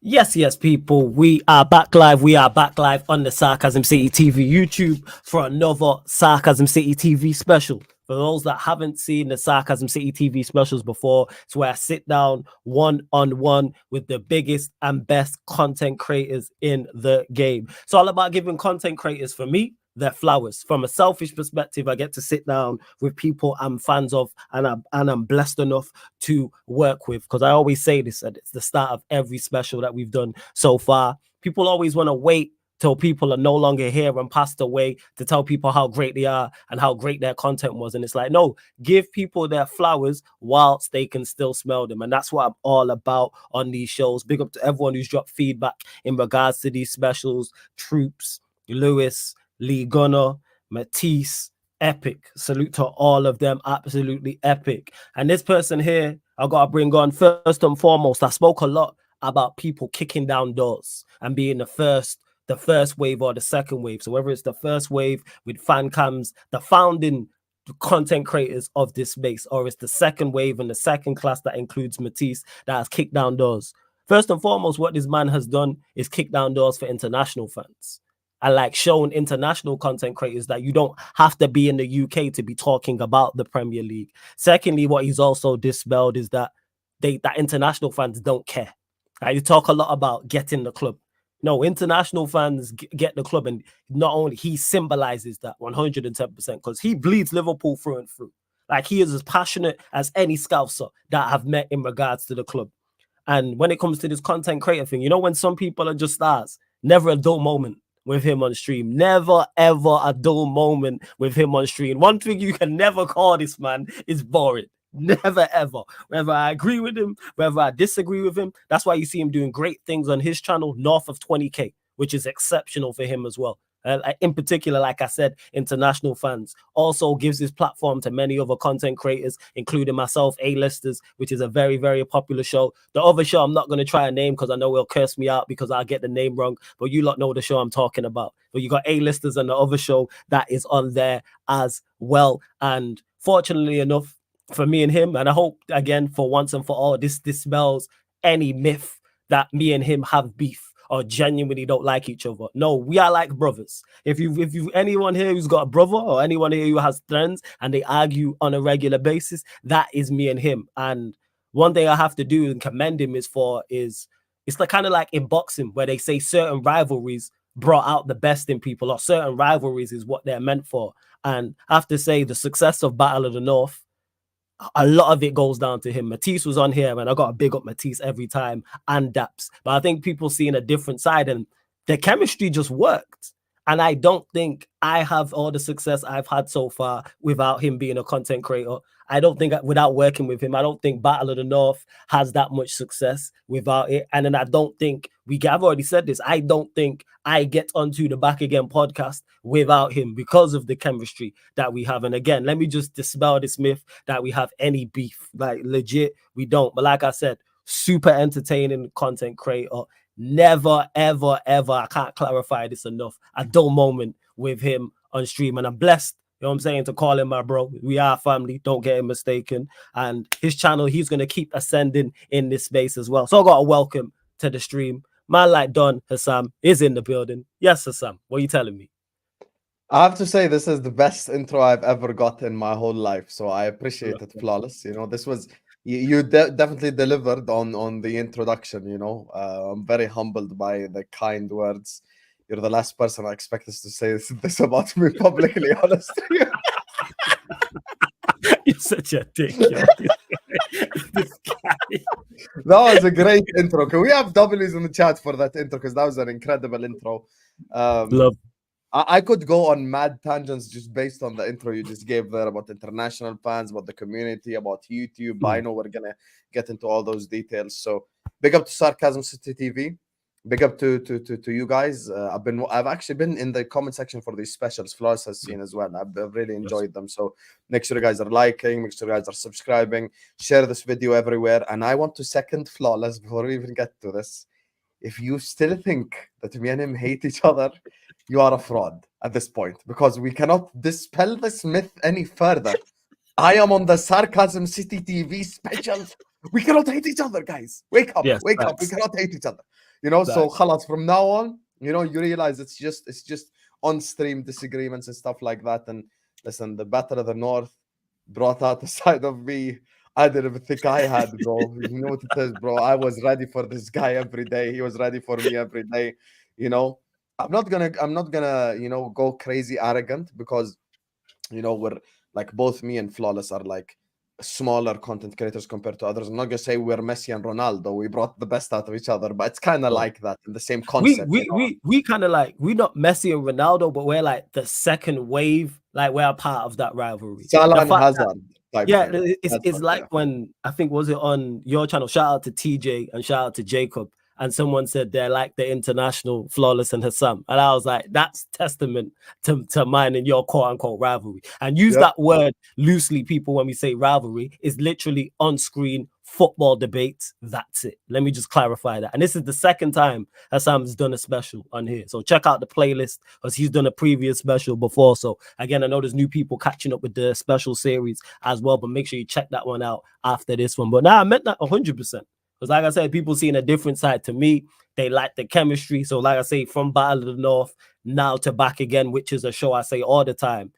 Yes, people. We are back live. We are back live on the Sarcasm City TV YouTube for another Sarcasm City TV special. For those that haven't seen the Sarcasm City TV specials before, it's where I sit down one on one with the biggest and best content creators in the game. It's all about giving content creators, for me, their flowers. From a selfish perspective, I get to sit down with people I'm fans of and I'm blessed enough to work with, because I always say this, and it's the start of every special that we've done so far. People always want to wait till people are no longer here and passed away to tell people how great they are and how great their content was. And it's like, no, give people their flowers whilst they can still smell them. And that's what I'm all about on these shows. Big up to everyone who's dropped feedback in regards to these specials. Troops, Lewis, Lee Gunner, Matisse, epic. Salute to all of them. Absolutely epic. And this person here, I got to bring on first and foremost. I spoke a lot about people kicking down doors and being the first wave or the second wave. So whether it's the first wave with fan cams, the founding content creators of this space, or it's the second wave and the second class that includes Matisse that has kicked down doors. First and foremost, what this man has done is kick down doors for international fans. I like showing international content creators that you don't have to be in the UK to be talking about the Premier League. Secondly, what he's also dispelled is that that international fans don't care. You talk a lot about getting the club. No, international fans get the club, and not only he symbolizes that 110% because he bleeds Liverpool through and through. Like, he is as passionate as any Scouser that I've met in regards to the club. And when it comes to this content creator thing, when some people are just stars, never a dull moment with him on stream. Never, ever a dull moment with him on stream. One thing you can never call this man is boring. Never, ever. Whether I agree with him, whether I disagree with him, that's why you see him doing great things on his channel, north of 20K, which is exceptional for him as well. In particular, like I said, international fans. Also gives his platform to many other content creators, including myself, A-Listers, which is a very, very popular show. The other show I'm not going to try a name because I know he'll curse me out because I'll get the name wrong, but you lot know the show I'm talking about. But you got A-Listers and the other show that is on there as well. And fortunately enough, for me and him, and I hope, again, for once and for all, this dispels any myth that me and him have beef or genuinely don't like each other. No, we are like brothers. If you anyone here who's got a brother or anyone here who has friends and they argue on a regular basis, that is me and him. And one thing I have to do and commend him is it's like kind of like in boxing where they say certain rivalries brought out the best in people, or certain rivalries is what they're meant for. And I have to say the success of Battle of the North, a lot of it goes down to him. Matisse was on here, and I got to big up Matisse every time, and Daps. But I think people seeing a different side, and the chemistry just worked. And I don't think I have all the success I've had so far without him being a content creator. I don't think without working with him, I don't think Battle of the North has that much success without it. And then I don't think I've already said this, I don't think I get onto the Back Again podcast without him because of the chemistry that we have. And again, let me just dispel this myth that we have any beef. Like, legit, we don't. But like I said, super entertaining content creator. Never, ever, ever, I can't clarify this enough, a dull moment with him on stream. And I'm blessed, you know what I'm saying, to call him my bro. We are family, don't get him mistaken. And his channel, he's going to keep ascending in this space as well. So I got a welcome to the stream. Man like Don Hassam is in the building. Yes, Hassam, what are you telling me? I have to say, this is the best intro I've ever got in my whole life. So I appreciate it. Flawless. This was... You definitely delivered on the introduction. I'm very humbled by the kind words. You're the last person I expect us to say this about me publicly, honestly. You're such a dick. This guy. That was a great intro. Can we have W's in the chat for that intro? Because that was an incredible intro. Love. I could go on mad tangents just based on the intro you just gave there about international fans, about the community, about YouTube. I know we're going to get into all those details. So big up to Sarcasm City TV. Big up to you guys. I've actually been in the comment section for these specials. Flawless has seen as well. I've really enjoyed them. So make sure you guys are liking, make sure you guys are subscribing, share this video everywhere. And I want to second Flawless before we even get to this. If you still think that me and him hate each other, you are a fraud at this point, because we cannot dispel this myth any further. I am on the Sarcasm City TV specials. We cannot hate each other, guys. Wake up, wake up. We cannot hate each other. you know. So Facts. khalas, from now on, you know, you realize it's just on stream disagreements and stuff like that. And listen, the battle of the north brought out the side of me I didn't think I had, bro. You know what it is, bro? I was ready for this guy every day. He was ready for me every day. You know, I'm not gonna, you know, go crazy arrogant because, you know, we're like both me and Flawless are like smaller content creators compared to others. I'm not gonna say we're Messi and Ronaldo. We brought the best out of each other, but it's kind of No. like that in the same We concept, you we know. we we kind of like we're not Messi and Ronaldo, but we're like the second wave. Like we're a part of that rivalry. The Salah and fact Hazard type Yeah, thing. That's it's what, like yeah. when I think was it on your channel. Shout out to TJ and shout out to Jacob. And someone said they're like the international Flawless and Hassam. And I was like, that's testament to mine and your quote unquote rivalry. And use Yep. that word loosely, people, when we say rivalry, is literally on screen football debates. That's it. Let me just clarify that. And this is the second time Hassam's done a special on here. So check out the playlist because he's done a previous special before. So again, I know there's new people catching up with the special series as well, but make sure you check that one out after this one. But now I meant that 100%. Because like I said, people seeing a different side to me. They like the chemistry. So like I say, from Battle of the North now to Back Again, which is a show I say all the time,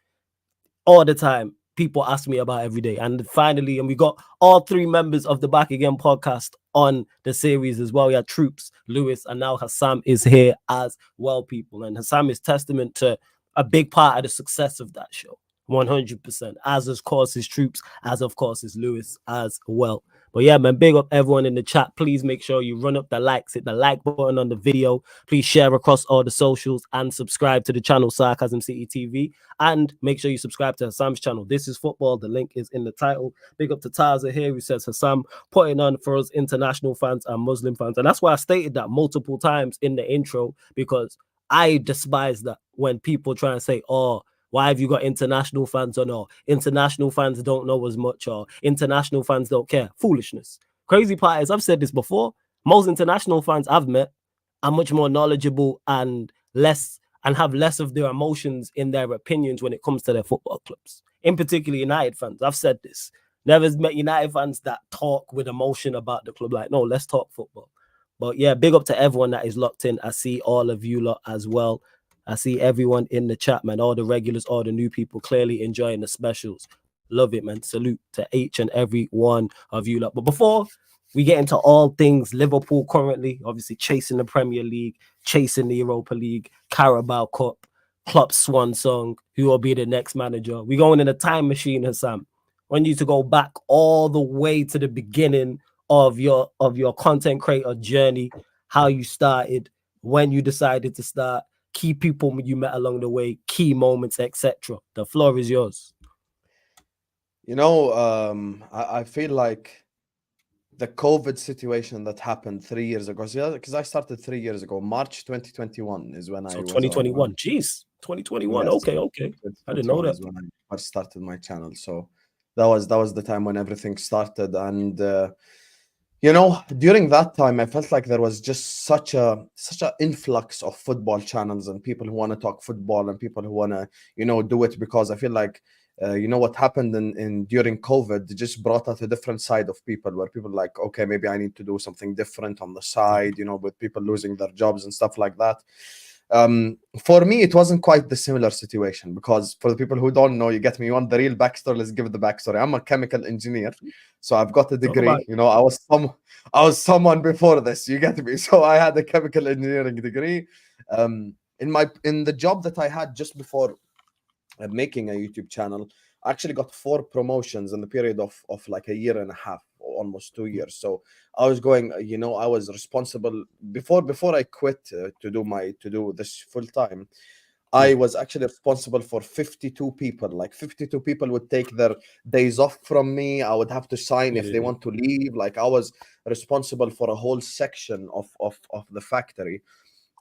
people ask me about every day. And finally, and we got all three members of the Back Again podcast on the series as well. We had Troops, Lewis, and now Hassam is here as well, people. And Hassam is testament to a big part of the success of that show. 100%. As of course his Troops, as of course is Lewis as well. But yeah, man, big up everyone in the chat. Please make sure you run up the likes, hit the like button on the video. Please share across all the socials and subscribe to the channel Sarcasm City TV. And make sure you subscribe to Hassam's channel. This is football. The link is in the title. Big up to Taza here who says Hassam putting on for us international fans and Muslim fans. And that's why I stated that multiple times in the intro, because I despise that when people try and say, oh, why have you got international fans on? Or international fans don't know as much, or international fans don't care. Foolishness. Crazy part is, I've said this before, most international fans I've met are much more knowledgeable and have less of their emotions in their opinions when it comes to their football clubs. In particular, United fans. I've said this. Never met United fans that talk with emotion about the club. Like, no, let's talk football. But yeah, big up to everyone that is locked in. I see all of you lot as well. I see everyone in the chat, man. All the regulars, all the new people clearly enjoying the specials. Love it, man. Salute to each and every one of you lot. But before we get into all things Liverpool currently, obviously chasing the Premier League, chasing the Europa League, Carabao Cup, Klopp's swan song, who will be the next manager. We're going in a time machine, Hassam. I want you to go back all the way to the beginning of your content creator journey, how you started, when you decided to start, key people you met along the way, key moments, etc. The floor is yours. You know, I feel like the COVID situation that happened 3 years ago, because I started 3 years ago, March 2021 is when So I was 2021. Jeez, 2021. yes, Okay. I didn't know 2021 that. is when I first started my channel. So that was the time when everything started. And you know, during that time, I felt like there was just such a influx of football channels and people who want to talk football and people who want to, you know, do it because I feel like, you know, what happened in during COVID just brought out a different side of people where people like, okay, maybe I need to do something different on the side, you know, with people losing their jobs and stuff like that. For me, it wasn't quite the similar situation because for the people who don't know, you get me, you want the real backstory, let's give it the backstory. I'm a chemical engineer, so I've got a Talk about degree. You know, I was someone before this, you get me. So I had a chemical engineering degree. In the job that I had just before making a YouTube channel, I actually got 4 promotions in the period of like a year and a half, or almost 2 years. So I was going, you know, I was responsible before I quit to do this full time. I was actually responsible for 52 people. Like 52 people would take their days off from me. I would have to sign if they want to leave. Like I was responsible for a whole section of the factory,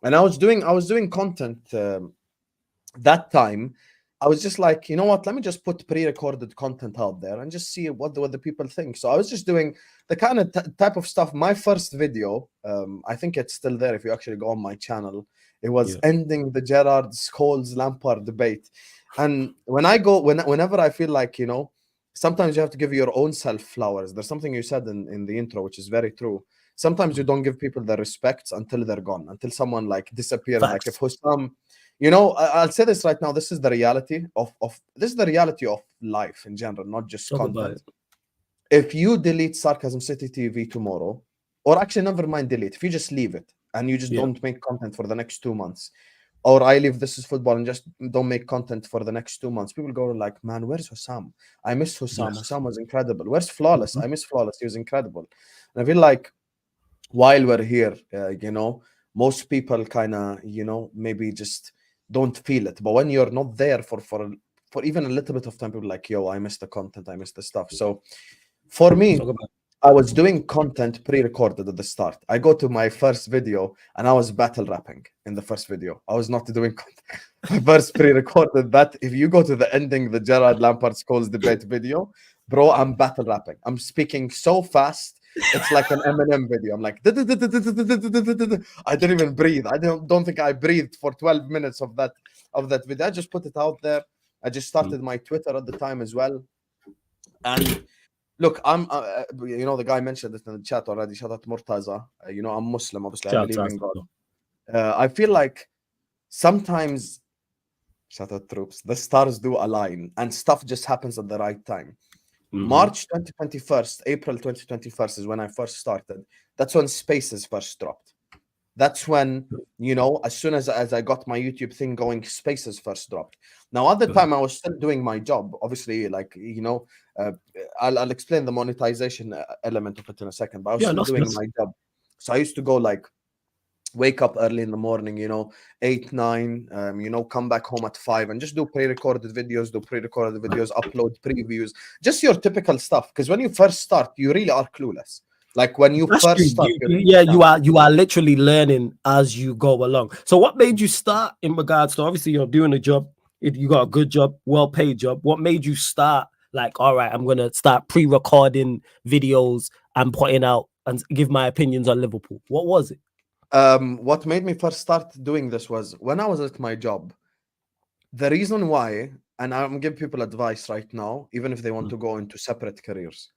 and I was doing content that time. I was just like, you know what? Let me just put pre-recorded content out there and just see what the people think. So I was just doing the kind of type of stuff. My first video, I think it's still there if you actually go on my channel. It was ending the Gerrard Scholes Lampard debate. And whenever I feel like, you know, sometimes you have to give your own self flowers. There's something you said in the intro, which is very true. sometimes you don't give people the respects until they're gone, until someone like disappears. Like if Facts. Hussam, you know, I'll say this right now. This is the reality of this is the reality of life in general, not just Talk about content. it. If you delete Sarcasm City TV tomorrow, or actually never mind delete, if you just leave it and you just Yeah. don't make content for the next 2 months, or I leave This Is Football and just don't make content for the next 2 months, people go like, man, where's Hussam? I miss Hussam. Yes. Hussam was incredible. Where's Flawless? Mhm. I miss Flawless. He was incredible. And I feel like while we're here, you know, most people kind of, you know, maybe just don't feel it. But when you're not there for even a little bit of time, people are like, yo, I miss the content, I miss the stuff. So for me, Talk about I was doing content pre-recorded at the start. I go to my first video and I was battle rapping in the first video. I was not doing content. My first pre-recorded that. If you go to the ending, the Gerard Lampard Scholes debate video, bro, I'm battle rapping. I'm speaking so fast. It's like an Eminem video. I'm like, I didn't even breathe. I don't think I breathed for 12 minutes of that video. I just put it out there. I just it. started my Twitter at the time as well. And look, I'm, you know, the guy mentioned it in the chat already. Shout out to Murtaza. You know, I'm Muslim. Obviously, I Shout believe out in to God. you. I feel like sometimes, shout out troops, the stars do align and stuff just happens at the right time. Mhm. March 2021, April 2021 is when I first started. That's when Spaces first dropped. That's when, you know, as soon as I got my YouTube thing going, Spaces first dropped. Now, at the time, I was still doing my job. Obviously, like, you know, uh, I'll explain the monetization element of it in a second, but I was Yeah, still no doing stress. my job. So I used to go like, wake up early in the morning, you know, 8, 9, you know, come back home at 5 and just do pre-recorded videos, upload previews, just your typical stuff. Because when you first start, you really are clueless. Like when you That's true. first start, you're really Yeah, scamming. you are literally learning as you go along. So, what made you start in regards to obviously you're doing a job, you got a good job, well paid job. What made you start like, all right, I'm gonna start pre-recording videos and putting out and give my opinions on Liverpool? What was it? What made me first start doing this was when I was at my job. The reason why, and I'm giving people advice right now, even if they want to go into separate careers.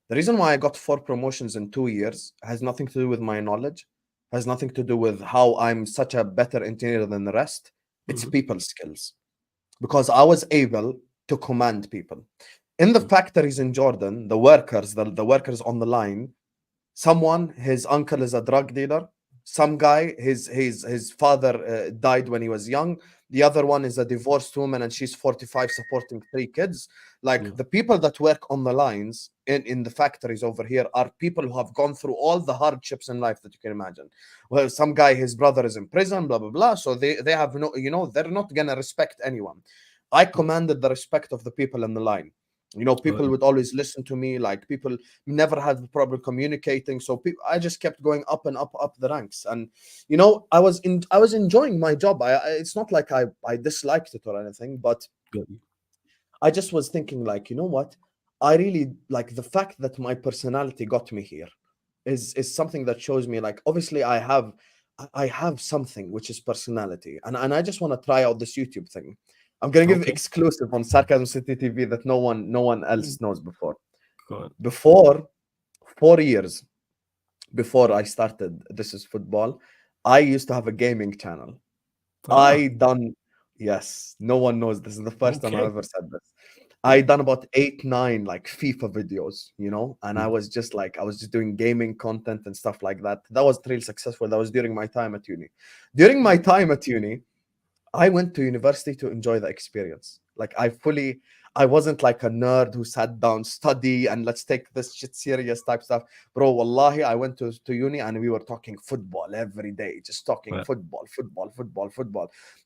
The reason why I got 4 promotions in 2 years has nothing to do with my knowledge, has nothing to do with how I'm such a better engineer than the rest. It's Mhm. people skills because I was able to command people. In the factories in Jordan, the workers on the line, someone, his uncle is a drug dealer. Some guy, his father died when he was young. The other one is a divorced woman and she's 45 supporting 3 kids. Like Mhm. the people that work on the lines in the factories over here are people who have gone through all the hardships in life that you can imagine. Well, some guy, his brother is in prison, blah blah blah, so they have no, you know, they're not gonna respect anyone. I commanded the respect of the people in the line. You know, people would always listen to me. Like people never had a problem communicating. So I just kept going up and up the ranks. And you know, I was enjoying my job. It's not like I disliked it or anything, but Got you. I just was thinking like, you know what? I really like the fact that my personality got me here is something that shows me like obviously I have something which is personality, and I just want to try out this YouTube thing. I'm gonna give Okay. exclusive on Sarcasm City TV that no one else knows before. Go on. Before 4 years before I started This Is Football, I used to have a gaming channel. Ah, I done yes, no one knows. This is the first time I've okay. ever said this. I Yeah. done about 8, 9 like FIFA videos, you know, and Mhm. I was just doing gaming content and stuff like that. That was really successful. That was during my time at uni. During my time at uni, I went to university to enjoy the experience. Like I wasn't like a nerd who sat down, study, and let's take this shit serious type stuff. Bro, wallahi, I went to uni and we were talking football every day, just talking Right. football.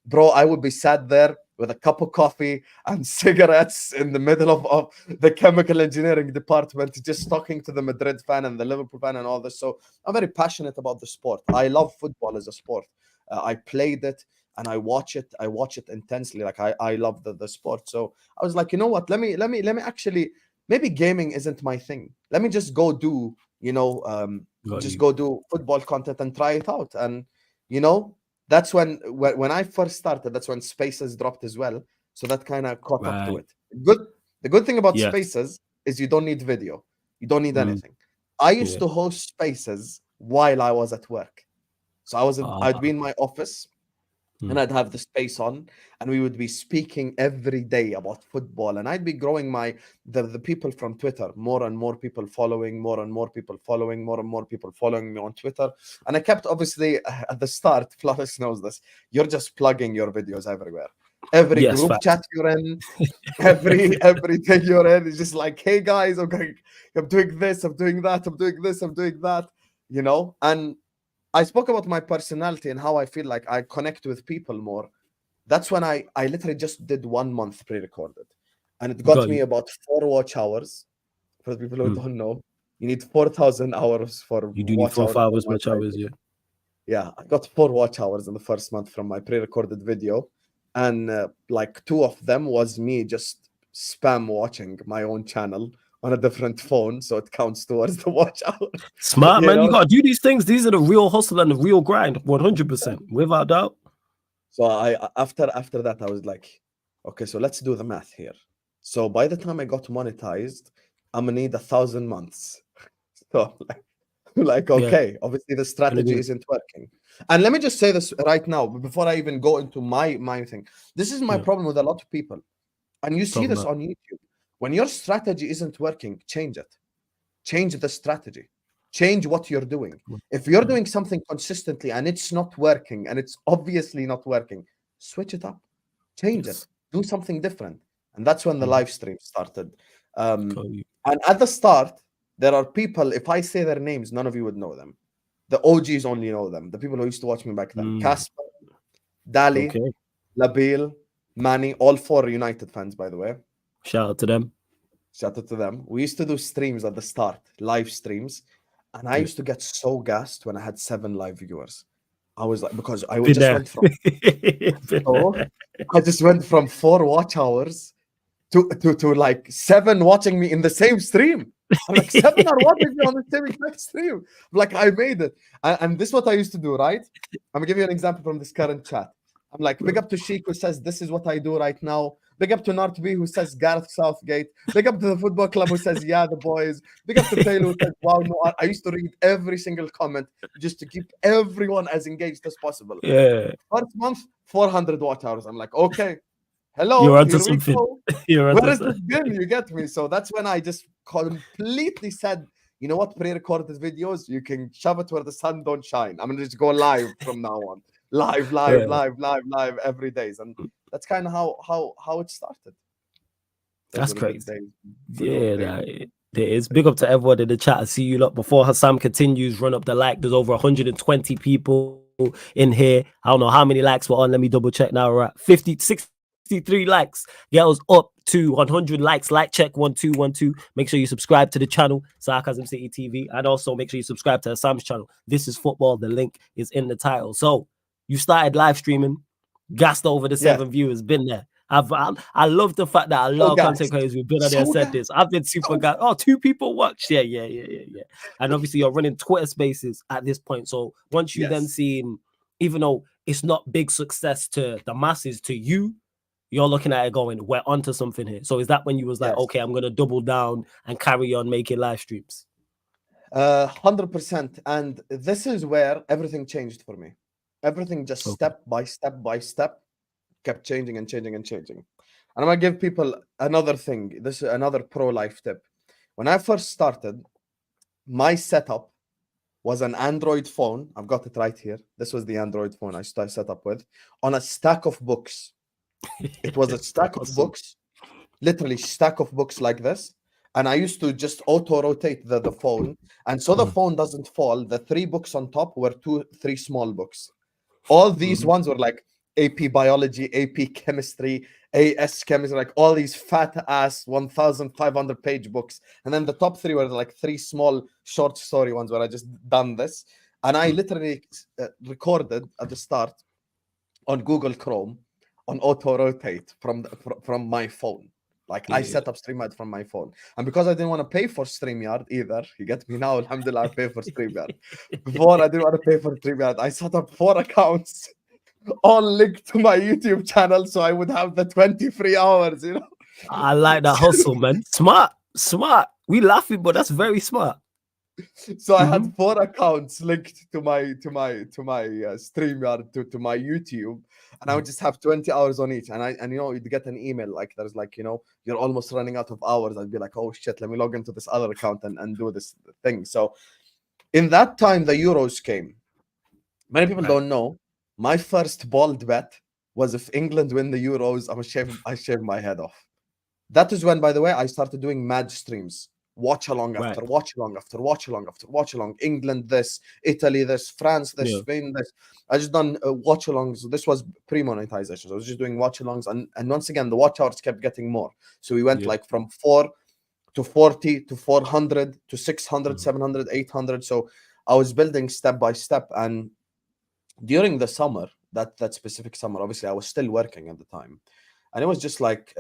Bro, I would be sat there with a cup of coffee and cigarettes in the middle of the chemical engineering department, just talking to the Madrid fan and the Liverpool fan and all this. So I'm very passionate about the sport. I love football as a sport. I played it and I watch it intensely. Like I love the sport. So I was like, you know what, let me actually, maybe gaming isn't my thing, let me just go do, you know, Got just you. go do football content and try it out. And you know, that's when I first started, that's when Spaces dropped as well, so that kind of caught up to Right. it. Good, the good thing about Yes. Spaces is you don't need video, you don't need Mm, anything. I used yeah. to host Spaces while I was at work. So I'd be Ah, in my office and mm. I'd have the space on, and we would be speaking every day about football. And I'd be growing the people from Twitter, more and more people following, more and more people following, more and more people following me on Twitter. And I kept, obviously, at the start, Flawless knows this, you're just plugging your videos everywhere. Every Yes, group fact. chat you're in, everything you're in is just like, hey guys, I'm doing this, I'm doing that, I'm doing this, I'm doing that, And I spoke about my personality and how I feel like I connect with people more. That's when I literally just did 1 month pre-recorded, and it got Got me you. about 4 watch hours. For the people who Mm. don't know, you need 4,000 hours for You do need watch four, hours five for as much hours, monetization. yeah. Yeah, I got 4 watch hours in the first month from my pre-recorded video, and like 2 of them was me just spam watching my own channel on a different phone, so it counts towards the watch hour. Smart you man, you know. gotta do these things. These are the real hustle and the real grind, 100%, without doubt. So after that, I was like, okay, so let's do the math here. So by the time I got monetized, I'm gonna need 1,000 months. So like, Yeah, okay, obviously the gonna strategy do. isn't working. And let me just say this right now, before I even go into my thing. This is my Yeah, problem with a lot of people, and you see talking this about. on YouTube. When your strategy isn't working, change it. Change the strategy. Change what you're doing. If you're Yeah, doing something consistently and it's not working, and it's obviously not working, switch it up, change it, yes, do something different. And that's when the mm, live stream started. Um, got you. and at the start, there are people, if I say their names, none of you would know them. The OGs only know them, the people who used to watch me back then. Mm, Casper, Dali, okay, Labil, Manny, all four United fans, by the way. shout out to them. Shout out to them. We used to do streams at the start, live streams, and I Yeah. used to get so gassed when I had 7 live viewers. I was like, because Been just there. went from Been so there. I just went from 4 watch hours to like 7 watching me in the same stream. I'm like, 7 are watching me on the same exact stream. Like, I made it. And this is what I used to do, right? I'm gonna give you an example from this current chat. I'm like, big up to Sheik who says this is what I do right now. Big up to Nartby who says Gareth Southgate. Big up to the football club who says, yeah, the boys. Big up to Taylor who says, wow, no. I used to read every single comment just to keep everyone as engaged as possible. Yeah, First month, 400 watch hours. I'm like, okay, you're hello, onto here we something. go. You're Where onto is this something. been? You get me? So that's when I just completely said, you know what, pre-recorded videos, you can shove it where the sun don't shine. I'm gonna just go live from now on. Live, live, Yeah, live, live, live every day. And that's kind of how it started. Those that's were the good crazy. days. Good old Yeah, days. there is. Big up to everyone in the chat. I see you lot. Before Hassam continues, run up the like. There's over 120 people in here. I don't know how many likes we're on. Let me double check now. We're at 50, 63 likes. Get us up to 100 likes. Like check 1212. Make sure you subscribe to the channel, Sarcasm City TV. And also make sure you subscribe to Hassam's channel. This is football. The link is in the title. So you started live streaming, gassed over the Yes. 7 viewers, been there. I love the fact that a lot So of content gassed. creators we've been on there So said gassed. this. I've been super So gassed. Oh, 2 people watch. Yeah. And obviously you're running Twitter spaces at this point. So once you then yes. seen, even though it's not big success to the masses, to you, you're looking at it going, we're onto something here. So is that when you was like, Yes. okay, I'm gonna double down and carry on making live streams? 100%. And this is where everything changed for me. Everything just Okay. step by step kept changing and changing and changing. And I'm gonna give people another thing. This is another pro life tip. When I first started, my setup was an Android phone. I've got it right here. This was the Android phone I set up with on a stack of books. It was a stack of Awesome. books, literally stack of books like this. And I used to just auto rotate the phone. And so the phone doesn't fall. The 3 books on top were 3 small books. All these ones were like AP biology, AP chemistry, AS chemistry, like all these fat ass 1,500 page books. And then the top 3 were like 3 small short story ones where I just done this. And I literally recorded at the start on Google Chrome on auto rotate from my phone. Like I Yeah. set up StreamYard from my phone. And because I didn't want to pay for StreamYard either, you get me now, alhamdulillah, I pay for StreamYard. Before I didn't want to pay for StreamYard, I set up 4 accounts, all linked to my YouTube channel, so I would have the 23 hours, you know. I like that hustle, man. Smart. We laughing, but that's very smart. So I had 4 accounts linked to my StreamYard to my YouTube, and I would just have 20 hours on each. And you'd get an email like there's like you're almost running out of hours. I'd be like, oh shit, let me log into this other account and do this thing. So in that time, the Euros came. Many people don't know. My first bold bet was if England win the Euros, I shave my head off. That is when, by the way, I started doing mad streams. Watch along after watch along after watch along after watch along. England this, Italy this, France this, Spain this. I just done watch alongs. This was pre-monetization. So I was just doing watch alongs, and once again the watch hours kept getting more. So we went like from 4 to 40 to 400 to 600, 700, 800. So I was building step by step. And during the summer, that specific summer, obviously I was still working at the time, and it was just like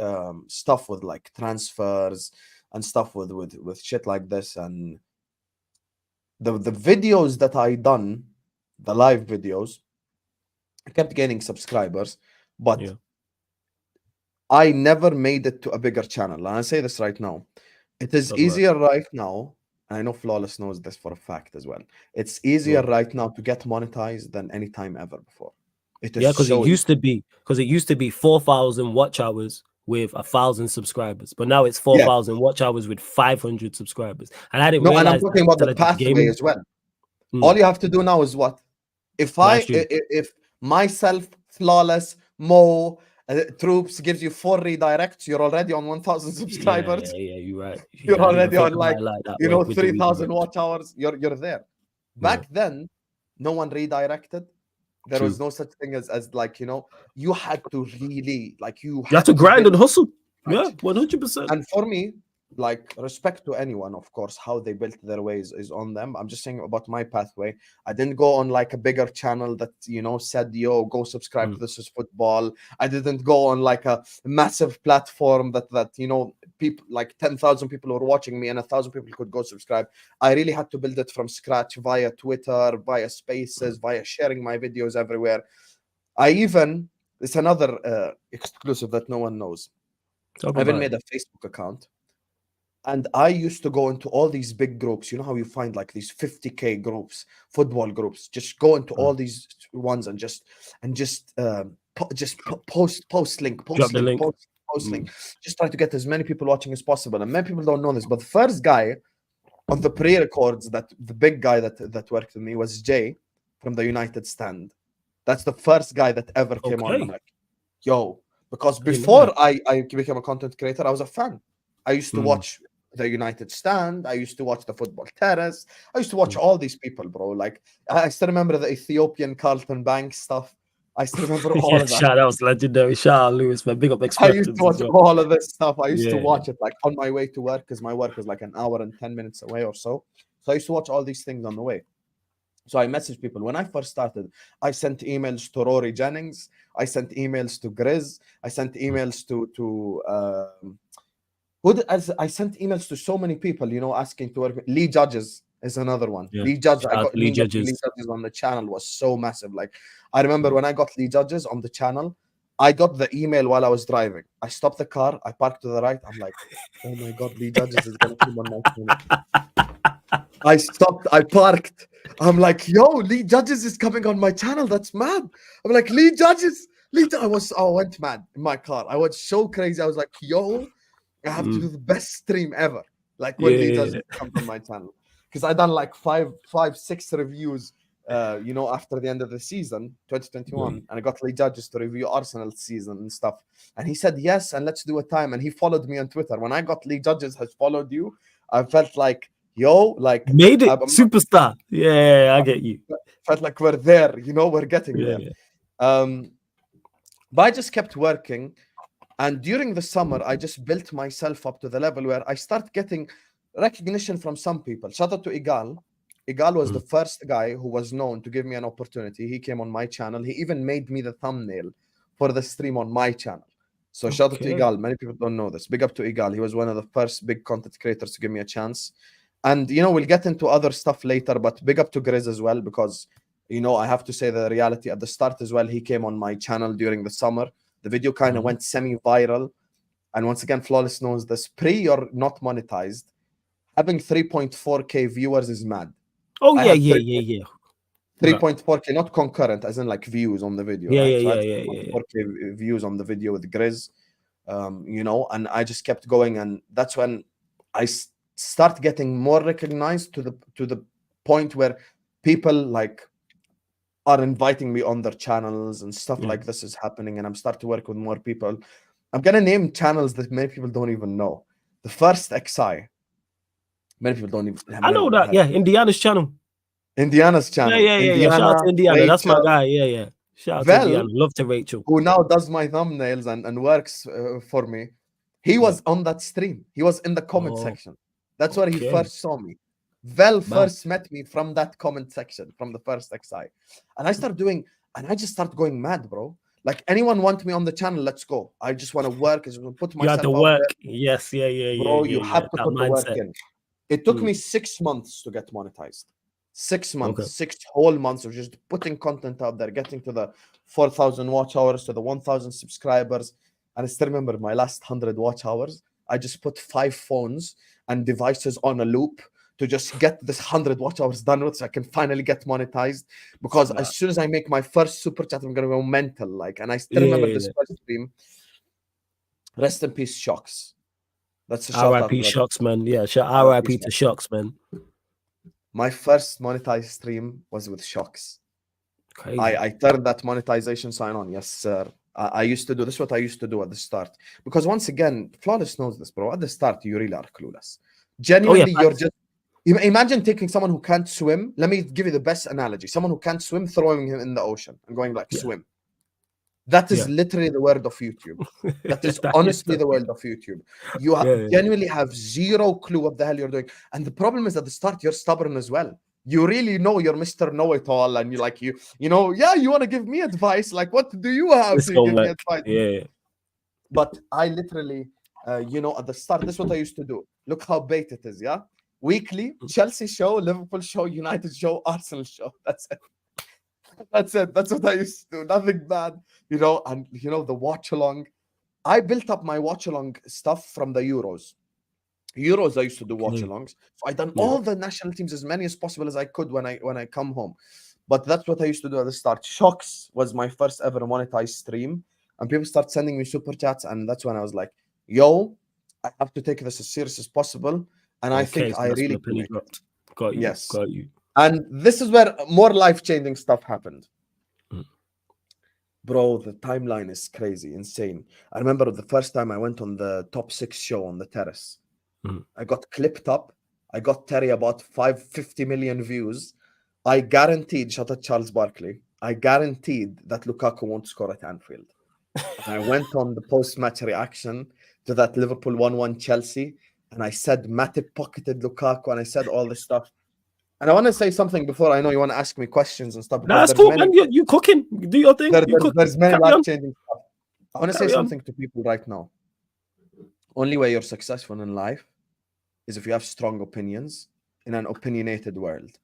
stuff with like transfers and stuff with shit like this. And the videos that I done, the live videos, I kept gaining subscribers, but I never made it to a bigger channel. And I say this right now, it is easier right now. And I know Flawless knows this for a fact as well. It's easier right now to get monetized than any time ever before. It is because it used to be 4,000 watch hours with 1,000 subscribers, but now it's 4,000 watch hours with 500 subscribers. And I didn't realize. And I'm talking about the pathway as well. All you have to do now is what? If myself, Flawless, Mo, Troops gives you 4 redirects, you're already on 1,000 subscribers. Yeah, you're right. You're already on like 3,000 watch hours. You're there. Back then, no one redirected. There was no such thing as like you had to really like you had to grind and hustle. Yeah, 100%. And for me, like, respect to anyone, of course, how they built their ways is on them. I'm just saying about my pathway. I didn't go on like a bigger channel that said, yo, go subscribe to This Is Football. I didn't go on like a massive platform that people like 10,000 people were watching me and 1,000 people could go subscribe. I really had to build it from scratch via Twitter, via Spaces, via sharing my videos everywhere. It's another exclusive that no one knows. I even made a Facebook account. And I used to go into all these big groups. You know how you find like these 50K groups, football groups. Just go into all these ones and just post link, just try to get as many people watching as possible. And many people don't know this, but the first guy on the pre-records, the big guy that worked with me was Jay from the United Stand. That's the first guy that ever came on. I'm like, yo, because before I became a content creator, I was a fan. I used to watch the United Stand. I used to watch the Football Terrace. I used to watch all these people, bro. Like, I still remember the Ethiopian Carlton Bank stuff. I still remember all of that. Shout out, legendary. Shout out, Lewis, man. Big up Expressions. I used to watch all of this stuff. I used to watch it like on my way to work, because my work was like an hour and 10 minutes away or so. So I used to watch all these things on the way. So I messaged people. When I first started, I sent emails to Rory Jennings. I sent emails to Grizz. I sent emails I sent emails to so many people, asking to work. Lee Judges is another one. Lee Judges. Lee Judges on the channel was so massive. Like, I remember when I got Lee Judges on the channel, I got the email while I was driving. I stopped the car. I parked to the right. I'm like, oh my God, Lee Judges is going to come on my channel. I stopped. I parked. I'm like, yo, Lee Judges is coming on my channel. That's mad. I'm like, Lee Judges. I went mad in my car. I was so crazy. I was like, yo, I have to do the best stream ever. Like when Lee Judges come on my channel. Because I done like 6 reviews, after the end of the season, 2021. And I got Lee Judges to review Arsenal season and stuff. And he said, yes, and let's do a time. And he followed me on Twitter. When I got Lee Judges has followed you, I felt like, yo, like, made it, superstar. Yeah, I get you. Felt like we're there, we're getting there. But I just kept working. And during the summer, I just built myself up to the level where I start getting recognition from some people. Shout out to Igal. Igal was the first guy who was known to give me an opportunity. He came on my channel. He even made me the thumbnail for the stream on my channel. So shout out to Igal. Many people don't know this. Big up to Igal. He was one of the first big content creators to give me a chance. And, we'll get into other stuff later, but big up to Grizz as well, because, I have to say the reality at the start as well. He came on my channel during the summer. The video kind of went semi-viral. And once again, Flawless knows this. Pre or not monetized, having 3.4K viewers is mad. Oh I yeah, had yeah, yeah, yeah. 3.4K, not concurrent, as in like views on the video, Yeah, right? yeah, So I yeah, had yeah, yeah, yeah. 3.4K views on the video with Grizz, you know, and I just kept going, and that's when I start getting more recognized to the point where people like are inviting me on their channels and stuff like this is happening, and I'm starting to work with more people. I'm gonna name channels that many people don't even know. The first XI, many people don't even have I know never that. heard. Yeah, Indiana's channel. Indiana's Yeah, channel. yeah, yeah, yeah. Shout out Indiana, to Indiana. That's my Rachel, guy. Yeah, yeah. Shout out to Vel, Indiana. Love to Rachel. who now does my thumbnails and works for me. He was on that stream. He was in the comment Oh, section. That's where he okay. first saw me. Vel Bam. first met me from that comment section, from the first XI. And I start doing, and I just start going mad, bro. Like, anyone want me on the channel, let's go. I just want to work. I just want to put You had myself to out there. work. Yes, yeah, yeah, yeah, Bro, yeah, you yeah. have to That put the work mindset. in. It took me 6 months to get monetized. 6 months, Okay. 6 whole months of just putting content out there, getting to the 4,000 watch hours, to the 1,000 subscribers. And I still remember my last 100 watch hours. I just put 5 phones and devices on a loop to just get this 100 watch hours done with, so I can finally get monetized. Because as soon as I make my first super chat, I'm gonna go mental. Like, and I still remember this first stream. Rest in peace, Shocks. That's a shout out. R.I.P. brother. Shocks, man. Yeah, R.I.P. to Shocks, man. My first monetized stream was with Shocks. Crazy. I turned that monetization sign on. Yes, sir. I used to do this. What I used to do at the start, because once again, Flawless knows this, bro. At the start, you really are clueless. Genuinely, you're just imagine taking someone who can't swim. Let me give you the best analogy: someone who can't swim, throwing him in the ocean and going like swim. That is literally the word of YouTube. That is honestly the word of YouTube. You genuinely have zero clue what the hell you're doing. And the problem is at the start, you're stubborn as well. You really know you're Mr. Know-it-all, and you're like, you know, yeah, you want to give me advice. Like, what do you have to give me advice? Yeah. But I literally, you know, at the start, this is what I used to do. Look how bait it is, yeah? Weekly, Chelsea show, Liverpool show, United show, Arsenal show. That's it. That's it. That's what I used to do. Nothing bad, you know. And you know, the watch along. I built up my watch along stuff from the Euros. I used to do watch alongs. So I done all the national teams, as many as possible as I could when I come home. But that's what I used to do at the start. Shocks was my first ever monetized stream, and people start sending me super chats, and that's when I was like, "Yo, I have to take this as serious as possible." And I think I really can make it. Got you. Yes. Got you. And this is where more life-changing stuff happened. Bro, the timeline is crazy, insane. I remember the first time I went on the top 6 show on the terrace. I got clipped up. I got Terry about 50 million views. I guaranteed, shout out Charles Barkley, I guaranteed that Lukaku won't score at Anfield. And I went on the post-match reaction to that Liverpool 1-1 Chelsea, and I said Matip pocketed Lukaku, and I said all this stuff. And I want to say something before. I know you want to ask me questions and stuff. That's cool, man. You cooking. Do your thing. There's many life-changing stuff. I want to say something to people right now. Only way you're successful in life is if you have strong opinions in an opinionated world.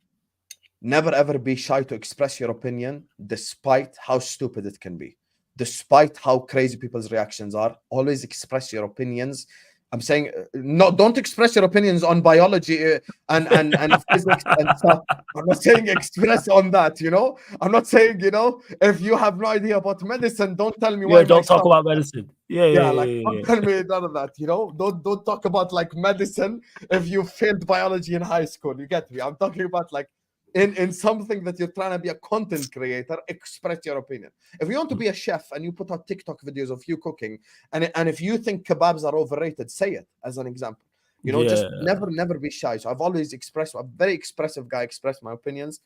Never ever be shy to express your opinion, despite how stupid it can be. Despite how crazy people's reactions are, always express your opinions. I'm saying, no, don't express your opinions on biology and physics and stuff. I'm not saying express on that, you know. I'm not saying, you know, if you have no idea about medicine, don't tell me why. Don't talk about medicine. Don't tell me none of that, you know. Don't talk about like medicine if you failed biology in high school. You get me? I'm talking about like in something that you're trying to be a content creator, express your opinion. If you want to be a chef and you put out TikTok videos of you cooking, and if you think kebabs are overrated, say it as an example. You know, just never be shy. So I've always expressed, I'm a very expressive guy, express my opinions.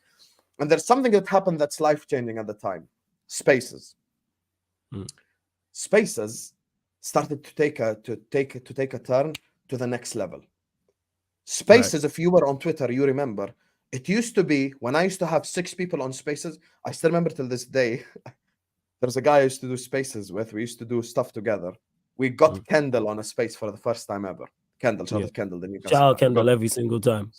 And there's something that happened that's life-changing at the time. Spaces. Spaces started to take a turn to the next level. Spaces, if you were on Twitter, you remember, it used to be, when I used to have 6 people on Spaces, I still remember till this day, there's a guy I used to do Spaces with. We used to do stuff together. We got Kendall on a space for the first time ever. Kendall, shout out Kendall. Shout out Kendall every single time.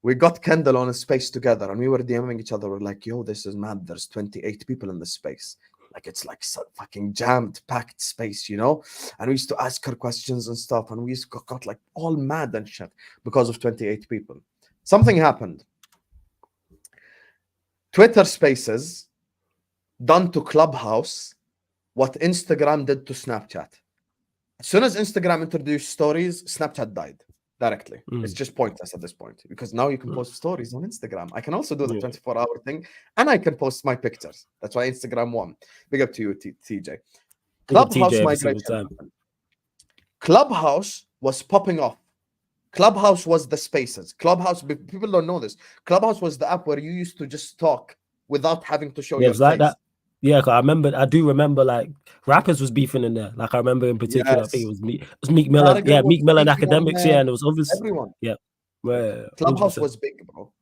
We got Kendall on a space together, and we were DMing each other. We're like, yo, this is mad. There's 28 people in this space. Like it's like so fucking jammed, packed space, you know. And we used to ask her questions and stuff, and we used to got like all mad and shit because of 28 people. Something happened. Twitter Spaces done to Clubhouse what Instagram did to Snapchat. As soon as Instagram introduced stories, Snapchat died directly. It's just pointless at this point because now you can post stories on Instagram. I can also do the 24-hour thing and I can post my pictures. That's why Instagram won. Big up to you, TJ. Clubhouse TJ every migration single time. happened. Clubhouse was popping off. Clubhouse was the spaces. Clubhouse, people don't know this. Clubhouse was the app where you used to just talk without having to show Yeah, your it's like face. that. Yeah, 'cause I do remember like rappers was beefing in there. Like I remember in particular, I think it was Meek Mill. Carragher Yeah, was Meek Mill and speaking on Academics. there. Yeah, and it was obvious. Everyone. Yeah, well, Clubhouse 100%. was big, bro.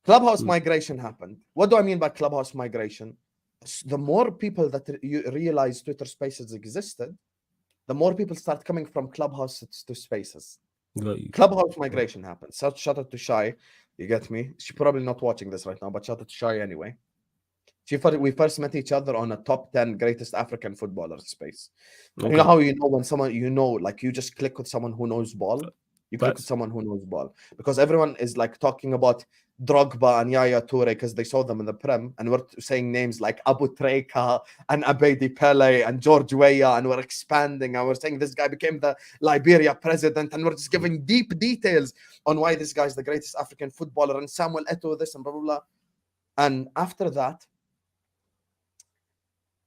Clubhouse migration happened. What do I mean by Clubhouse migration? The more people that you realize Twitter Spaces existed, the more people start coming from Clubhouse to Spaces. Clubhouse migration happened. So shout out to Shy. You get me? She's probably not watching this right now, but shout out to Shy anyway. We first met each other on a top 10 greatest African footballers space. Okay. You know how you know when someone, you know, like you just click with someone who knows ball? You click with someone who knows ball. Because everyone is like talking about Drogba and Yaya Toure because they saw them in the Prem. And we're saying names like Abu Treka and Abedi Pele and George Weah. And we're expanding. And we're saying this guy became the Liberia president. And we're just giving deep details on why this guy's the greatest African footballer. And Samuel Eto'o this and blah, blah, blah. And after that,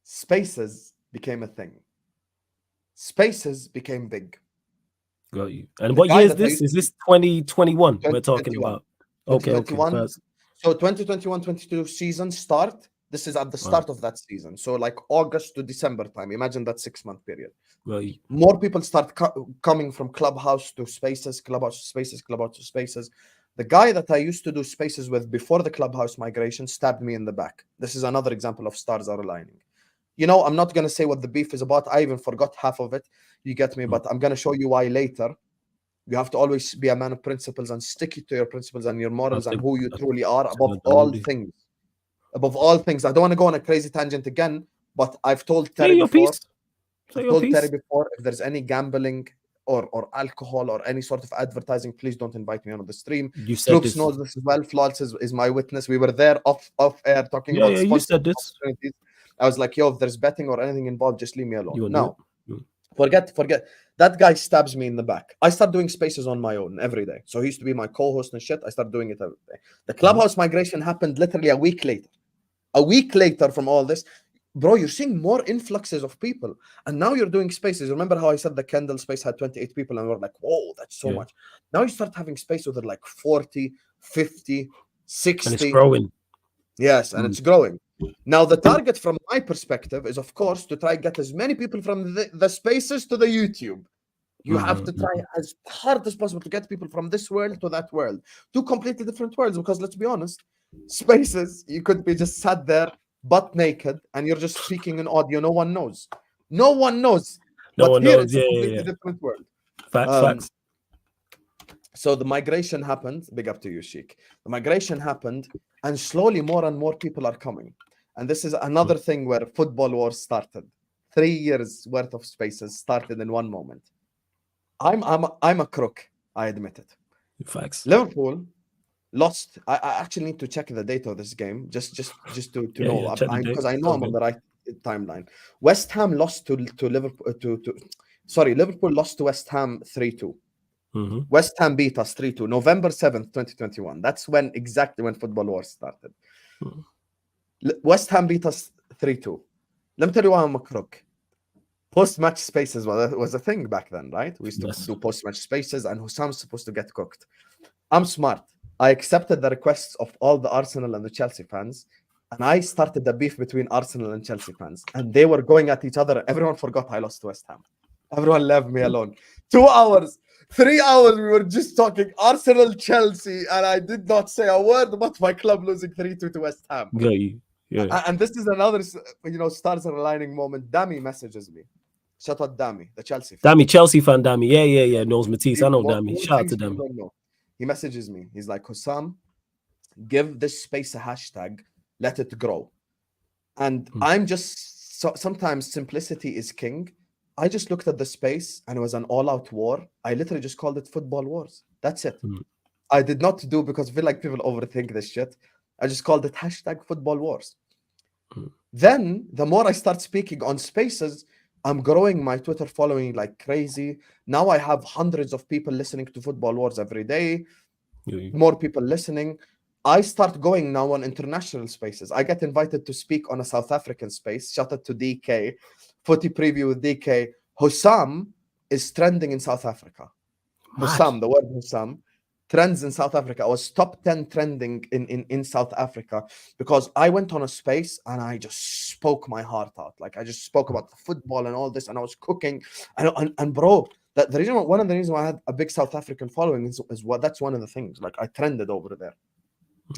Spaces became a thing. Spaces became big. Got you. And what year is this? Is this 2021 we're talking about? Okay. So 2021-22 season start. This is at the start of that season. So like August to December time. Imagine that 6-month period. Right. More people start coming from Clubhouse to Spaces, Clubhouse to Spaces, Clubhouse to Spaces. The guy that I used to do Spaces with before the Clubhouse migration stabbed me in the back. This is another example of stars are aligning. You know, I'm not going to say what the beef is about. I even forgot half of it. You get me? But I'm going to show you why later. You have to always be a man of principles and stick to your principles and your morals and who you truly are above all things. Above all things. I don't want to go on a crazy tangent again, but I've told Terry before. If there's any gambling or alcohol or any sort of advertising, please don't invite me on the stream. Troops knows this as well. Flawless is my witness. We were there off air talking about you said this. I was like, yo, if there's betting or anything involved, just leave me alone. No, forget. That guy stabs me in the back. I start doing spaces on my own every day. So he used to be my co-host and shit. I start doing it every day. The Clubhouse migration happened literally a week later. A week later from all this, bro, you're seeing more influxes of people. And now you're doing spaces. Remember how I said the Kendall space had 28 people and we're like, whoa, that's so much. Now you start having space with like 40, 50, 60. And it's growing. Yes, and it's growing. Now, the target from my perspective is, of course, to try get as many people from the spaces to the YouTube. You have to try as hard as possible to get people from this world to that world. Two completely different worlds, because let's be honest, spaces, you could be just sat there, butt naked, and you're just speaking in audio. No one knows. No one knows. But here, it's a completely different world. Facts. So the migration happened. Big up to you, Sheikh. The migration happened, and slowly more and more people are coming. And this is another thing where football wars started. 3 years worth of spaces started in one moment. I'm a crook. I admit it. Facts. Liverpool lost. I actually need to check the date of this game just to know because I know I'm on the right timeline. West Ham lost to Liverpool. Liverpool lost to West Ham 3-2. West Ham beat us 3-2, November 7th, 2021. That's exactly when football wars started. West Ham beat us 3-2. Let me tell you why I'm a crook. Post-match spaces was a thing back then, right? We used to do post-match spaces, and Hussam's supposed to get cooked. I'm smart. I accepted the requests of all the Arsenal and the Chelsea fans, and I started the beef between Arsenal and Chelsea fans, and they were going at each other. Everyone forgot I lost to West Ham. Everyone left me alone. 2 hours, 3 hours, we were just talking Arsenal, Chelsea, and I did not say a word about my club losing 3-2 to West Ham. Yeah. And this is another, stars are aligning moment. Dami messages me. Shout out Dami, the Chelsea fan. Dami, Chelsea fan, Dami. Yeah. Knows Matisse. I know Dami. Shout out to Dami. He messages me. He's like, Hussam, give this space a hashtag. Let it grow. And I'm just so sometimes simplicity is king. I just looked at the space and it was an all-out war. I literally just called it football wars. That's it. I did not do, because I feel like people overthink this shit. I just called it hashtag football wars. Then the more I start speaking on spaces, I'm growing my Twitter following like crazy. Now I have hundreds of people listening to football wars every day. More people listening. I start going now on international spaces. I get invited to speak on a South African space. Shout out to DK. Footy preview with DK. Hussam is trending in South Africa. Hussam, the word Hussam, trends in South Africa. I was top 10 trending in South Africa because I went on a space and I just spoke my heart out. Like I just spoke about the football and all this, and I was cooking. And bro, one of the reasons why I had a big South African following is that's one of the things. Like I trended over there.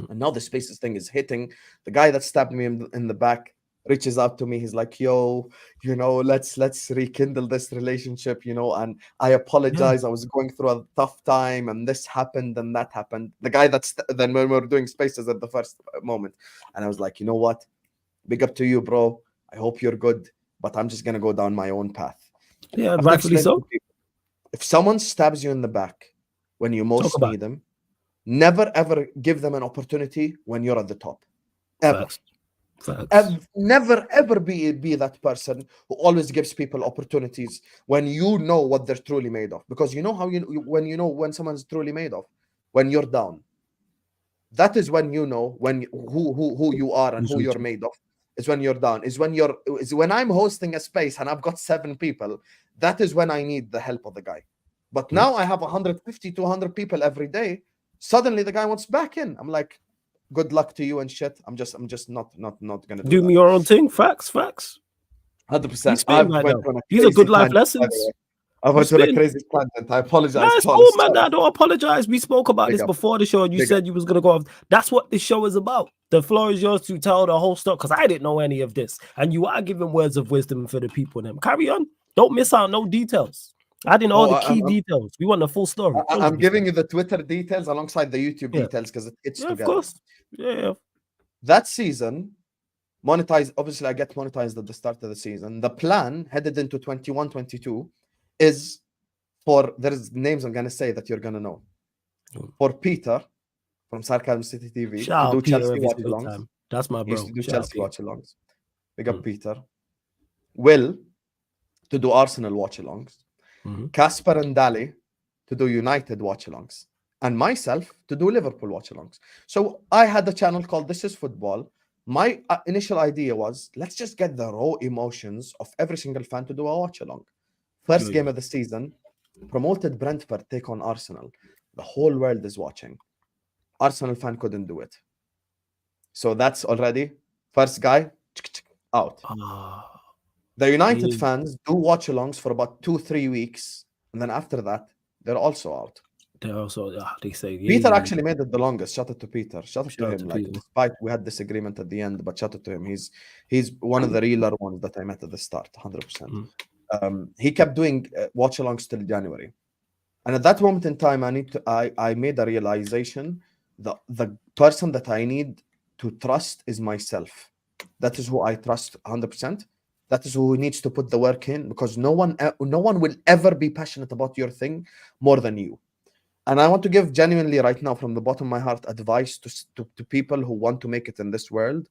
And now the spaces thing is hitting. The guy that stabbed me in the back reaches out to me. He's like, yo, let's rekindle this relationship, and I apologize. I was going through a tough time and this happened and that happened. The guy then when we were doing spaces at the first moment, and I was like, you know what? Big up to you, bro. I hope you're good, but I'm just going to go down my own path. Yeah, rightfully so. If someone stabs you in the back when you most need them, never ever give them an opportunity when you're at the top. Ever. Facts. Never ever be that person who always gives people opportunities when you know what they're truly made of. Because you know how when someone's truly made of, when you're down. That is when you know who you are and who you're made of. Is when you're down. Is when I'm hosting a space and I've got 7 people. That is when I need the help of the guy. But now I have 150 to 100 people every day. Suddenly the guy wants back in. I'm like, good luck to you and shit. I'm just not gonna do me your own thing. Facts. 100%. These are good life lessons. I went on a crazy tangent. I apologize. That's cool, man. I don't apologize. We spoke about this before the show, and you said you was gonna go off. That's what this show is about. The floor is yours to tell the whole story, because I didn't know any of this, and you are giving words of wisdom for the people. Them carry on. Don't miss out no details. I didn't know all the key details. We want the full story. I'm giving you the Twitter details alongside the YouTube details because it's together. Of course. Yeah. That season, obviously I get monetized at the start of the season. The plan headed into 21-22 is there's names I'm going to say that you're going to know. For Peter from Sarcasm City TV to do Chelsea watch-alongs. That's my bro. He used to do Chelsea watch-alongs. Big up Peter. Will to do Arsenal watch-alongs. Casper and Dali to do United watch-alongs, and myself to do Liverpool watch-alongs. So I had a channel called This Is Football. My initial idea was, let's just get the raw emotions of every single fan to do a watch-along. First game of the season, promoted Brentford take on Arsenal. The whole world is watching. Arsenal fan couldn't do it. So that's already first guy out. The United fans do watch-alongs for about 2-3 weeks, and then after that, they're also out. They say Peter actually made it the longest. Shout out to Peter. Shout out to him. Despite we had disagreement at the end, but shout out to him. He's one of the realer ones that I met at the start, 100%. He kept doing watch-alongs till January, and at that moment in time, I made a realization that the person that I need to trust is myself. That is who I trust 100%. That is who needs to put the work in, because no one will ever be passionate about your thing more than you. And I want to give genuinely right now from the bottom of my heart advice to people who want to make it in this world.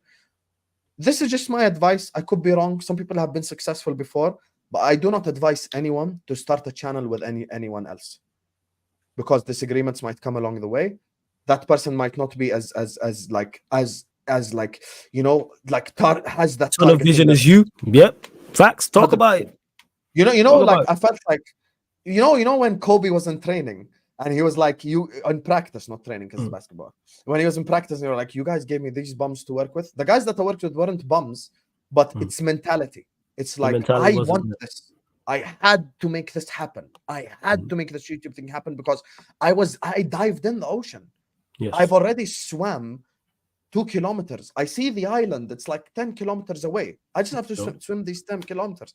This is just my advice. I could be wrong. Some people have been successful before, but I do not advise anyone to start a channel with anyone else, because disagreements might come along the way. That person might not be as has that ton of vision as you. Yep. Facts. Talk about it. I felt like when Kobe was in training and he was like, you in practice, not training because it's basketball. When he was in practice, they were like, you guys gave me these bums to work with. The guys that I worked with weren't bums, but it's mentality. It's like, I want this. I had to make this happen. I had to make this YouTube thing happen because I dived in the ocean. Yes. I've already swam 2 kilometers. I see the island. It's like 10 kilometers away. I just have to swim these 10 kilometers.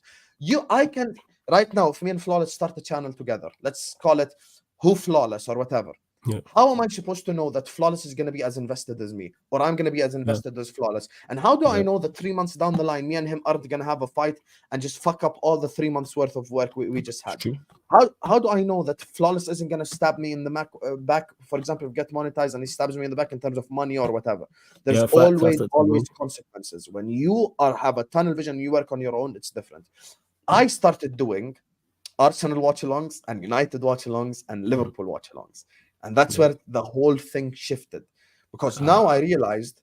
I can right now, if me and Flawless start a channel together, let's call it Who Flawless or whatever. Yeah. How am I supposed to know that Flawless is going to be as invested as me, or I'm going to be as invested as Flawless? And how do I know that 3 months down the line, me and him aren't going to have a fight and just fuck up all the 3 months worth of work we just It's had? true. How do I know that Flawless isn't going to stab me in the back, for example, if Get Monetized and he stabs me in the back in terms of money or whatever? There's Yeah, facts. That's always consequences. When you have a tunnel vision, you work on your own, it's different. I started doing Arsenal watch-alongs and United watch-alongs and Liverpool watch-alongs. And that's where the whole thing shifted. Because now I realized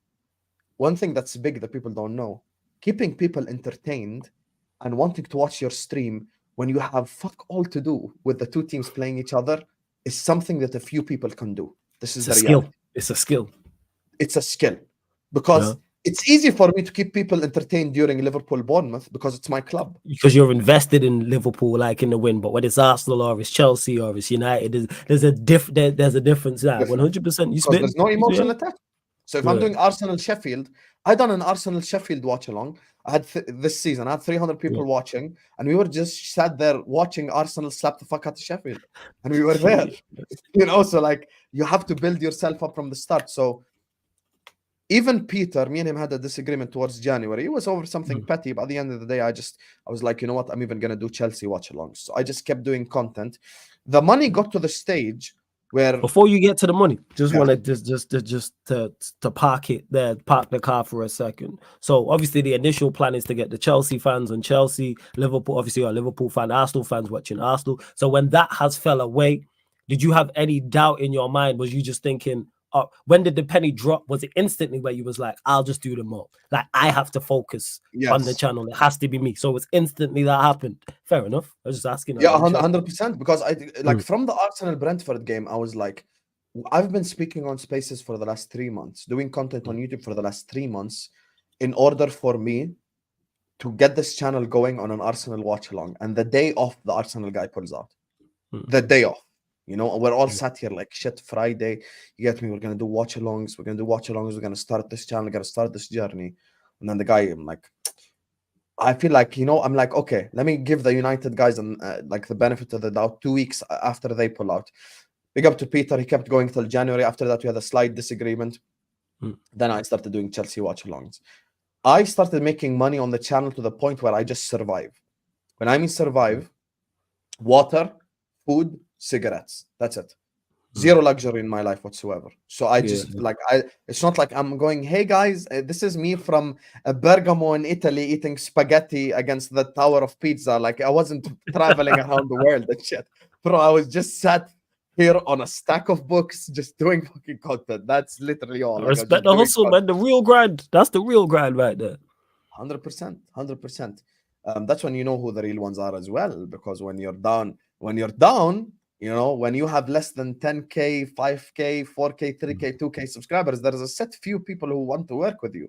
one thing that's big that people don't know, keeping people entertained and wanting to watch your stream when you have fuck all to do with the two teams playing each other is something that a few people can do. This is It's the a reality. skill. It's a skill. It's a skill. Because Yeah. it's easy for me to keep people entertained during Liverpool Bournemouth because it's my club. Because you're invested in Liverpool, like in the win. But when it's Arsenal or it's Chelsea or it's United, there's a there's a difference. Yeah, 100%. You Because spit. there's no emotional Yeah. attachment. So if I'm doing Arsenal Sheffield, I done an Arsenal Sheffield watch along. I had this season, I had 300 people watching, and we were just sat there watching Arsenal slap the fuck out of Sheffield, and we were there. So like you have to build yourself up from the start. So even Peter, me and him had a disagreement towards January. It was over something petty, but at the end of the day, I was like, you know what? I'm even gonna do Chelsea watch alongs. So I just kept doing content. The money got to the stage where before you get to the money, just want to just to park it there, park the car for a second. So obviously the initial plan is to get the Chelsea fans on Chelsea, Liverpool, obviously you're a Liverpool fan, Arsenal fans watching Arsenal. So when that has fell away, did you have any doubt in your mind? Was you just thinking, when did the penny drop? Was it instantly where you was like, I'll just do them all? Like I have to focus on the channel. It has to be me. So it was instantly that happened. Fair enough. I was just asking. Yeah, 100%. Because I like from the Arsenal Brentford game, I was like, I've been speaking on Spaces for the last 3 months, doing content on YouTube for the last 3 months, in order for me to get this channel going on an Arsenal watch along. And the day off, the Arsenal guy pulls out. The day off. We're all sat here like shit. Friday, you get me? We're gonna do watch alongs. We're gonna start this channel. We're gonna start this journey. And then the guy, I'm like, I feel like I'm like, okay, let me give the United guys and like the benefit of the doubt. 2 weeks after they pull out, big up to Peter. He kept going till January. After that, we had a slight disagreement. Then I started doing Chelsea watch alongs. I started making money on the channel to the point where I just survive. When I mean survive, water, food, cigarettes. That's it. Zero luxury in my life whatsoever. So I just it's not like I'm going, hey guys, this is me from Bergamo in Italy eating spaghetti against the Tower of Pizza. Like I wasn't traveling around the world and shit. Bro, I was just sat here on a stack of books just doing fucking content. That's literally all. I respect the hustle, man. The real grind. That's the real grind right there. 100%. 100%. That's when you know who the real ones are as well. Because when you're down, when you have less than 10K, 5K, 4K, 3K, 2K subscribers, there's a set few people who want to work with you,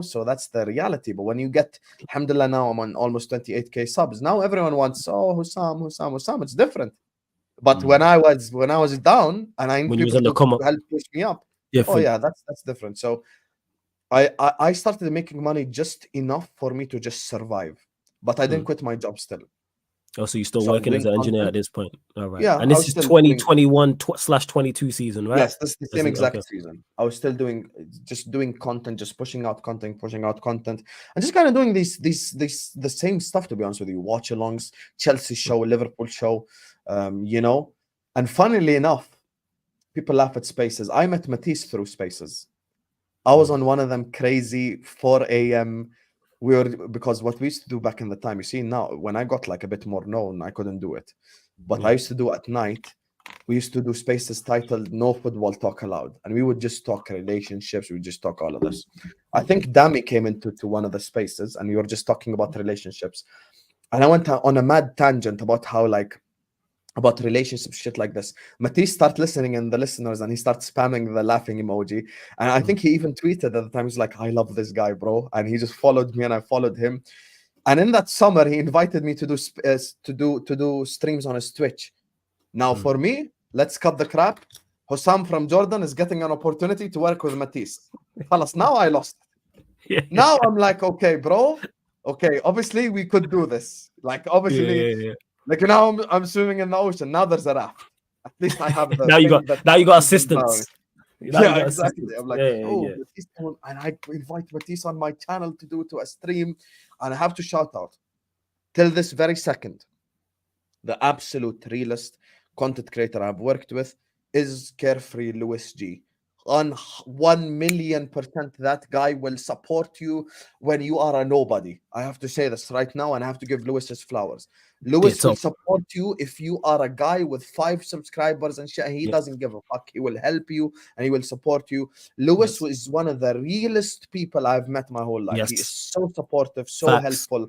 so that's the reality. But when you get, alhamdulillah, now I'm on almost 28K subs. Now everyone wants, Hussam, it's different. But when I was down and I need people to help push me up, that's different. So I started making money just enough for me to just survive. But I didn't quit my job still. Oh, so you're still working as an engineer at this point? All right. Yeah. And this is 2021/22 season, right? Yes, this is the same exact season. I was still doing content, just pushing out content, and just kind of doing the same stuff, to be honest with you. Watch alongs, Chelsea show, Liverpool show, And funnily enough, people laugh at Spaces. I met Matisse through Spaces. I was on one of them crazy 4 a.m. Because what we used to do back in the time, you see now, when I got like a bit more known, I couldn't do it. But I used to do at night. We used to do Spaces titled "No Football Talk Allowed," and we would just talk relationships. We would just talk all of this. I think Dami came into one of the Spaces, and we were just talking about relationships. And I went on a mad tangent about relationships, shit like this. Matisse started listening and the listeners, and he starts spamming the laughing emoji. And I think he even tweeted at the time, he's like, I love this guy, bro. And he just followed me and I followed him. And in that summer, he invited me to do streams on his Twitch. Now for me, let's cut the crap. Hussam from Jordan is getting an opportunity to work with Matisse. Now I lost. Now I'm like, okay, bro. Okay, obviously we could do this. Like, obviously... Like now I'm swimming in the ocean. Now there's a raft. At least I have the now you thing got that now you got keeps them down. assistance. Now you Yeah, got exactly. assistance. I'm like, Yeah, yeah, oh, yeah. Batista, and I invite Batista on my channel to a stream, and I have to shout out till this very second, the absolute realest content creator I've worked with is Carefree Lewis G. On 1,000,000%, that guy will support you when you are a nobody. I have to say this right now, and I have to give Lewis his flowers. Lewis will Ditto. support you if you are a guy with 5 subscribers and shit. He Yeah. doesn't give a fuck. He will help you and he will support you. Lewis Yes. is one of the realest people I've met my whole life. He is Yes. so supportive, so Facts. helpful,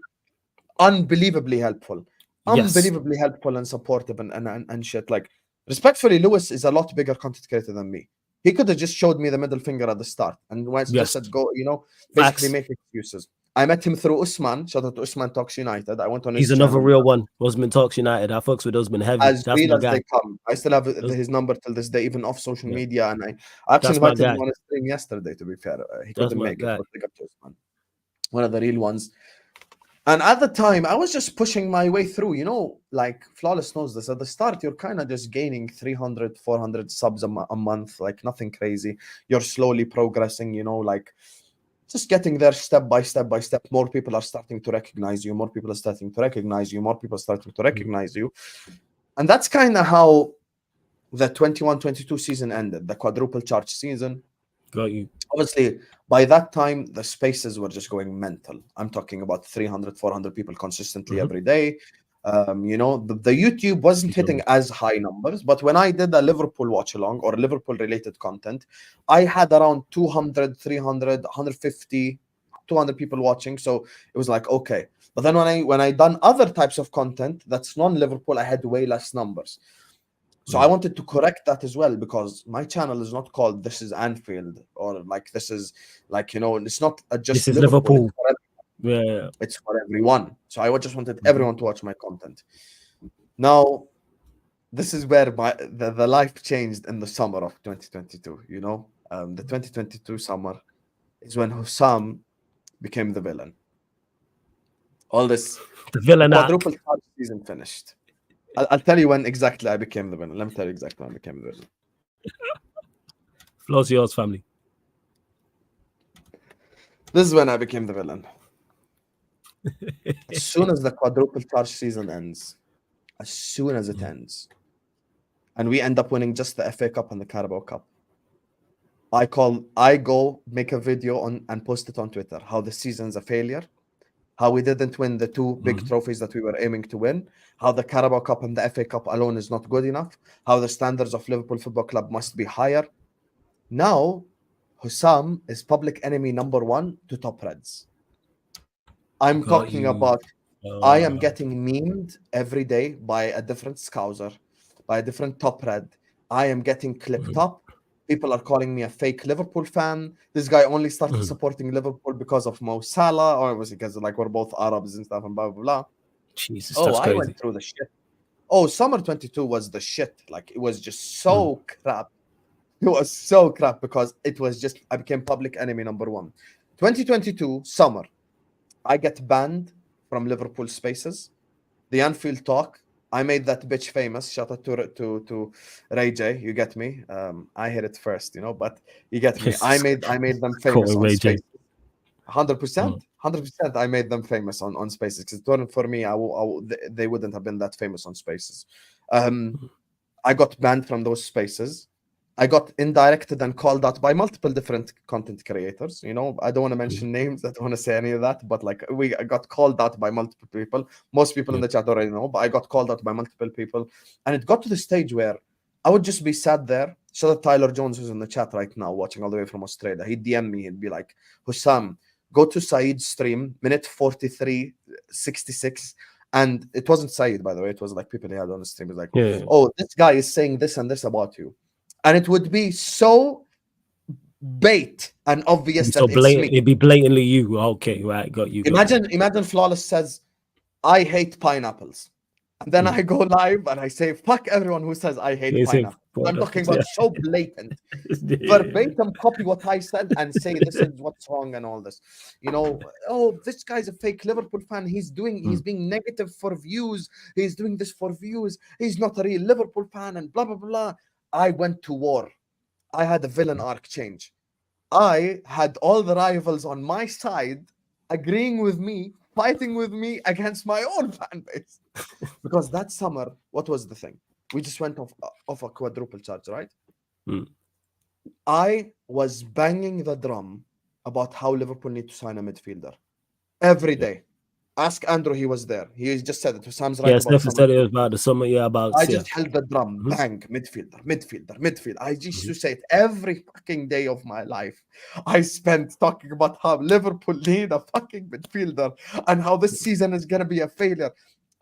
unbelievably helpful. Yes. Unbelievably helpful and supportive and shit. Like, respectfully, Lewis is a lot bigger content creator than me. He could have just showed me the middle finger at the start and once just Yes. said go, you know, basically Facts. make excuses. I met him through Usman. Shout out to Usman Talks United. I went on his He's another channel. real one. Usman Talks United. I fucks with Usman heavy. As That's real my as guy. they come. I still have Those- his number till this day, even off social Yeah. media. And I actually That's my invited him guy. on a stream yesterday, to be fair. He That's couldn't my make it, guy. but big up to Usman. One of the real ones. And at the time, I was just pushing my way through, you know, like Flawless knows this. At the start, you're kind of just gaining 300, 400 subs a month, like nothing crazy. You're slowly progressing, you know, like just getting there step by step by step. More people are starting to recognize you. More people are starting to recognize you. More people are starting to recognize you. And that's kind of how the 21-22 season ended, the quadruple charge season. Got you. Obviously, by that time, the spaces were just going mental. I'm talking about 300, 400 people consistently every day. You know, the YouTube wasn't hitting as high numbers, but when I did a Liverpool watch along or Liverpool related content, I had around 200, 300, 150, 200 people watching. So it was like, okay. But then when I done other types of content that's non-Liverpool, I had way less numbers. So I wanted to correct that as well, because my channel is not called This is Anfield or like this is like, you know, it's not just This is Liverpool. Liverpool. Yeah. It's for everyone. So I just wanted everyone to watch my content. Now, this is where the life changed in the summer of 2022. You know, the 2022 summer is when Hussam became the villain. All this The villain quadruple act. charge season finished. I'll tell you when exactly I became the villain. Let me tell you exactly when I became the villain. Flows yours, family. This is when I became the villain. As soon as the quadruple charge season ends, as soon as it ends, and we end up winning just the FA Cup and the Carabao Cup, I go make a video on and post it on Twitter how the season's a failure, how we didn't win the two big trophies that we were aiming to win, how the Carabao Cup and the FA Cup alone is not good enough, how the standards of Liverpool Football Club must be higher. Now, Hussam is public enemy number 1 to Top Reds. I'm talking about, I am getting memed every day by a different Scouser, by a different Top Red. I am getting clipped up. People are calling me a fake Liverpool fan. This guy only started supporting Liverpool because of Mo Salah, or was it because like we're both Arabs and stuff and blah, blah, blah. Jesus, Oh, that's I crazy. went through the shit. Oh, summer 22 was the shit. Like, it was just so crap. It was so crap because it was just, I became public enemy number 1. 2022 summer, I get banned from Liverpool spaces. The Anfield talk, I made that bitch famous. Shout out to Ray J. You get me? I hit it first, you know, but you get me. I made them famous on spaces. 100%. 100%. I made them famous on spaces, because it wasn't for me. They wouldn't have been that famous on spaces. I got banned from those spaces. I got indirected and called out by multiple different content creators. You know, I don't want to mention names. I don't want to say any of that. But like, I got called out by multiple people. Most people in the chat already know, but I got called out by multiple people. And it got to the stage where I would just be sat there. Shout out Tyler Jones, who's in the chat right now, watching all the way from Australia. He'd DM me. He'd be like, Hussam, go to Saeed's stream, minute 43:66. And it wasn't Saeed, by the way. It was like people he had on the stream. It was like, oh, this guy is saying this and this about you. And it would be so bait and obvious that it's me. It'd be blatantly you. Okay, right, got you. Imagine Flawless says, I hate pineapples. And then I go live and I say, fuck everyone who says I hate pineapples. I'm talking about so blatant. Yeah. Verbatim copy what I said and say this is what's wrong and all this. You know, oh, this guy's a fake Liverpool fan. He's being negative for views. He's doing this for views. He's not a real Liverpool fan and blah blah blah. I went to war. I had a villain arc change. I had all the rivals on my side agreeing with me, fighting with me against my own fan base. Because that summer, what was the thing? We just went off a quadruple charge, right? Mm. I was banging the drum about how Liverpool need to sign a midfielder every day. Ask Andrew, he was there. He just said it. Sam's right about Stephen said it was about the summer. Yeah, about I just held the drum, bang, midfielder. I used to say it every fucking day of my life. I spent talking about how Liverpool need a fucking midfielder and how this season is gonna be a failure.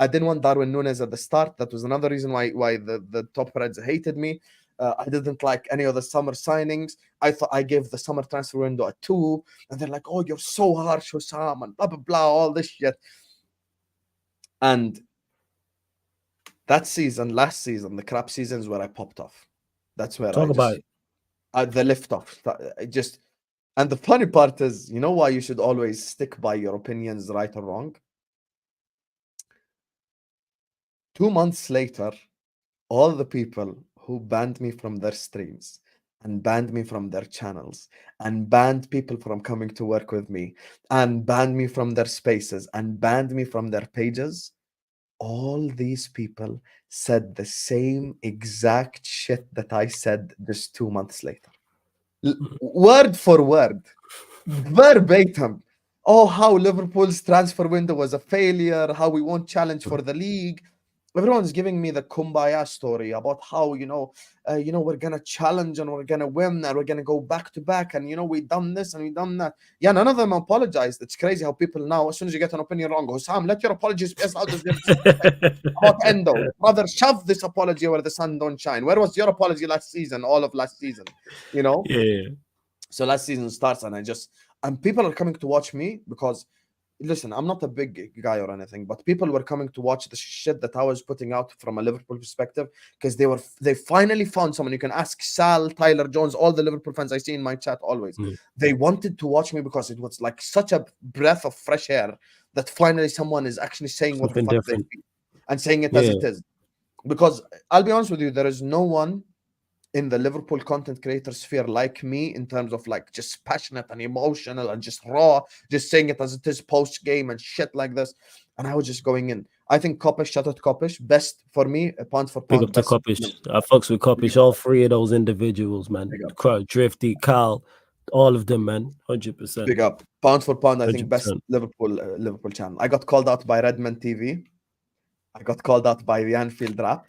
I didn't want Darwin Núñez at the start. That was another reason why the top Reds hated me. I didn't like any of the summer signings. I thought I gave the summer transfer window a 2, and they're like, "Oh, you're so harsh, Hussam," and blah blah blah, all this shit. And that season, last season, the crap seasons where I popped off. That's where Talk about it. The lift off. And the funny part is, you know why you should always stick by your opinions, right or wrong? 2 months later, all the people who banned me from their streams and banned me from their channels and banned people from coming to work with me and banned me from their spaces and banned me from their pages, all these people said the same exact shit that I said just 2 months later. Word for word, verbatim. Oh, how Liverpool's transfer window was a failure, how we won't challenge for the league. Everyone's giving me the kumbaya story about how, we're going to challenge and we're going to win and we're going to go back to back. And, we've done this and we've done that. Yeah, none of them apologized. It's crazy how people now, as soon as you get an opinion wrong, Hussam, let your apologies space out about Endo. Brother, shove this apology where the sun don't shine. Where was your apology last season, all of last season? Yeah. So last season starts and people are coming to watch me because, listen, I'm not a big guy or anything, but people were coming to watch the shit that I was putting out from a Liverpool perspective because they finally found someone. You can ask Sal, Tyler Jones, all the Liverpool fans I see in my chat always. They wanted to watch me because it was like such a breath of fresh air that finally someone is actually saying what the fuck they feel and saying it as it is. Because I'll be honest with you, there is no one in the Liverpool content creator sphere like me in terms of like just passionate and emotional and just raw, just saying it as it is post game and shit like this. And I was just going in. I think Kopish, shout out Kopish, best for me, pound for pound. Big up to Kopish. I fucks with Kopish. All 3 of those individuals, man. Drifty, Carl, all of them, man. 100%. Big up. Pound for pound, I think 100%. Best Liverpool channel. I got called out by Redman TV. I got called out by the Anfield Rap.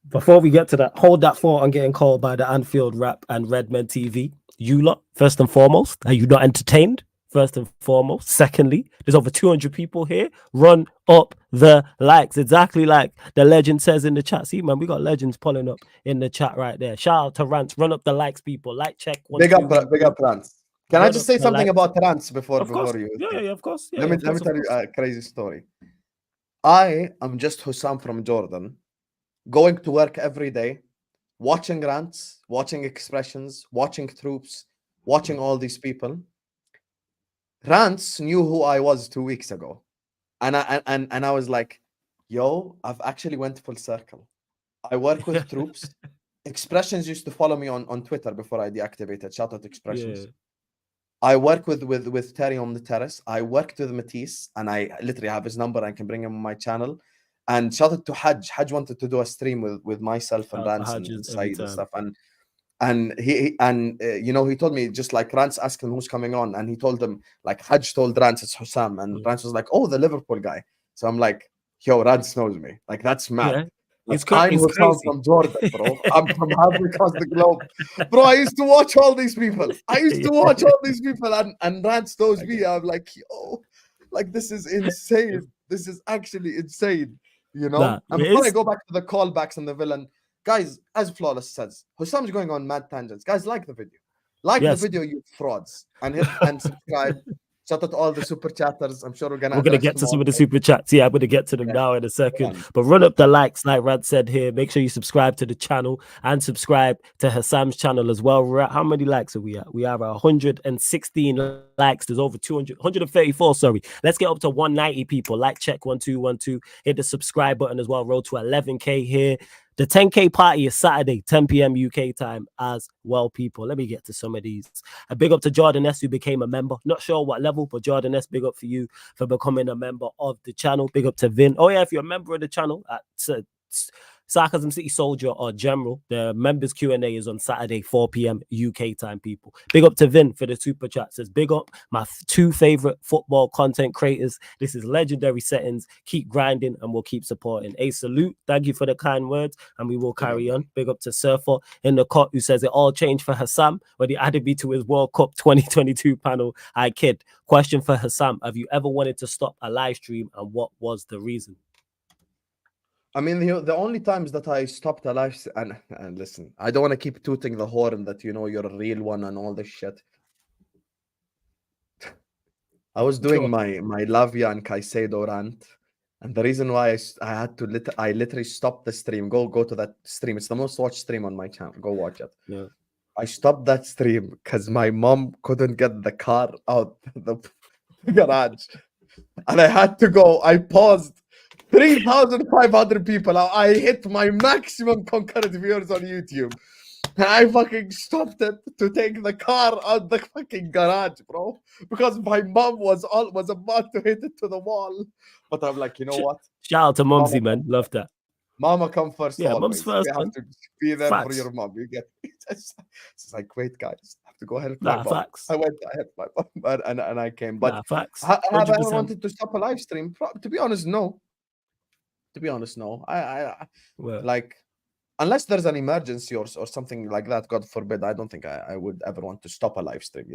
Before we get to that, hold that thought on getting called by the Anfield Rap and Redmen TV. You lot, first and foremost, are you not entertained? First and foremost. Secondly, there's over 200 people here. Run up the likes. Exactly like the legend says in the chat. See, man, we got legends pulling up in the chat right there. Shout out to Rants. Run up the likes, people. Like, check. Big up, Rants. Can I just say something about Rants before you? Yeah, of course. Yeah, let me tell you a crazy story. I am just Hussam from Jordan, going to work every day, watching Rants, watching Expressions, watching Troops, watching all these people. Rants knew who I was 2 weeks ago. And I was like, yo, I've actually went full circle. I work with Troops. Expressions used to follow me on Twitter before I deactivated. Shout out Expressions. Yeah. I work with Terry on the terrace. I worked with Matisse, and I literally have his number. I can bring him on my channel. And shout out to Hajj. Hajj wanted to do a stream with myself and Rants and Saeed and stuff. And he told me, just like Rants asked him who's coming on, and he told him, like, Hajj told Rants it's Hussam, and Rants was like, oh, the Liverpool guy. So I'm like, yo, Rants knows me. Like, that's mad. Yeah. I'm Hussam from Jordan, bro. I'm from halfway across the globe. Bro, I used to watch all these people. And Rants knows me. I'm like, yo, like, this is insane. This is actually insane. And before I go back to the callbacks and the villain, guys, as Flawless says, Hussam's going on mad tangents. Guys, like the video. The video, you frauds. And hit and subscribe. Shout out to all the super chatters. I'm sure we're gonna We're gonna address get them to some all. of the super chats. Yeah, I'm gonna get to them Yeah, now in a go second. on. But run up the likes, like Rad said here. Make sure you subscribe to the channel and subscribe to Hassam's channel as well. We're at how many likes are we at? We are at 116 likes. There's over 200, 134. Sorry. Let's get up to 190 people. Like check 1212. Hit the subscribe button as well. Road to 11k here. The 10K party is Saturday, 10 p.m. UK time as well, people. Let me get to some of these. A big up to Jordan S, who became a member. Not sure what level, but Jordan S, big up for you for becoming a member of the channel. Big up to Vin. Oh, yeah, if you're a member of the channel at Sarcasm City Soldier or General, the members Q&A is on Saturday, 4 p.m. UK time, people. Big up to Vin for the super chat. Says, big up my two favorite football content creators. This is legendary settings. Keep grinding and we'll keep supporting. A salute. Thank you for the kind words and we will carry on. Big up to Surfer in the cot who says it all changed for Hassam when he added me to his World Cup 2022 panel. I kid. Question for Hassam. Have you ever wanted to stop a live stream and what was the reason? I mean, the only times that I stopped a live and listen, I don't want to keep tooting the horn that you're a real one and all this shit. I was doing my Lavia and Caicedo rant, and the reason why I had to I literally stopped the stream. Go to that stream. It's the most watched stream on my channel. Go watch it. Yeah. I stopped that stream because my mom couldn't get the car out the garage, and I had to go. I paused. 3,500 people. I hit my maximum concurrent viewers on YouTube. And I fucking stopped it to take the car out the fucking garage, bro. Because my mom was about to hit it to the wall. But I'm like, you know what? Shout out to Mumsy, man. Love that. Mama come first. Yeah, always. Mum's first. You have Man. to be there Facts. for your mom. You get it's like, wait, guys, I have to go help Nah, my mom. facts. I went, I helped my mom, and I came. But facts. have I ever 100%. wanted to stop a live stream? To be honest, no. To be honest, no. I like, unless there's an emergency or something like that, God forbid, I don't think I would ever want to stop a live stream,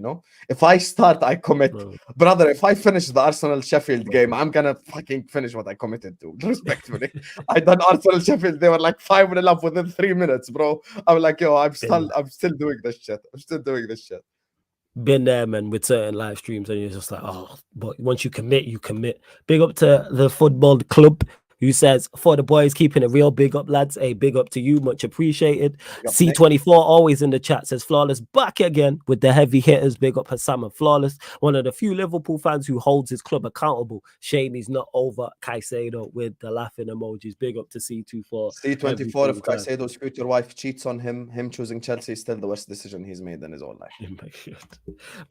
If I start, I commit. Brother, if I finish the Arsenal-Sheffield game, I'm going to fucking finish what I committed to, respectfully. I done Arsenal-Sheffield, they were like 5-0 up within 3 minutes, bro. I'm like, yo, I'm still doing this shit. I'm still doing this shit. Been there, man, with certain live streams, and you're just like, oh, but once you commit, you commit. Big up to the football club who says, for the boys keeping it real, big up, lads. A big up to you, much appreciated. C24 always in the chat says, Flawless back again with the heavy hitters. Big up Hassam and Flawless, one of the few Liverpool fans who holds his club accountable. Shame he's not over Caicedo with the laughing emojis. Big up to C24. C24, if Caicedo's future wife cheats on him choosing Chelsea is still the worst decision he's made in his whole life.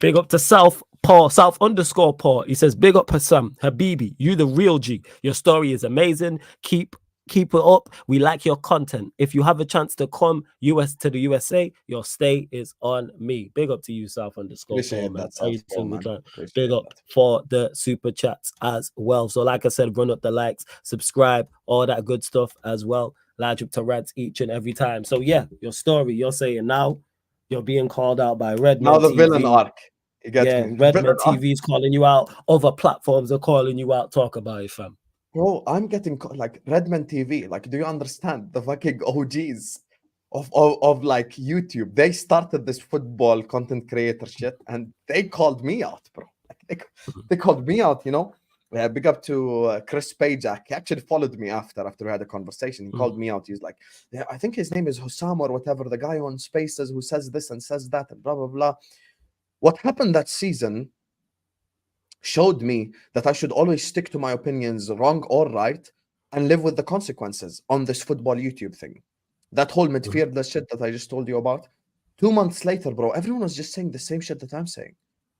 Big up to South _Paul. He says, big up Hassam, Habibi, you the real G. Your story is amazing. Keep it up. We like your content. If you have a chance to come to the USA, your stay is on me. Big up to you, South _Paul, man. Big up for the super chats as well. So like I said, run up the likes, subscribe, all that good stuff as well. Large up to rants each and every time. So yeah, your story, you're saying now you're being called out by Redman now the TV. villain arc. Redman TV is calling you out. Other platforms are calling you out. Talk about it, fam. Bro, I'm getting like Redman TV. Like, do you understand the fucking OGs of like YouTube? They started this football content creator shit, and they called me out, bro. Like, they called me out. Big up to Chris Pajak. He actually followed me after we had a conversation. He called me out. He's like, yeah, I think his name is Hussam or whatever, the guy on Spaces who says this and says that and blah blah blah. What happened that season showed me that I should always stick to my opinions, wrong or right, and live with the consequences on this football YouTube thing. That whole midfielder shit that I just told you about. 2 months later, bro, everyone was just saying the same shit that I'm saying.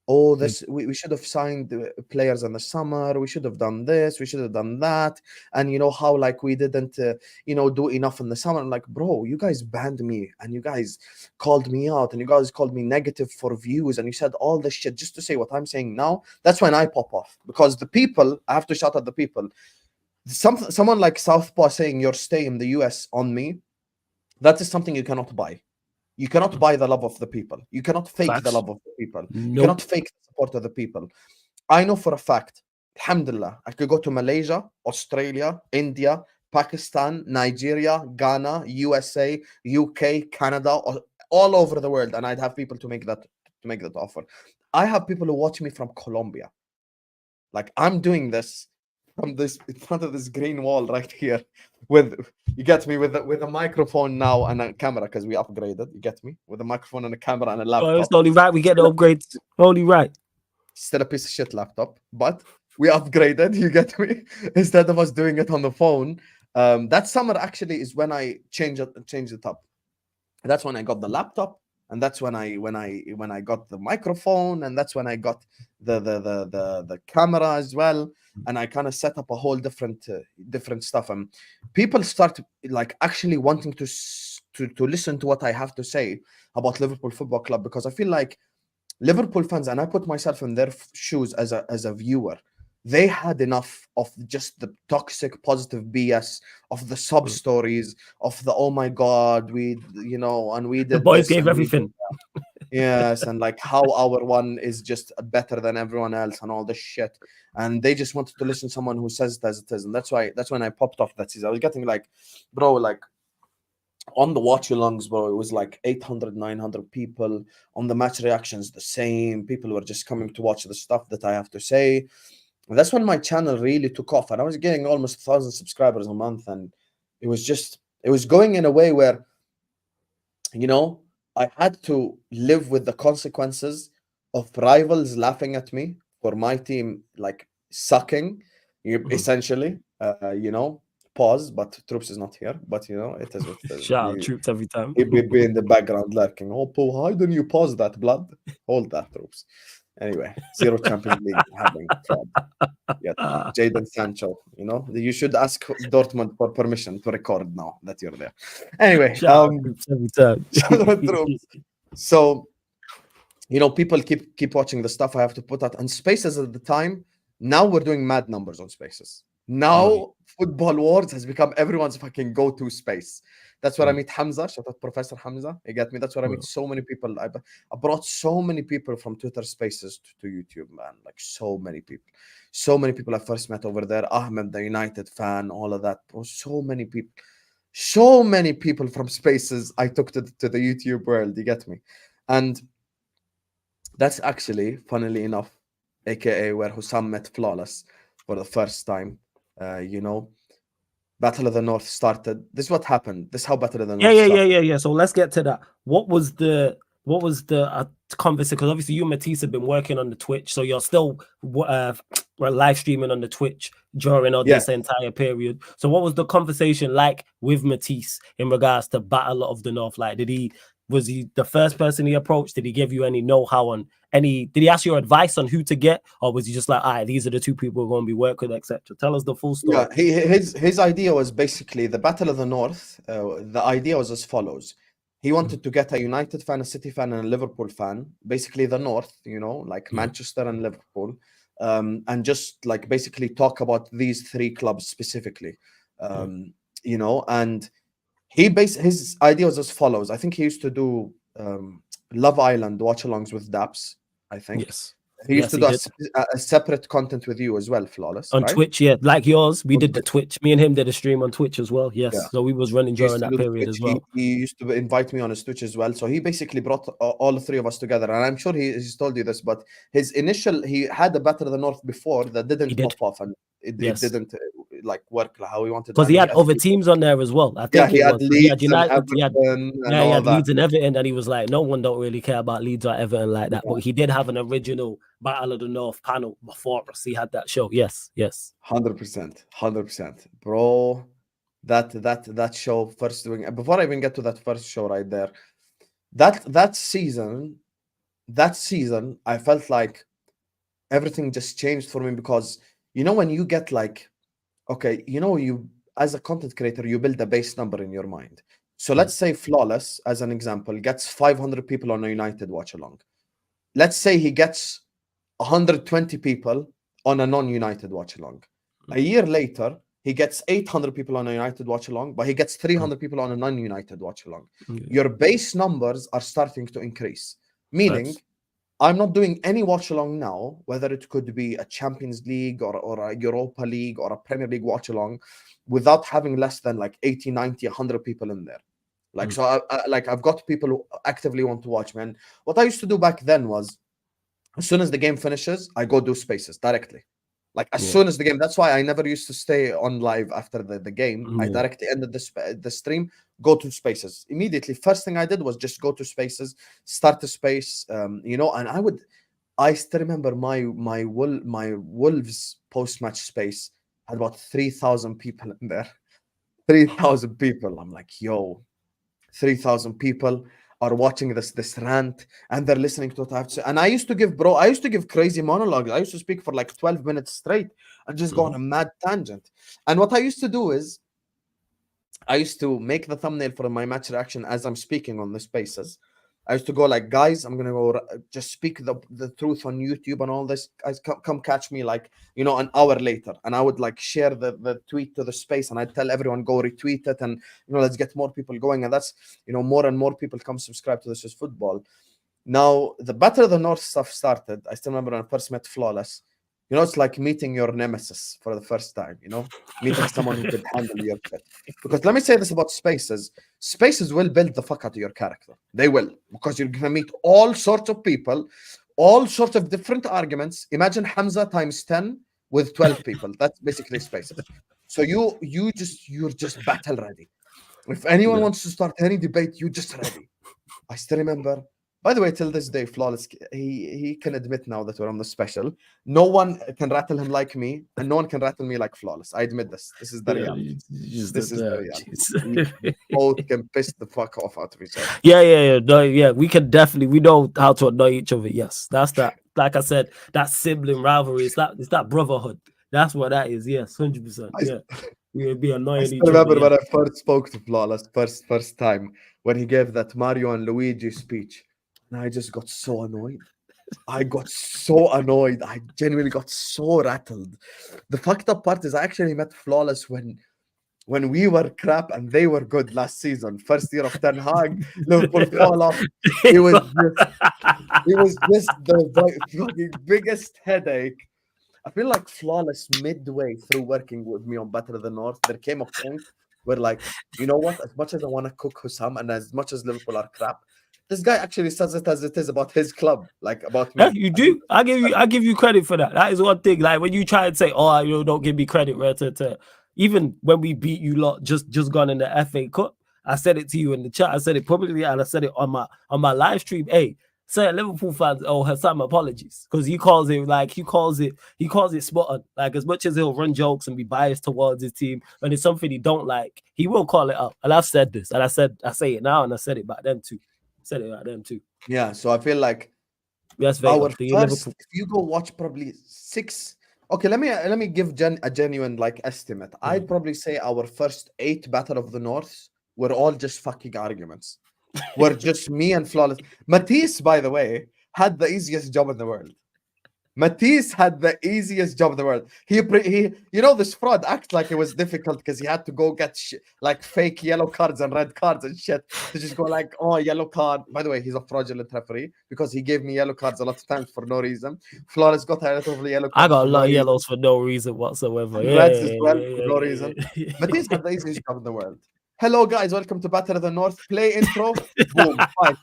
Oh, we should have signed players in the summer. We should have done this. We should have done that. And how like we didn't, do enough in the summer. I'm like, bro, you guys banned me and you guys called me out and you guys called me negative for views and you said all this shit just to say what I'm saying now. That's when I pop off, because the people, I have to shout at the people. Someone like Southpaw saying your stay in the US on me, that is something you cannot buy. You cannot buy the love of the people. You cannot fake the love of the people. You cannot fake the support of the people. I know for a fact, alhamdulillah, I could go to Malaysia, Australia, India, Pakistan, Nigeria, Ghana, USA, UK, Canada, all over the world, and I'd have people to make that offer. I have people who watch me from Colombia. Like I'm doing this from this in front of this green wall right here with, you get me, with a microphone now and a camera, because we upgraded, you get me, with a microphone and a camera and a Oh, it's laptop. only right we get the upgrades. Only right. Still a piece of shit laptop, but we upgraded, you get me, instead of us doing it on the phone. That summer actually is when I changed it up. That's when I got the laptop, and that's when I got the microphone, and that's when I got the camera as well, and I kind of set up a whole different stuff. And people start like actually wanting to listen to what I have to say about Liverpool Football Club, because I feel like Liverpool fans, and I put myself in their shoes as a viewer, they had enough of just the toxic positive BS, of the sub stories, of the oh my god, we, you know, and we The did boys this gave and we did everything. that. Yes, and like how our one is just better than everyone else and all this shit. And they just wanted to listen to someone who says it as it is. And that's when I popped off that season. I was getting like, bro, like on the watch alongs, bro, it was like 800, 900 people. On the match reactions, the same. People were just coming to watch the stuff that I have to say. And that's when my channel really took off. And I was getting almost 1,000 subscribers a month. And it was going in a way where, you know, I had to live with the consequences of rivals laughing at me for my team, like sucking, essentially, you know, pause, but Troops is not here, but you know, it is what it is. Shout out Troops every time. He'd be in the background lurking. Oh, Paul, why didn't you pause that, blood? Hold that, Troops. Anyway, zero Champions League having fraud. Yeah, Jadon Sancho, you know, you should ask Dortmund for permission to record now that you're there. Anyway, Shout out Troops every time. shout out Troops. So, you know, people keep watching the stuff I have to put out. And Spaces at the time, now we're doing mad numbers on Spaces. Now Football Wars has become everyone's fucking go-to space. That's where I meet Hamza. Shout out Professor Hamza. You get me? That's where I meet so many people. I brought so many people from Twitter Spaces to YouTube, man. Like so many people. So many people I first met over there. Ahmed, the United fan, all of that. Bro, so many people. So many people from Spaces I took to the YouTube world. You get me? And that's actually, funnily enough, aka where Hussam met Flawless for the first time. You know, Battle of the North started. This is what happened. This is how Battle of the North started. Yeah. So let's get to that. What was the conversation? Because obviously you and Matisse have been working on the Twitch, so you're still live streaming on the Twitch during all this entire period. So what was the conversation like with Matisse in regards to Battle of the North? Like, was he the first person he approached? Did he give you any know-how on did he ask your advice on who to get, or was he just like, all right, these are the two people we're going to be working with, etc.? Tell us the full story. Yeah, his idea was basically the Battle of the North. The idea was as follows. He wanted to get a United fan, a City fan, and a Liverpool fan, basically the North, you know, like Manchester and Liverpool, and just like basically talk about these three clubs specifically, you know. And his idea was as follows. I think he used to do Love Island watch-alongs with Daps, I think. Yes. He used to do a separate content with you as well, Flawless. On right? Twitch, yeah, like yours. We did the Twitch. Me and him did a stream on Twitch as well. Yes. Yeah. So we was running during that period as well. He used to invite me on his Twitch as well. So he basically brought all three of us together. And I'm sure he's told you this, but he had a Battle of the North before that didn't pop off, and it didn't like work how he wanted. Because he had other teams on there as well. I think he had Leeds, United, he had Leeds and Everton, and he was like, no one don't really care about Leeds or Everton like that. But he did have an original Battle of the North panel before us. He had that show. Yes. 100%, bro. That show first doing, before I even get to that first show right there, that season, I felt like everything just changed for me, because you know when you get like, okay, you know, you as a content creator, you build a base number in your mind. So let's say Flawless, as an example, gets 500 people on a United watch along. Let's say he gets 120 people on a non-United watch along. A year later, he gets 800 people on a United watch along, but he gets 300 people on a non-United watch along. Your base numbers are starting to increase, meaning I'm not doing any watch along now, whether it could be a Champions League or a Europa League or a Premier League watch along, without having less than like 80, 90, 100 people in there. Like, so I've got people who actively want to watch me. And what I used to do back then was, As soon as the game finishes, I go do spaces directly. Like as Yeah. soon as the game. That's why I never used to stay on live after the game. I Yeah. directly ended the stream, go to spaces immediately. First thing I did was just go to spaces, start a space. You know, and I still remember my Wolves post match space had about 3,000 people in there. 3,000 people. I'm like, yo, 3,000 people are watching this rant and they're listening to what I have to say. And I used to give crazy monologues. I used to speak for like 12 minutes straight and just go on a mad tangent. And what I used to do is I used to make the thumbnail for my match reaction as I'm speaking on the spaces. I used to go like, guys, I'm gonna go just speak the truth on YouTube and all this. Guys, come catch me like, you know, an hour later. And I would like share the tweet to the space and I'd tell everyone go retweet it and you know, let's get more people going. And that's, you know, more and more people come subscribe to This Is Football. Now, the Better the North stuff started. I still remember when I first met Flawless. You know, it's like meeting your nemesis for the first time, you know, meeting someone who could handle your shit. Because let me say this about spaces. Spaces will build the fuck out of your character. They will. Because you're going to meet all sorts of people, all sorts of different arguments. Imagine Hamza times 10 with 12 people. That's basically spaces. So you're just battle ready. If anyone wants to start any debate, you just ready. I still remember. By the way, till this day, Flawless, he can admit now that we're on the special. No one can rattle him like me, and no one can rattle me like Flawless. I admit this. This is the reality. This is the reality. We both can piss the fuck off out of each other. Yeah. No, yeah, we can definitely. We know how to annoy each other. Yes, that's that. Like I said, that sibling rivalry. It's that brotherhood. That's what that is. Yes, 100%. Yeah, we would be annoying I each still other. remember Yeah. when I first spoke to Flawless, first time, when he gave that Mario and Luigi speech. And I just got so annoyed. I got so annoyed. I genuinely got so rattled. The fucked up part is I actually met Flawless when we were crap and they were good last season. First year of Ten Hag, Liverpool fall off. It was just the fucking biggest headache. I feel like Flawless midway through working with me on Better Than North, there came a point where like, you know what? As much as I want to cook Hussam and as much as Liverpool are crap, this guy actually says it as it is about his club, like about me. Yeah, you do. I give you credit for that. That is one thing. Like when you try and say, "Oh, you know, don't give me credit," right? Even when we beat you lot, just gone in the FA Cup, I said it to you in the chat. I said it publicly, and I said it on my live stream. Hey, say Liverpool fans, oh, Hassan, apologies, because he calls it spot on. Like as much as he'll run jokes and be biased towards his team, when it's something he don't like, he will call it out. And I've said this, and I say it now, and I said it back then too. Said it back then too. Yeah, so I feel like Yes, our first, if you go watch probably 6. Okay, let me give a genuine like estimate. I'd probably say our first 8 Battle of the North were all just fucking arguments. Were just me and Flawless. Matisse, by the way, had the easiest job in the world. Matisse had the easiest job in the world. He you know, this fraud acts like it was difficult because he had to go get like fake yellow cards and red cards and shit to just go like, oh, yellow card. By the way, he's a fraudulent referee because he gave me yellow cards a lot of times for no reason. Flores got a lot of yellow cards. I got a lot of yellows for no reason whatsoever. And reds as well for no reason. Matisse had the easiest job in the world. Hello, guys. Welcome to Better Than North. Play intro. Boom. Fine.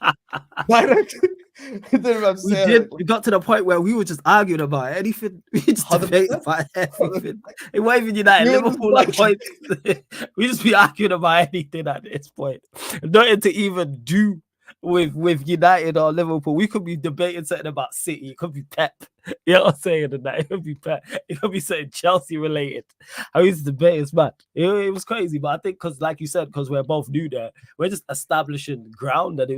Direct. We got to the point where we were just arguing about anything. We just debated about everything. It wasn't even United, Liverpool, like points. We just be arguing about anything at this point. Nothing to even do with United or Liverpool. We could be debating something about City. It could be Pep. You know what I'm saying? It could be Pep. It could be something Chelsea related. I used to debate is mad. It was crazy, but I think because, like you said, because we're both new there, we're just establishing ground that it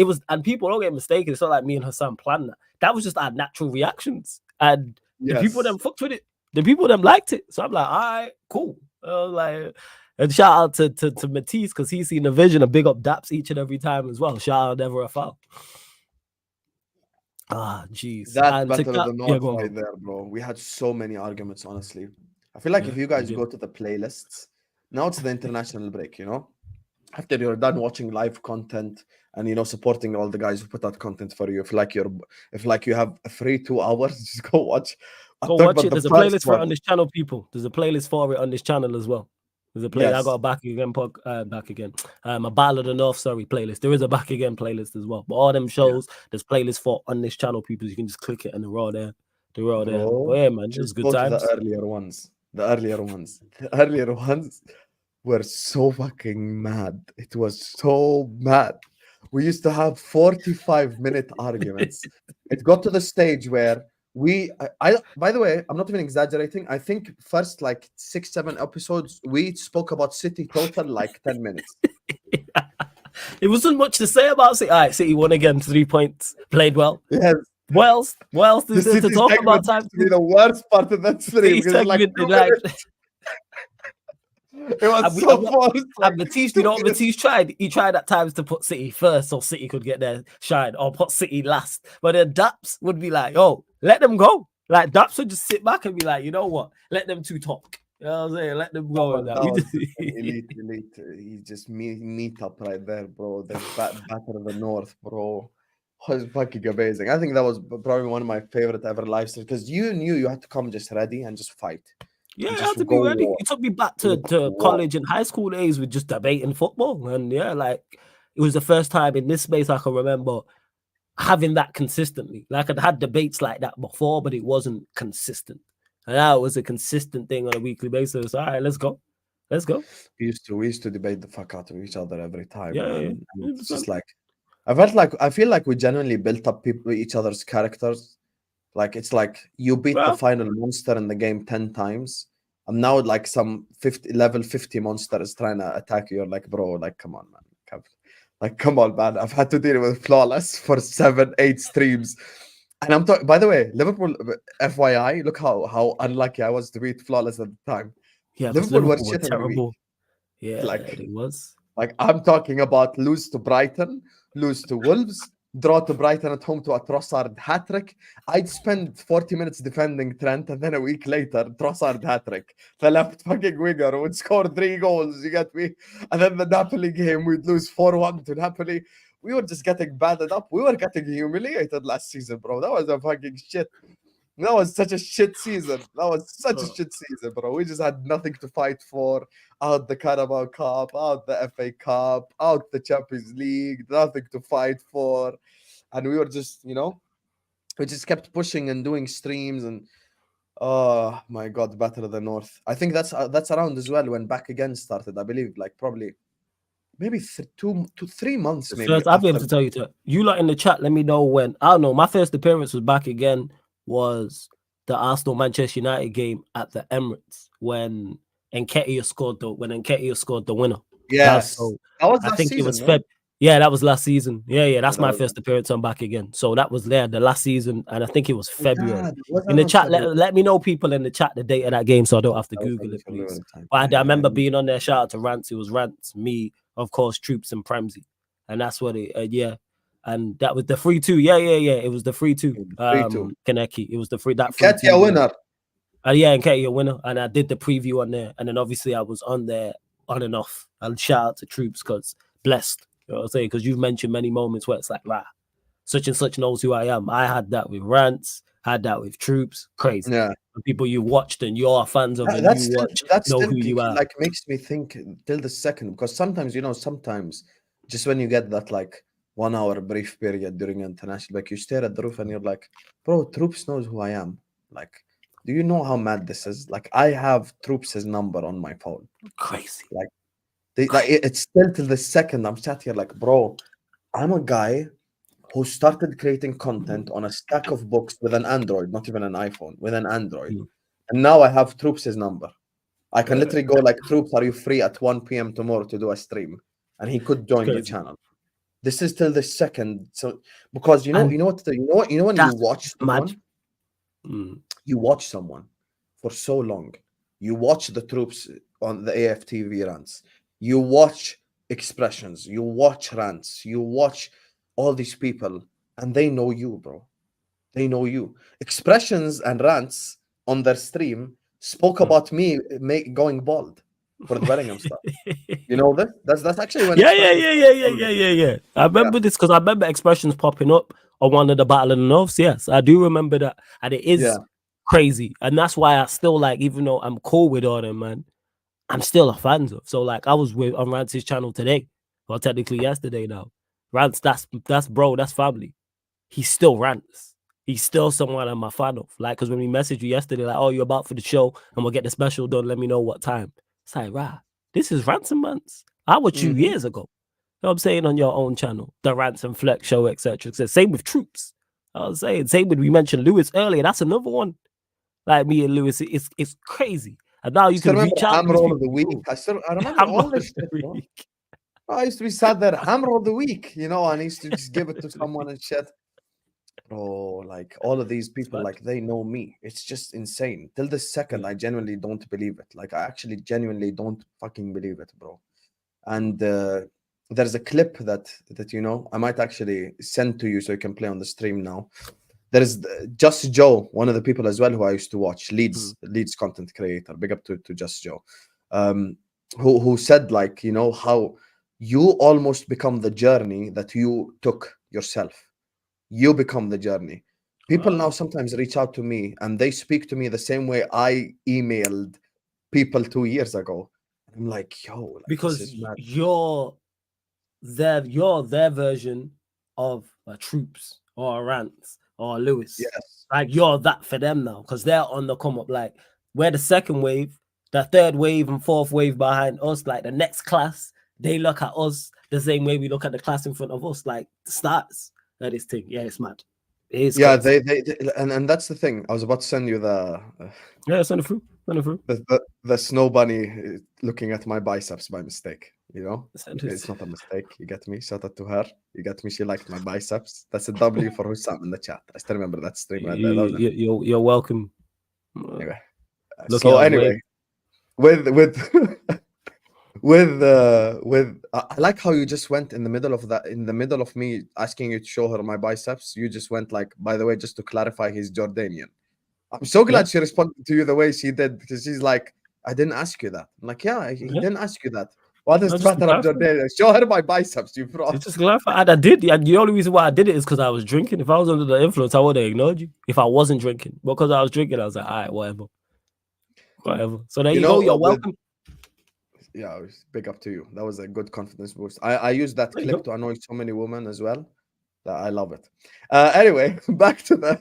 was, and people don't get mistaken. It's not like me and Hassan planned that. That was just our natural reactions, and the people them fucked with it. The people them liked it. So I'm like, all right, cool. Like. And shout out to Matisse because he's seen the vision and big up Daps each and every time as well. Shout out, never a foul. Ah, jeez. That Battle of the North right there, bro. We had so many arguments, honestly. I feel like if you guys go to the playlists, now it's the international break, you know? After you're done watching live content and, you know, supporting all the guys who put out content for you, if you have a free 2 hours, just go watch. Go watch it. There's a playlist for it on this channel, people. There's a playlist for it on this channel as well. There's a play. I Yes, got a back again, a Battle of the North, playlist. There is a back again playlist as well. But all them yeah, shows, there's playlists for on this channel, people. You can just click it and they're all there. They're all there. But bro. yeah, man, it was Just good go to the times. earlier ones. The earlier ones. The earlier ones were so fucking mad. It was so mad. We used to have 45-minute arguments. It got to the stage where by the way, I'm not even exaggerating. I think first like 6, 7 episodes, we spoke about City total like 10 minutes. It wasn't much to say about City. All right, City won again, 3 points, played well. Yes. What else The to City talk about? segment Time used to be the worst part of that stream City because it's like segment, 2 like, minutes. It was and, so fast. Like, Matisse, 2 you know what minutes. Matisse tried? He tried at times to put City first so City could get their shine, or put City last. But then Daps would be like, oh, let them go. Like Daps would just sit back and be like, you know what? Let them two talk. You know what I'm saying? Let them go. That was just an elite. He just meet up right there, bro. The Battle of the North, bro. Was fucking amazing. I think that was probably one of my favorite ever live streams because you knew you had to come just ready and just fight. Yeah, And I just had to be go ready. war. It took me back Just to war. college and high school days with just debating football. And yeah, like it was the first time in this space I can remember having that consistently. Like I'd had debates like that before, but it wasn't consistent. And now it was a consistent thing on a weekly basis. All right, let's go. Let's go. We used to debate the fuck out of each other every time, Yeah, man. And it's 100%. just like I feel like we genuinely built up each other's characters. Like it's like you beat the Well, final monster in the game 10 times. And now like some level 50 monster is trying to attack you. You're like, bro, like come on, man. Come on, man. I've had to deal with flawless for 7, 8 streams. And I'm talking, by the way, Liverpool, FYI, look how unlucky I was to beat flawless at the time. yeah, because Liverpool were Liverpool were shit every week. terrible. Yeah, Like, it was. like I'm talking about lose to Brighton, lose to Wolves, draw to Brighton at home to a Trossard hat trick. I'd spend 40 minutes defending Trent, and then a week later, Trossard hat trick. The left fucking winger would score 3 goals. You get me? And then the Napoli game, we'd lose 4-1 to Napoli. We were just getting battered up. We were getting humiliated last season, bro. That was a fucking shit. That was such a shit season. That was such a shit season, bro. We just had nothing to fight for. Out the Carabao Cup, out the FA Cup, out the Champions League, nothing to fight for. And we were just, we just kept pushing and doing streams. And oh my God, Battle of the North. I think that's around as well when Back Again started. I believe like probably maybe 2 to 3 months maybe First, I'll be able after. to tell you lot in the chat. Let me know when. I don't know. My first appearance was Back Again was the Arsenal Manchester United game at the Emirates when Nketiah scored the winner. Yes. That was I last think season, it was no? Feb. Yeah, that was last season. Yeah, that's that my was first appearance on Back Again. So that was there the last season, and I think it was February. Yeah, that was In the around chat, February. let me know people in the chat the date of that game, so I don't have to That was Google around it, please. February time. But I Yeah, remember being on there. Shout out to Rants. It was Rants, me, of course, Troops and Premsy, and that's what it. Yeah, and that was the 3-2. Yeah. It was the 3-2. 3-2. Kaneki. It was the free that 3-2. Get your winner. Yeah, and Katie a winner. And I did the preview on there. And then obviously I was on there on and off. And shout out to Troops because blessed. You know what I'm saying? Because you've mentioned many moments where it's like, rah, such and such knows who I am. I had that with Rants, had that with Troops. Crazy. Yeah. And people you watched and you're fans of and you watch know who you are. Like makes me think till the second because sometimes just when you get that like 1 hour brief period during international, like you stare at the roof and you're like, bro, Troops knows who I am. Like, do you know how mad this is? Like, I have Troops' number on my phone. Crazy. Like, it's still till the second I'm sat here like, bro, I'm a guy who started creating content on a stack of books with an Android, not even an iPhone, with an Android. And now I have Troops' number. I can literally go like, Troops, are you free at 1 p.m. tomorrow to do a stream? And he could join the channel. This is till the second. So because you know when you watch someone, you watch someone for so long. You watch the Troops on the AFTV rants. You watch Expressions. You watch rants. You watch all these people, and they know you, bro. They know you. Expressions and rants on their stream spoke about me going bald for the Bellingham stuff. You know that? That's actually when. Yeah. I remember this because I remember Expressions popping up on one of the Battle of the Norths. Yes, I do remember that, and it is crazy, and that's why I still like, even though I'm cool with all them, man. I'm still a fan of. So like I was with on Rance's channel today, well technically yesterday now. Rance, that's bro, that's family. He still rants. He's still someone I'm a fan of. Like, because when we messaged you yesterday, like, oh, you're about for the show and we'll get the special done. Let me know what time. It's like, rah, this is Ransom Months. I watched you years ago. You know what I'm saying on your own channel, the Ransom Flex show, etc. Same with Troops. I was saying, same with we mentioned Lewis earlier. That's another one. Like me and Lewis, it's crazy. And now you Still can remember reach out to Hammer these all people. of the week. Cool. I remember Hammer all of this the shit, bro. week. I used to be sat there, Hammer of the week, and I used to just give it to someone and shit. Bro, like all of these people, like they know me. It's just insane. Till this second, I genuinely don't believe it. Like I actually genuinely don't fucking believe it, bro. And there's a clip that I might actually send to you so you can play on the stream now. There's Just Joe, one of the people as well who I used to watch, Leeds content creator. Big up to Just Joe, who said like how you almost become the journey that you took yourself. You become the journey. People now sometimes reach out to me and they speak to me the same way I emailed people 2 years ago. I'm like, yo, like, this Because is mad. you're their version of a Troops or a Rance or a Lewis. Yes. Like you're that for them now because they're on the come up. Like we're the second wave, the third wave and fourth wave behind us. Like the next class, they look at us the same way we look at the class in front of us. Like the stars of this thing. Yeah, it's mad. It is Yeah, crazy. and that's the thing. I was about to send you Yeah, send it through. Send it through. the snow bunny looking at my biceps by mistake. Send it. It's not a mistake. You get me? Shout out to her. You get me? She liked my biceps. That's a W for Hussam in the chat. I still remember that stream. That was You're welcome. anyway. Look, So I was anyway, with with I like how you just went in the middle of that, in the middle of me asking you to show her my biceps. You just went like, by the way, just to clarify, he's Jordanian. I'm so glad she responded to you the way she did, because she's like, I didn't ask you that. I'm like, yeah, he didn't ask you that. What is the just matter of Jordanian? Show her my biceps, you fraud. It's just clarify. I did. And the only reason why I did it is because I was drinking. If I was under the influence, I would have ignored you. If I wasn't drinking, because I was drinking, I was like, all right, whatever. So there you go. You're welcome. Yeah, it was big up to you. That was a good confidence boost. I used that clip to annoy so many women as well. That I love it. Anyway, back to the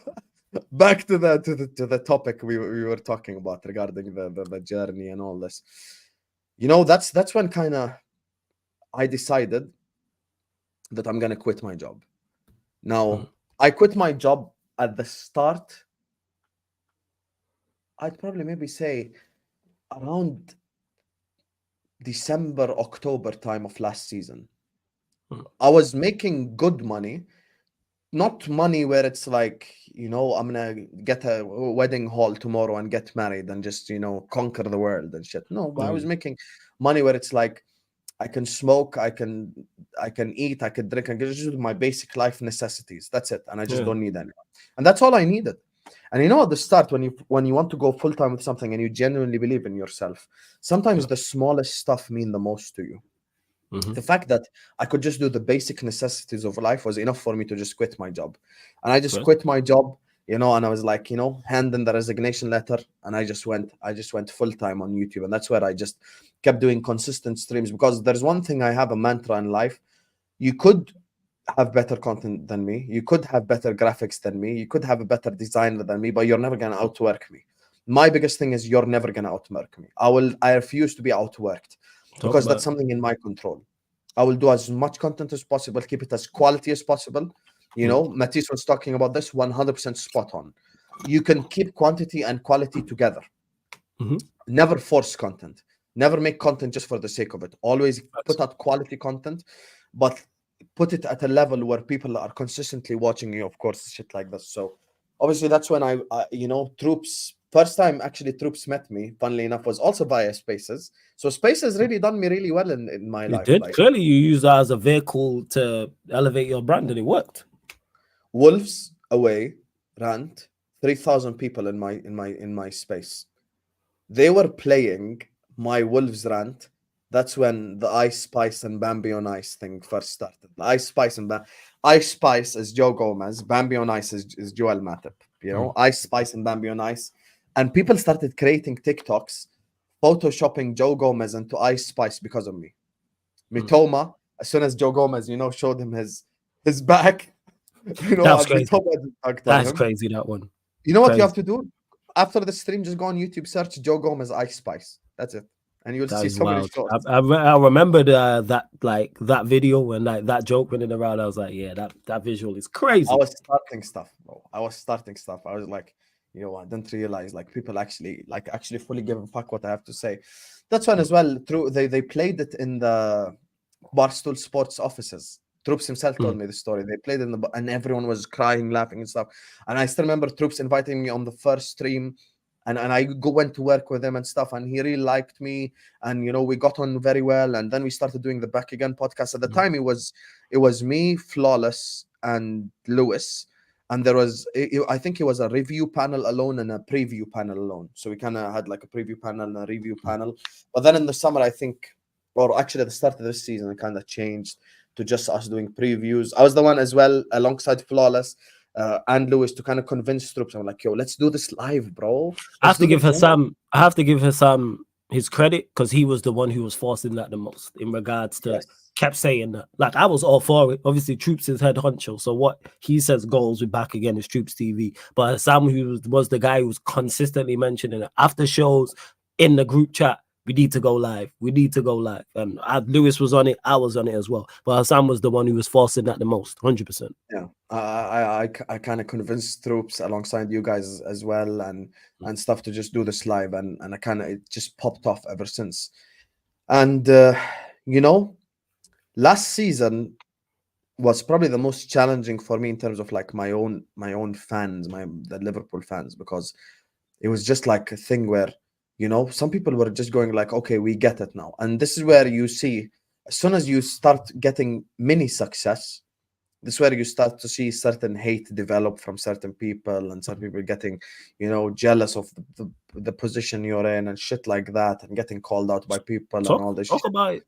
topic we were talking about regarding the journey and all this. That's when kind of I decided that I'm gonna quit my job. Now, I quit my job at the start. I'd probably maybe say around December, October time of last season. I was making good money, not money where it's like, I'm gonna get a wedding hall tomorrow and get married and just, conquer the world and shit. No, but I was making money where it's like I can smoke, I can eat, I can drink, I can just do my basic life necessities. That's it. And I just don't need anyone. And that's all I needed. And at the start, when you want to go full time with something and you genuinely believe in yourself, sometimes the smallest stuff mean the most to you. The fact that I could just do the basic necessities of life was enough for me to just quit my job. And I just quit my job, and I was like, hand in the resignation letter, and I just went full time on YouTube. And that's where I just kept doing consistent streams, because there's one thing, I have a mantra in life. You could have better content than me, you could have better graphics than me, you could have a better designer than me, but you're never going to outwork me. My biggest thing is you're never going to outwork me. I refuse to be outworked, because that's something in my control. I will do as much content as possible, keep it as quality as possible. Matisse was talking about this, 100% spot on. You can keep quantity and quality together. Never force content. Never make content just for the sake of it. Always put out quality content, but put it at a level where people are consistently watching you, of course, shit like this. So obviously that's when I Troops, first time actually Troops met me, funnily enough, was also via Spaces. So Spaces really done me really well in my life. Did. Like, clearly you used that as a vehicle to elevate your brand, and it worked. Wolves away rant, 3,000 people in my space. They were playing my Wolves rant. That's when the Ice Spice and Bambi on Ice thing first started. Ice Spice is Joe Gomez. Bambi on Ice is Joel Matip. Ice Spice and Bambi on Ice. And people started creating TikToks photoshopping Joe Gomez into Ice Spice because of me. Mitoma, as soon as Joe Gomez, showed him his back, That's and crazy. Mitoma dunked on That's him. crazy. That one. You know what you Crazy. have to do? After the stream, just go on YouTube, search Joe Gomez Ice Spice. That's it. And you'll That see is so many wild. shorts. I remember that video when that joke went in around. I was like, yeah, that visual is I crazy. was starting stuff, bro. I was starting stuff. I was like, I didn't realize like people actually fully give a fuck what I have to say. That's one as well. Through they played it in the Barstool Sports offices. Troops himself told me the story. They played in and everyone was crying, laughing and stuff. And I still remember Troops inviting me on the first stream, and I went to work with him and stuff. And he really liked me, and we got on very well. And then we started doing the Back Again podcast. At the time, it was me, Flawless, and Lewis. And there was, I think it was a review panel alone and a preview panel alone. So we kind of had like a preview panel and a review panel. But then in the summer, I think, or actually at the start of this season, it kind of changed to just us doing previews. I was the one as well, alongside Flawless and Lewis, to kind of convince Troops. I'm like, yo, let's do this live, bro. I have Let's to do give this live. Hassan. I have to give Hassan his credit because he was the one who was forcing that the most in regards to Yes. kept saying that. Like I was all for it. Obviously, Troops is head honcho, so what he says goes with Back Again is Troops TV. But Hassan, who was the guy who was consistently mentioning it after shows in the group chat. We need to go live. We need to go live. And Lewis was on it. I was on it as well. But Hassan was the one who was forcing that the most, 100%. Yeah, I kind of convinced Troops alongside you guys as well, and stuff, to just do this live, and I kind of, it just popped off ever since. And last season was probably the most challenging for me in terms of like my own fans, the Liverpool fans, because it was just like a thing where some people were just going like, okay, we get it now. And this is where you see, as soon as you start getting mini success, this is where you start to see certain hate develop from certain people, and some people getting jealous of the position you're in and shit like that, and getting called out by people and all this Talk shit, about it.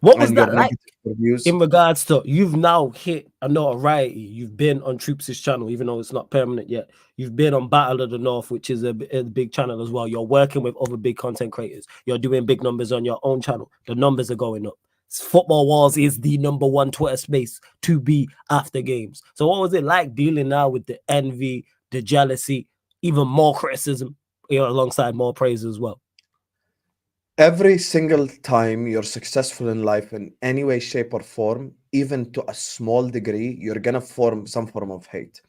What was and your that like? negative reviews. In regards to, you've now hit a notoriety. You've been on Troops' channel, even though it's not permanent yet. You've been on Battle of the North, which is a big channel as well. You're working with other big content creators. You're doing big numbers on your own channel. The numbers are going up. Football Wars is the #1 Twitter space to be after games. So what was it like dealing now with the envy, the jealousy, even more criticism, alongside more praise as well? Every single time you're successful in life in any way, shape, or form, even to a small degree, you're gonna form some form of hate.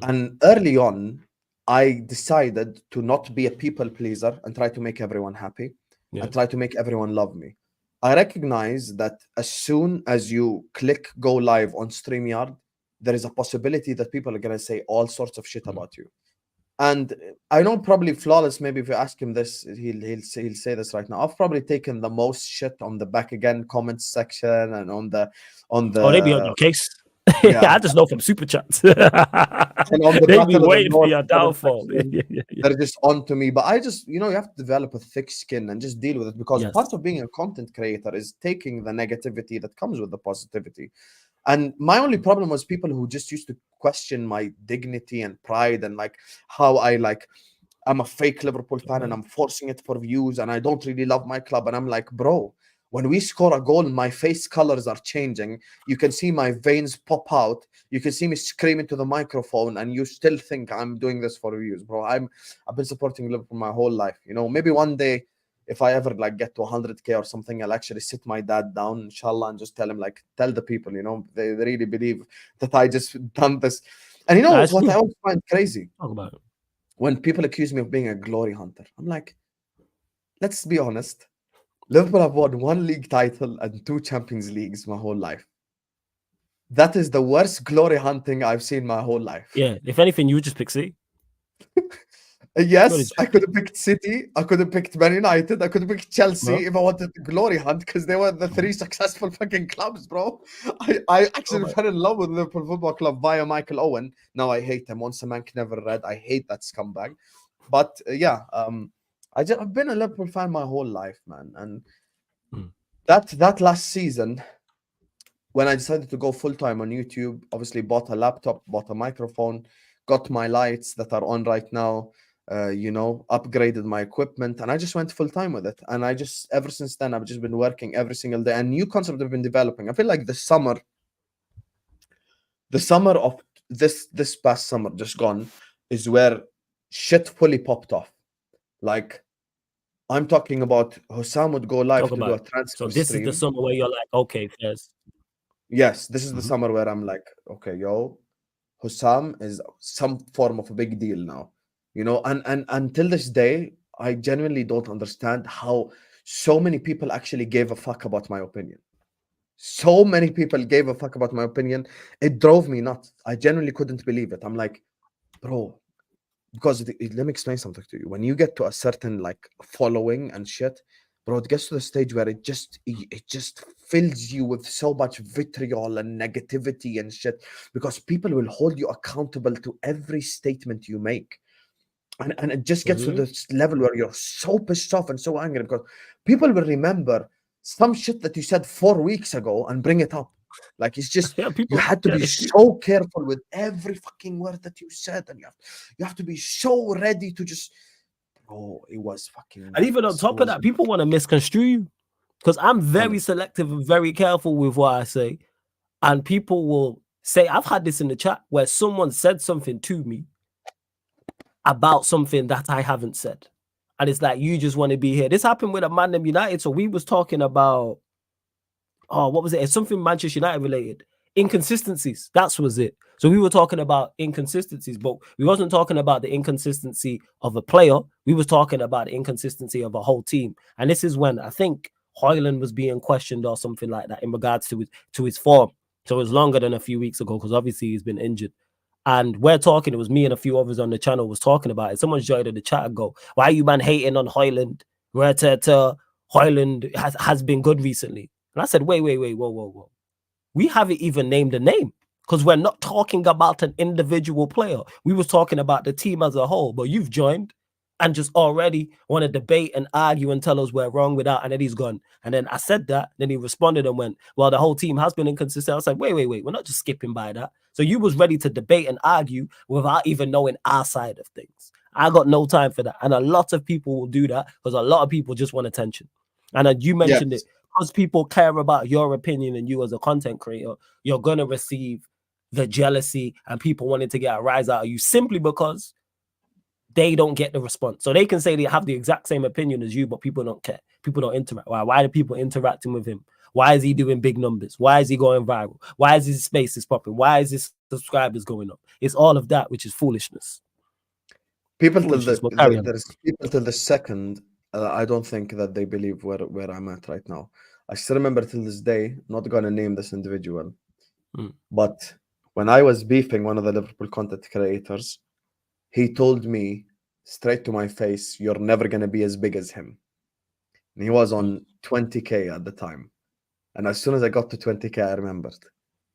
And early on, I decided to not be a people pleaser and try to make everyone happy and try to make everyone love me. I recognize that as soon as you click go live on StreamYard, there is a possibility that people are gonna say all sorts of shit about you. And I know probably Flawless, maybe if you ask him this, he'll say this right now. I've probably taken the most shit on the Back Again comments section and on the Oh, they be on your case. Yeah. I just know from super chats. and on the They be Battle of the waiting for North your comment downfall. section, they're just on to me. But I just, you have to develop a thick skin and just deal with it, because Yes. part of being a content creator is taking the negativity that comes with the positivity. And my only problem was people who just used to question my dignity and pride, and like how I'm a fake Liverpool fan and I'm forcing it for views and I don't really love my club. And I'm like, bro, when we score a goal, my face colors are changing. You can see my veins pop out. You can see me screaming to the microphone, and you still think I'm doing this for views, bro. I've been supporting Liverpool my whole life. Maybe one day, if I ever get to 100K or something, I'll actually sit my dad down, inshallah, and just tell him, tell the people, they really believe that I just done this. And That's what true. I always find crazy, Talk about it. when people accuse me of being a glory hunter, I'm like, let's be honest. Liverpool have won 1 league title and 2 Champions Leagues my whole life. That is the worst glory hunting I've seen my whole life. Yeah, if anything, you would just pick C. Yes, I could have picked City. I could have picked Man United. I could have picked Chelsea if I wanted to glory hunt, because they were the 3 successful fucking clubs, bro. I actually fell in love with Liverpool Football Club via Michael Owen. Now I hate him. Once a man can never read. I hate that scumbag. But I've been a Liverpool fan my whole life, man. And that last season, when I decided to go full-time on YouTube, obviously bought a laptop, bought a microphone, got my lights that are on right now, upgraded my equipment, and I just went full time with it. And I just, ever since then, I've just been working every single day. And new concepts have been developing. I feel like the summer of this past summer just gone is where shit fully popped off. Like, I'm talking about Hussam would go live Talk to do about a it. transfer So this is the stream. summer where you're like, okay, first. Yes, this is the Mhm. summer where I'm like, okay, yo, Hussam is some form of a big deal now, and until this day, I genuinely don't understand how so many people actually gave a fuck about my opinion. So many people gave a fuck about my opinion. It drove me nuts. I genuinely couldn't believe it. I'm like, bro, because let me explain something to you. When you get to a certain like following and shit, bro, it gets to the stage where it just fills you with so much vitriol and negativity and shit, because people will hold you accountable to every statement you make. And it just gets to Mhm. this level where you're so pissed off and so angry, because people will remember some shit that you said 4 weeks ago and bring it up. Like, it's just, Yeah, you people. had to Yeah, be they do. so careful with every fucking word that you said, and you have to be so ready to just, oh, it was fucking And even on madness. It top of was, that, people want to misconstrue you because I'm I very know. selective and very careful with what I say. And people will say, I've had this in the chat where someone said something to me about something that I haven't said. And it's like, you just want to be here. This happened with a man named United. So we was talking about, oh, what was it? It's something Manchester United related. Inconsistencies. That was it. So we were talking about inconsistencies, but we wasn't talking about the inconsistency of a player. We was talking about the inconsistency of a whole team. And this is when I think Hoyland was being questioned or something like that in regards to his form. So it was longer than a few weeks ago because obviously he's been injured. And we're talking, it was me and a few others on the channel was talking about it. Someone's joined in the chat and go, why are you man hating on Hoyland? Where Hoyland has been good recently. And I said, wait, whoa, whoa, whoa. We haven't even named a name because we're not talking about an individual player. We was talking about the team as a whole, but you've joined and just already want to debate and argue and tell us we're wrong without, and then he's gone. And then I said that, then he responded and went, well, the whole team has been inconsistent. I was like, wait, we're not just skipping by that. So you was ready to debate and argue without even knowing our side of things. I got no time for that. And a lot of people will do that because a lot of people just want attention. And you mentioned it, Yes. because people care about your opinion and you as a content creator, you're going to receive the jealousy and people wanting to get a rise out of you simply because they don't get the response. So they can say they have the exact same opinion as you, but people don't care. People don't interact. Why are people interacting with him? Why is he doing big numbers? Why is he going viral? Why is his space is popping? Why is his subscribers going up? It's all of that, which is foolishness. People till Foolishness. But carry on. there's people till the second. I don't think that they believe where I'm at right now. I still remember till this day. Not gonna name this individual, Mm. but when I was beefing one of the Liverpool content creators, he told me straight to my face, "You're never gonna be as big as him." And he was Mm. on 20K at the time. And as soon as I got to 20K, I remembered.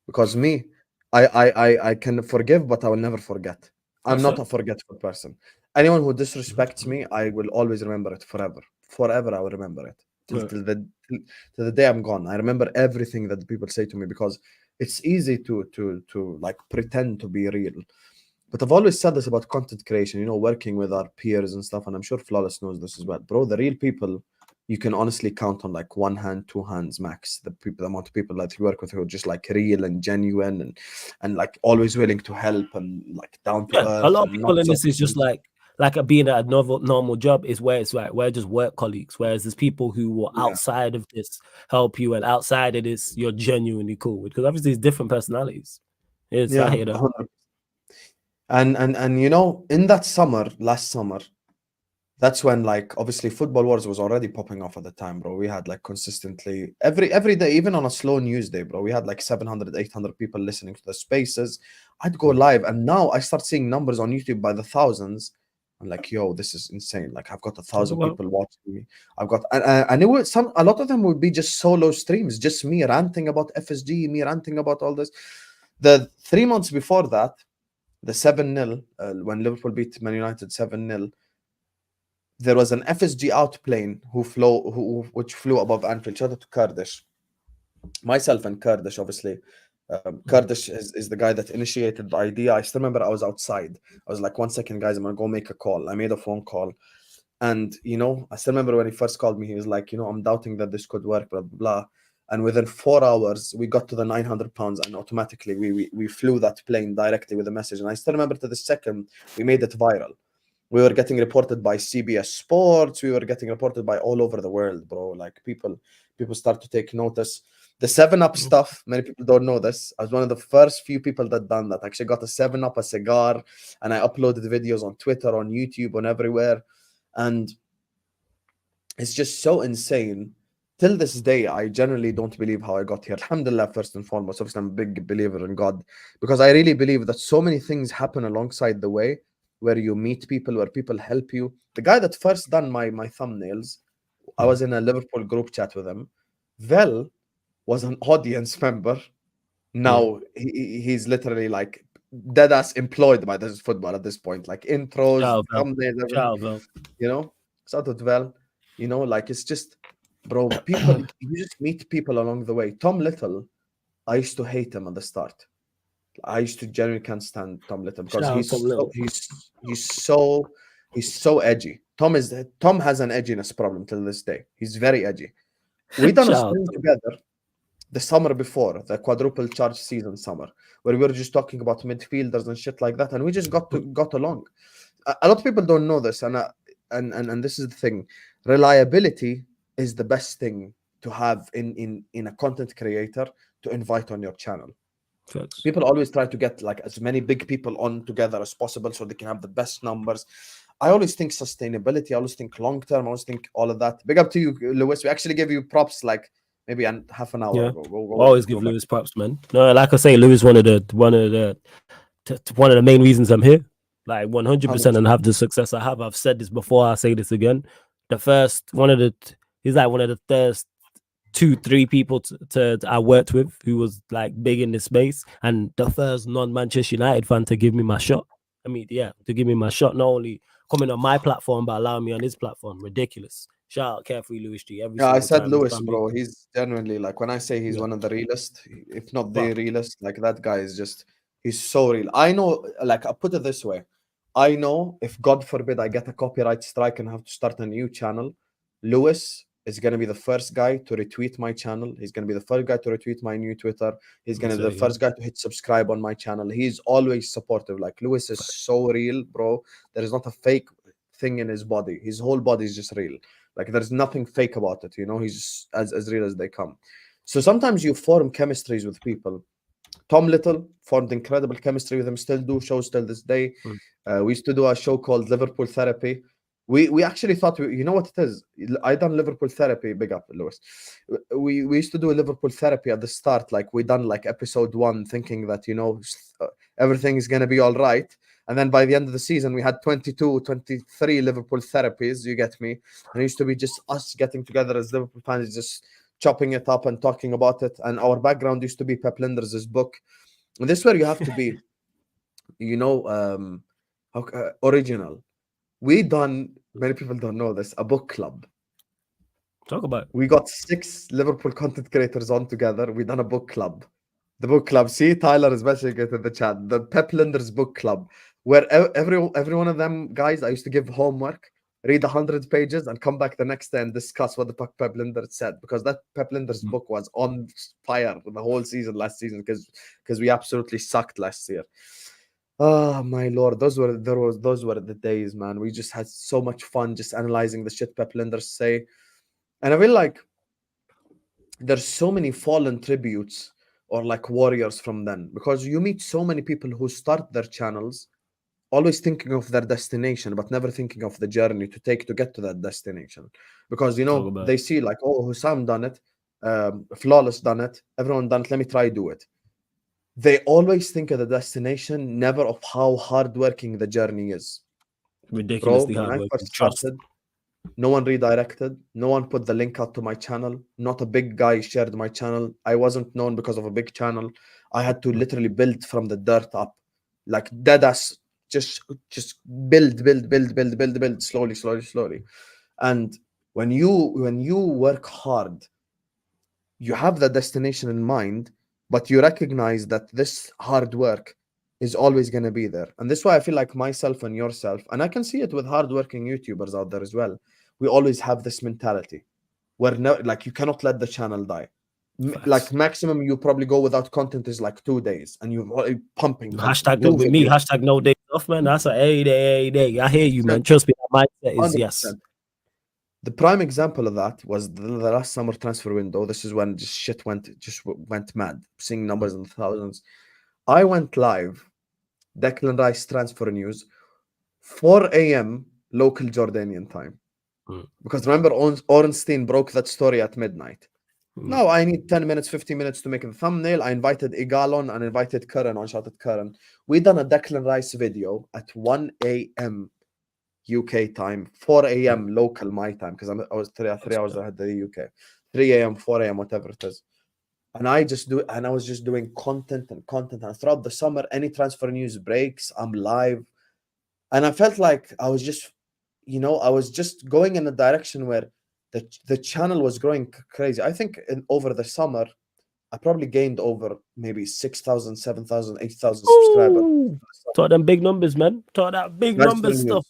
Because me, I can forgive, but I will never forget. I'm That's not it. a forgetful person. Anyone who disrespects Mhm. me, I will always remember it forever. Forever, I will remember it till Yeah. till the day I'm gone. I remember everything that the people say to me, because it's easy to like pretend to be real. But I've always said this about content creation, working with our peers and stuff, and I'm sure Flawless knows this as well. Bro, the real people, you can honestly count on like one hand, two hands max. The amount of people that you work with who are just like real and genuine, and like always willing to help and like down to Yeah, a earth lot of and not people in so this is just pretentious. like a being at a normal job is where it's like we're just work colleagues. Whereas there's people who will Yeah, outside of this help you, and outside of this you're genuinely cool with, because obviously it's different personalities. It's I yeah. hear that. 100. And in that summer, last summer, that's when like obviously Football Wars was already popping off at the time, bro. We had like consistently every day, even on a slow news day, bro, we had like 700, 800 people listening to the spaces. I'd go Mm. live, and now I start seeing numbers on YouTube by the thousands. I'm like, yo, this is insane. Like, I've got a Talk thousand about people watching me. I've got, and it was a lot of them would be just solo streams, just me ranting about FSG, me ranting about all this. The 3 months before that, the 7-0, when Liverpool beat Man United 7-0, there was an FSG outplane which flew above Anfield. Shout out to Kurdish, myself and Kurdish, obviously. Kurdish is the guy that initiated the idea. I still remember I was outside. I was like, 1 second, guys, I'm gonna go make a call. I made a phone call. And I still remember when he first called me, he was like, I'm doubting that this could work, blah blah blah. And within 4 hours, we got to the 900 pounds, and automatically we flew that plane directly with a message. And I still remember to the second we made it viral. We were getting reported by CBS Sports. We were getting reported by all over the world, bro. Like people start to take notice. The 7-Up stuff, many people don't know this. I was one of the first few people that done that. Actually got a 7-Up, a cigar, and I uploaded videos on Twitter, on YouTube, on everywhere. And it's just so insane. Till this day, I generally don't believe how I got here. Alhamdulillah, first and foremost. Obviously, I'm a big believer in God, because I really believe that so many things happen alongside the way, where you meet people, where people help you. The guy that first done my thumbnails, I was in a Liverpool group chat with him. Vel was an audience member. Now he's literally like dead ass employed by this football at this point, like intros, Ciao, Val. thumbnails, everything. Ciao, Val. Shout out Vel. Like it's just, bro, people, you just meet people along the way. Tom Little, I used to hate him at the start. I used to genuinely can't stand Tom Little because Shout out Tom Little. he's so edgy. Tom has an edginess problem till this day. He's very edgy. We done a Shout out stream Tom. together the summer before, the quadruple charge season summer, where we were just talking about midfielders and shit like that, and we just got along. A lot of people don't know this, and this is the thing: reliability is the best thing to have in a content creator to invite on your channel. Facts. People always try to get like as many big people on together as possible so they can have the best numbers. I always think sustainability. I always think long term. I always think all of that. Big up to you, Lewis. We actually gave you props like maybe half an hour Yeah, ago. always give Lewis props, man. No, like I say, Lewis one of the main reasons I'm here. Like 100%, and have the success I have. I've said this before. I say this again. He's like one of the first 2-3 people to I worked with who was like big in this space, and the first non-Manchester United fan to give me my shot. I mean, yeah, to give me my shot, not only coming on my platform but allowing me on his platform. Ridiculous. Shout out Carefree Lewis G every Yeah, I single said time. Lewis, bro. He's genuinely like, when I say he's Yeah. one of the realest, if not the realest, like that guy is just, he's so real. I know, like, I put it this way. I know if God forbid I get a copyright strike and have to start a new channel, Lewis is going to be the first guy to retweet my channel. He's going to be the first guy to retweet my new Twitter. He's going to be the first guy to hit subscribe on my channel. He's always supportive. Like, Lewis is so real, bro. There is not a fake thing in his body. His whole body is just real. Like, there's nothing fake about it, He's just as real as they come. So sometimes you form chemistries with people. Tom Little formed incredible chemistry with him, still do shows till this day. We used to do a show called Liverpool Therapy. We actually thought, you know what it is? I done Liverpool Therapy, big up, Lewis. We used to do a Liverpool Therapy at the start. Like, we done like episode 1 thinking that, everything is going to be all right. And then by the end of the season, we had 22, 23 Liverpool therapies, you get me? And it used to be just us getting together as Liverpool fans, just chopping it up and talking about it. And our background used to be Pep Linders' book. And this is where you have to be, original. We done, many people don't know this, a book club. Talk about it. We got 6 Liverpool content creators on together. We done a book club. The book club. See, Tyler is mentioning it in the chat. The Pep Linders book club, where every one of them guys, I used to give homework, read 100 pages, and come back the next day and discuss what the fuck Pep Linders said, because that Pep Linders book was on fire the whole season last season, because we absolutely sucked last year. Oh my lord, those were the days, man. We just had so much fun just analyzing the shit Pep Linders say. And I feel like there's so many fallen tributes or like warriors from then, because you meet so many people who start their channels always thinking of their destination but never thinking of the journey to take to get to that destination, because they see like, oh, Hussam done it, Flawless done it, everyone done it, let me try do it. They always think of the destination, never of how hardworking the journey is. Ridiculously Bro, when I hard first trust. started, no one redirected, no one put the link out to my channel, not a big guy shared my channel. I wasn't known because of a big channel. I had to literally build from the dirt up, like dead ass, just build slowly. And when you work hard, you have the destination in mind, but you recognize that this hard work is always going to be there. And this is why I feel like myself and yourself, and I can see it with hardworking YouTubers out there as well, we always have this mentality where no, like you cannot let the channel die. Like Facts. maximum you probably go without content is like 2 days, and you're pumping content, Hashtag two with me, videos, hashtag no days off, man. That's a hey day. I hear you, man. Trust me, that mindset is yes. 100%. The prime example of that was the last summer transfer window. This is when just shit went mad, seeing numbers in the thousands. I went live, Declan Rice transfer news, 4 a.m. local Jordanian time. Mm. Because remember, Ornstein broke that story at midnight. Mm. No, I need 10 minutes, 15 minutes to make the thumbnail. I invited Igal on and invited Karan on, shout out Karan. We done a Declan Rice video at 1 a.m. UK time, 4 a.m. local my time, because I was three hours ahead of the UK. 3 a.m., 4 a.m., whatever it is. And I was just doing content. And throughout the summer, any transfer news breaks, I'm live. And I felt like I was just, I was just going in a direction where the channel was growing crazy. I think over the summer, I probably gained over maybe 6,000, 7,000, 8,000 subscribers. Ooh, talk them big numbers, man. Talk that big Transfer numbers stuff. news.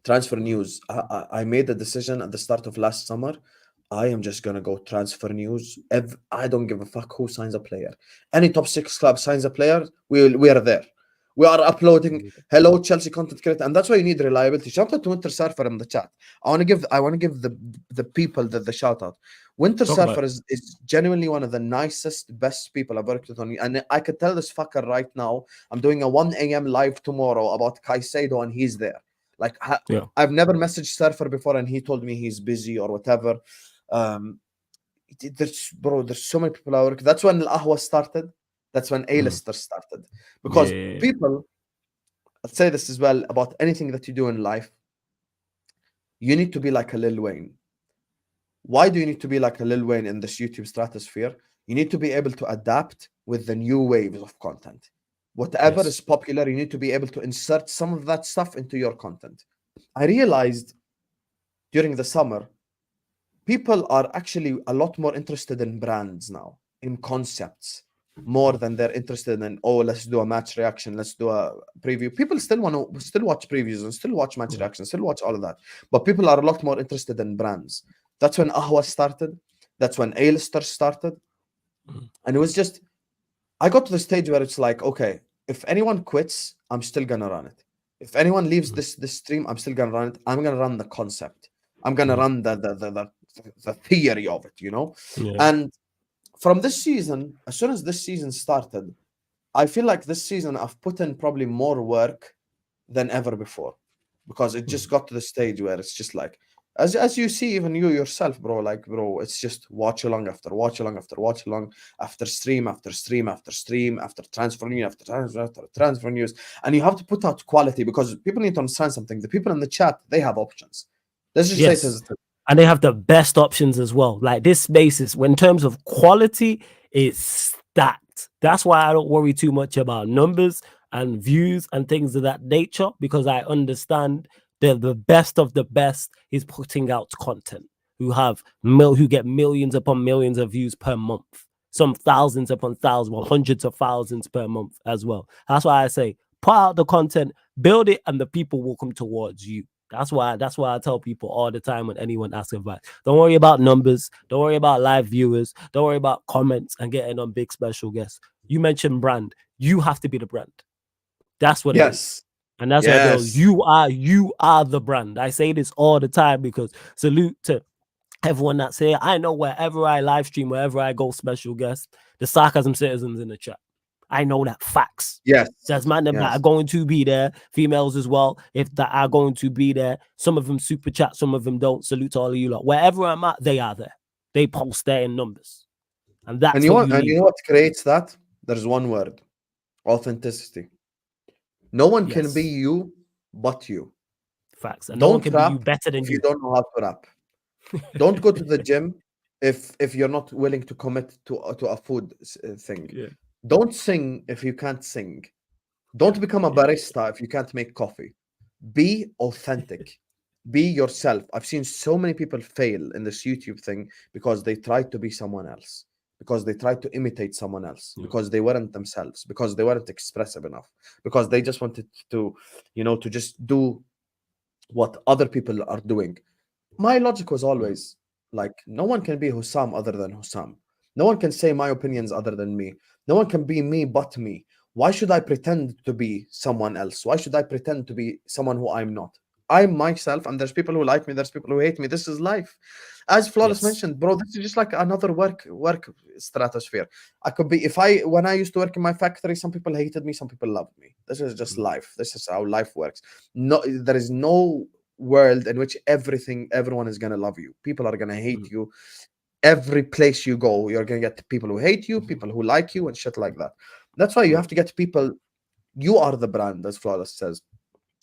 Transfer news. I made a decision at the start of last summer. I am just gonna go transfer news. I don't give a fuck who signs a player. Any top six club signs a player, we are there. We are uploading hello Chelsea content creator, and that's why you need reliability. Shout out to Winter Surfer in the chat. I want to give the people the shout out. Winter Talk Surfer about is genuinely one of the nicest, best people I've worked with on, and I could tell this fucker right now. I'm doing a 1 a.m. live tomorrow about Caicedo, and he's there. Like yeah. I've never messaged Surfer before, and he told me he's busy or whatever. There's so many people I work. That's when Al Ahwa started. That's when A-listers started. Because Yeah. people, I'll say this as well about anything that you do in life, you need to be like a Lil Wayne. Why do you need to be like a Lil Wayne in this YouTube stratosphere? You need to be able to adapt with the new waves of content. Whatever Yes. is popular, you need to be able to insert some of that stuff into your content. I realized during the summer, people are actually a lot more interested in brands now, in concepts, more than they're interested in, oh, let's do a match reaction, let's do a preview. People still want to still watch previews and still watch match reactions, still watch all of that. But people are a lot more interested in brands. That's when Ahwa started. That's when A-listers started. And it was just, I got to the stage where it's like, okay, if anyone quits, I'm still gonna run it. If anyone leaves this stream, I'm still gonna run it. I'm gonna run the concept. I'm gonna run the theory of it, Yeah. And from this season, as soon as this season started, I feel like this season I've put in probably more work than ever before, because it just got to the stage where it's just like, as you see, even you yourself, bro, like, bro, it's just watch along after watch along after watch along after stream after stream after stream after transfer news after transfer news, and you have to put out quality, because people need to understand something. The people in the chat, they have options. Let's just say it as Yes. And they have the best options as well. Like this space is, when in terms of quality, it's stacked. That's why I don't worry too much about numbers and views and things of that nature, because I understand the best of the best is putting out content who get millions upon millions of views per month, some thousands upon thousands or hundreds of thousands per month as well. That's why I say put out the content, build it, and the people will come towards you. That's why I tell people all the time when anyone asks advice, don't worry about numbers, don't worry about live viewers, don't worry about comments and getting on big special guests. You mentioned brand. You have to be the brand. That's what it is. And that's what it is. yes, You are the brand. I say this all the time because salute to everyone that's here. I know wherever I live stream, wherever I go special guest, the sarcasm citizens in the chat. I know that facts. yes, There's man that yes. are going to be there, females as well, if that are going to be there. Some of them super chat, some of them don't. Salute to all of you lot. Wherever I'm at, they are there. They post there in numbers. And that's And you what want, you and need. you know what creates that? There's one word: authenticity. No one can be Yes. you but you. Facts. And no one Don't can be you rap better than if you you. don't know how to rap. Don't go to the gym if you're not willing to commit to a food thing. Yeah. Don't sing if you can't sing. Don't become a barista if you can't make coffee. Be authentic. Be yourself. I've seen so many people fail in this YouTube thing because they tried to be someone else. because they tried to imitate someone else, because they weren't themselves, because they weren't expressive enough, because they just wanted to, to just do what other people are doing. My logic was always like, no one can be Hussam other than Hussam. No one can say my opinions other than me. No one can be me but me. Why should I pretend to be someone else? Why should I pretend to be someone who I'm not? I'm myself, and there's people who like me, there's people who hate me. This is life. As Flawless Yes. mentioned, bro, this is just like another work stratosphere. I could be, if I when I used to work in my factory, some people hated me, some people loved me. This is just life. This is how life works. No, there is no world in which everyone is gonna love you. People are gonna hate you. Every place you go, you're gonna get people who hate you, people who like you, and shit like that. That's why you have to get people. You are the brand, as Flawless says.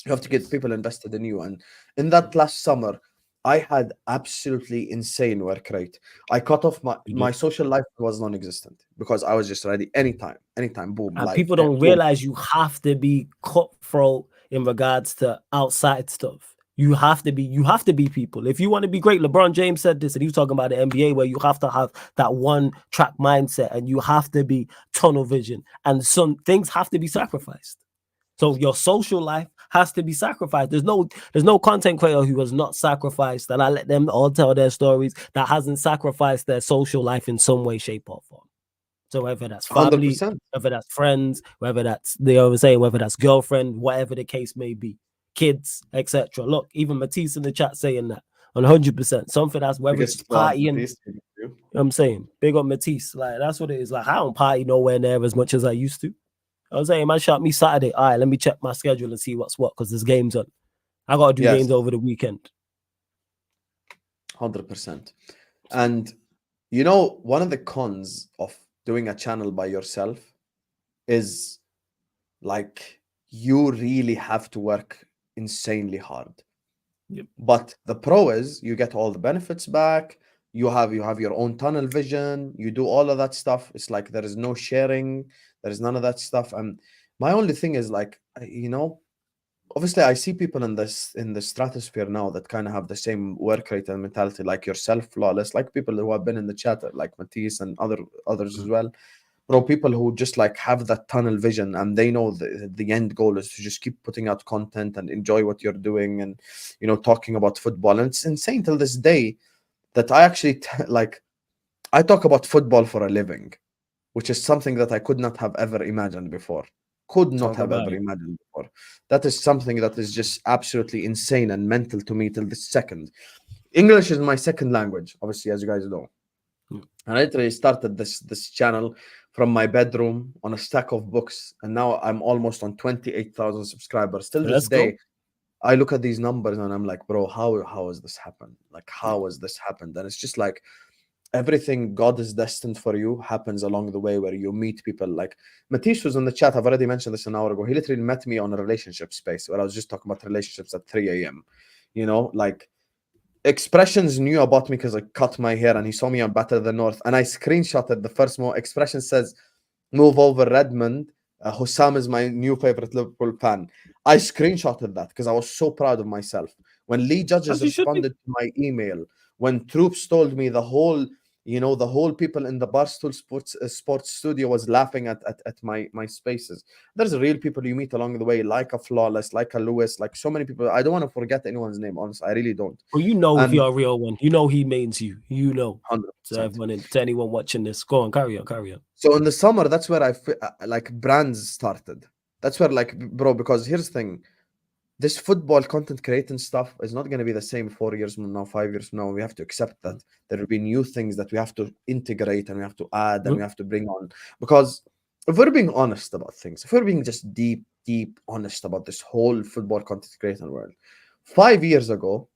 You have to get Yes. people invested in you. And in that last summer, I had absolutely insane work rate. I cut off You my did. social life was non-existent because I was just ready anytime, boom, And live, people don't boom. realize you have to be cutthroat in regards to outside stuff. You have to be people. If you want to be great, LeBron James said this, and he was talking about the NBA, where you have to have that one track mindset and you have to be tunnel vision. And some things have to be sacrificed. So your social life has to be sacrificed. There's no content creator who has not sacrificed, and I let them all tell their stories, that hasn't sacrificed their social life in some way, shape, or form. So whether that's family, 100%. whether that's friends, whether that's whether that's girlfriend, whatever the case may be, kids, etc. Look, even Matisse in the chat saying that 100%. Something that's whether it's Biggest fan, partying. Matisse. Thank you. I'm saying big on Matisse. Like that's what it is. Like I don't party nowhere near as much as I used to. I was saying, man, shot me Saturday. All right, let me check my schedule and see what's what because there's games on. I gotta do Yes, games over the weekend. 100%. And one of the cons of doing a channel by yourself is like you really have to work insanely hard. Yep. But the pro is you get all the benefits back. You have your own tunnel vision. You do all of that stuff. It's like there is no sharing. There is none of that stuff. And my only thing is like, obviously I see people in the stratosphere now that kind of have the same work rate and mentality like yourself, Flawless, like people who have been in the chat, like Matisse and others as well. Bro, people who just like have that tunnel vision and they know the end goal is to just keep putting out content and enjoy what you're doing and talking about football. And it's insane till this day that I actually like I talk about football for a living, which is something that I could not have ever imagined before. Could not Talk have about ever it. imagined before. That is something that is just absolutely insane and mental to me till this second. English is my second language, obviously, as you guys know. Mm. And I literally started this channel from my bedroom on a stack of books, and now I'm almost on 28,000 subscribers. Still this Let's go. day, I look at these numbers and I'm like, bro, how has this happened? Like, how has this happened? And it's just like everything God is destined for you happens along the way where you meet people. Like Matish was in the chat. I've already mentioned this an hour ago. He literally met me on a relationship space where I was just talking about relationships at 3 a.m. Like Expressions knew about me because I cut my hair and he saw me on Battle of the North. And I screenshotted the first more. Expression says, move over Redmond. Hussam is my new favorite Liverpool fan. I screenshotted that because I was so proud of myself. When Lee Judges As you should be. responded to my email, when Troops told me the whole people in the Barstool Sports studio was laughing at my spaces. There's real people you meet along the way, like a Flawless, like a Lewis, like so many people. I don't want to forget anyone's name, honestly. I really don't. Well, you know if And you're a real one. You know he means you. You know. To 100%. everyone, to anyone watching this, go on, carry on, carry on. So in the summer, that's where like brands started. That's where like bro, because here's the thing. This football content creating stuff is not going to be the same 4 years from now, 5 years from now. We have to accept that there will be new things that we have to integrate and we have to add and we have to bring on. Because if we're being honest about things, if we're being just deep honest about this whole football content creating world, 5 years ago,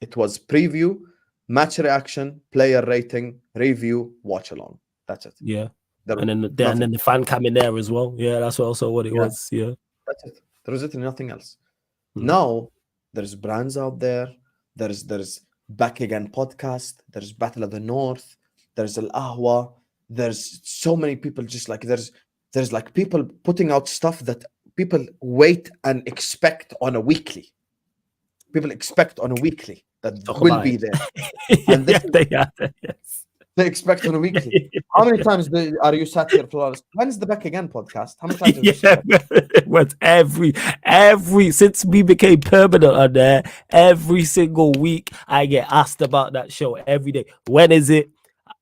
it was preview, match reaction, player rating, review, watch along. That's it. Yeah. There was And then nothing. the fan cam in there as well. Yeah, that's also what it Yeah, was. Yeah. that's it. There was literally nothing else. Mm. Now there's brands out there. There's Back Again podcast. There's Battle of the North. There's Al Ahwa. There's so many people. Just like there's like people putting out stuff that people wait and expect on a weekly. People expect on a weekly that Talk will about be it. there. Yeah, And this yeah, is they are. Yes. they expect on a weekly. How many times are you sat here, Flawless? When's the Back Again podcast? How many times have you seen Yeah, it? it was every since we became permanent on there, every single week I get asked about that show every day. When is it?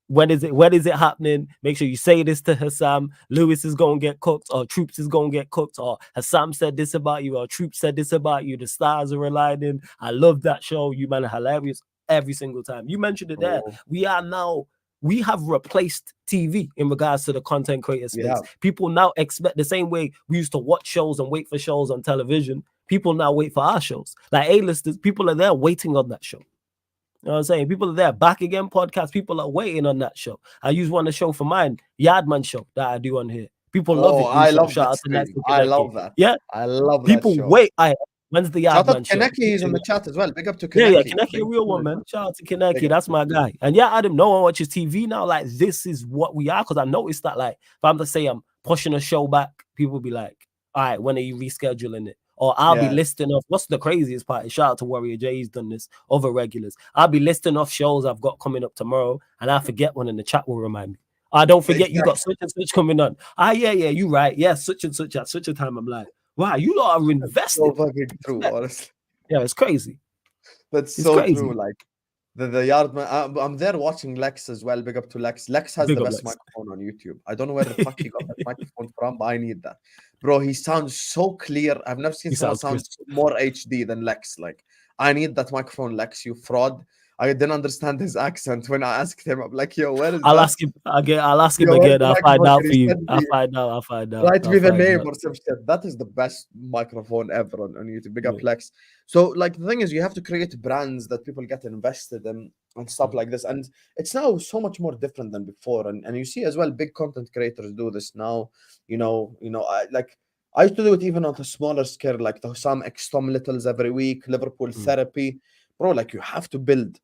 When is it? When is it happening? Make sure you say this to Hassam. Lewis is gonna get cooked, or Troops is gonna get cooked, or Hassam said this about you, or Troops said this about you. The stars are aligning. I love that show. You man are hilarious every single time. You mentioned it there. Oh, We have replaced TV in regards to the content creator we space. have. People now expect the same way we used to watch shows and wait for shows on television. People now wait for our shows. Like A-listers, people are there waiting on that show. You know what I'm saying? People are there. Back Again podcast, people are waiting on that show. I use one to show for mine, Yardman show that I do on here. People love Oh, it. I So love shout that out to Next stream. to I Kaneki. love that. Yeah, I love that people show. wait. When's the Shout out Yardman to show? Kaneki. He's in the chat as well. Big up to Yeah, Kaneki. Kaneki, a real one, man. Shout out to Kaneki. Big up. That's my guy. And yeah, Adam, no one watches TV now. Like, this is what we are. Because I noticed that, like, if I'm to say I'm pushing a show back, people will be like, all right, when are you rescheduling it? Or I'll be Yeah. listing off what's the craziest part. Shout out to Warrior J, he's done this, other regulars. I'll be listing off shows I've got coming up tomorrow, and I forget one, and the chat will remind me. I don't forget you got such and such coming on. Yeah, you right. Yeah, such and such at such a time. I'm like, wow, you lot are invested. So fucking true, honestly. Yeah, it's crazy. That's It's so crazy. true. Like the Yardman. I'm there watching Lex as well. Big up to Lex. Lex has Big the up best Lex. microphone on YouTube. I don't know where the fuck he got that microphone from, but I need that. Bro, he sounds so clear. I've never seen He someone sounds sound more HD than Lex. Like, I need that microphone, Lex, you fraud. I didn't understand his accent when I asked him. I'm like, yo, where is I'll that? ask him again. I'll ask him Yo, where's again. the I'll find microphone? out Can for you. send I'll me- find out. I'll find out. Write I'll me the find name out. or some shit. That is the best microphone ever on YouTube. Big up Yeah. Lex. So, like, the thing is, you have to create brands that people get invested in and stuff Mm. like this. And it's now so much more different than before. And you see as well, big content creators do this now. I used to do it even on a smaller scale, like the some Tom Littles every week, Liverpool therapy. Bro, like, you have to build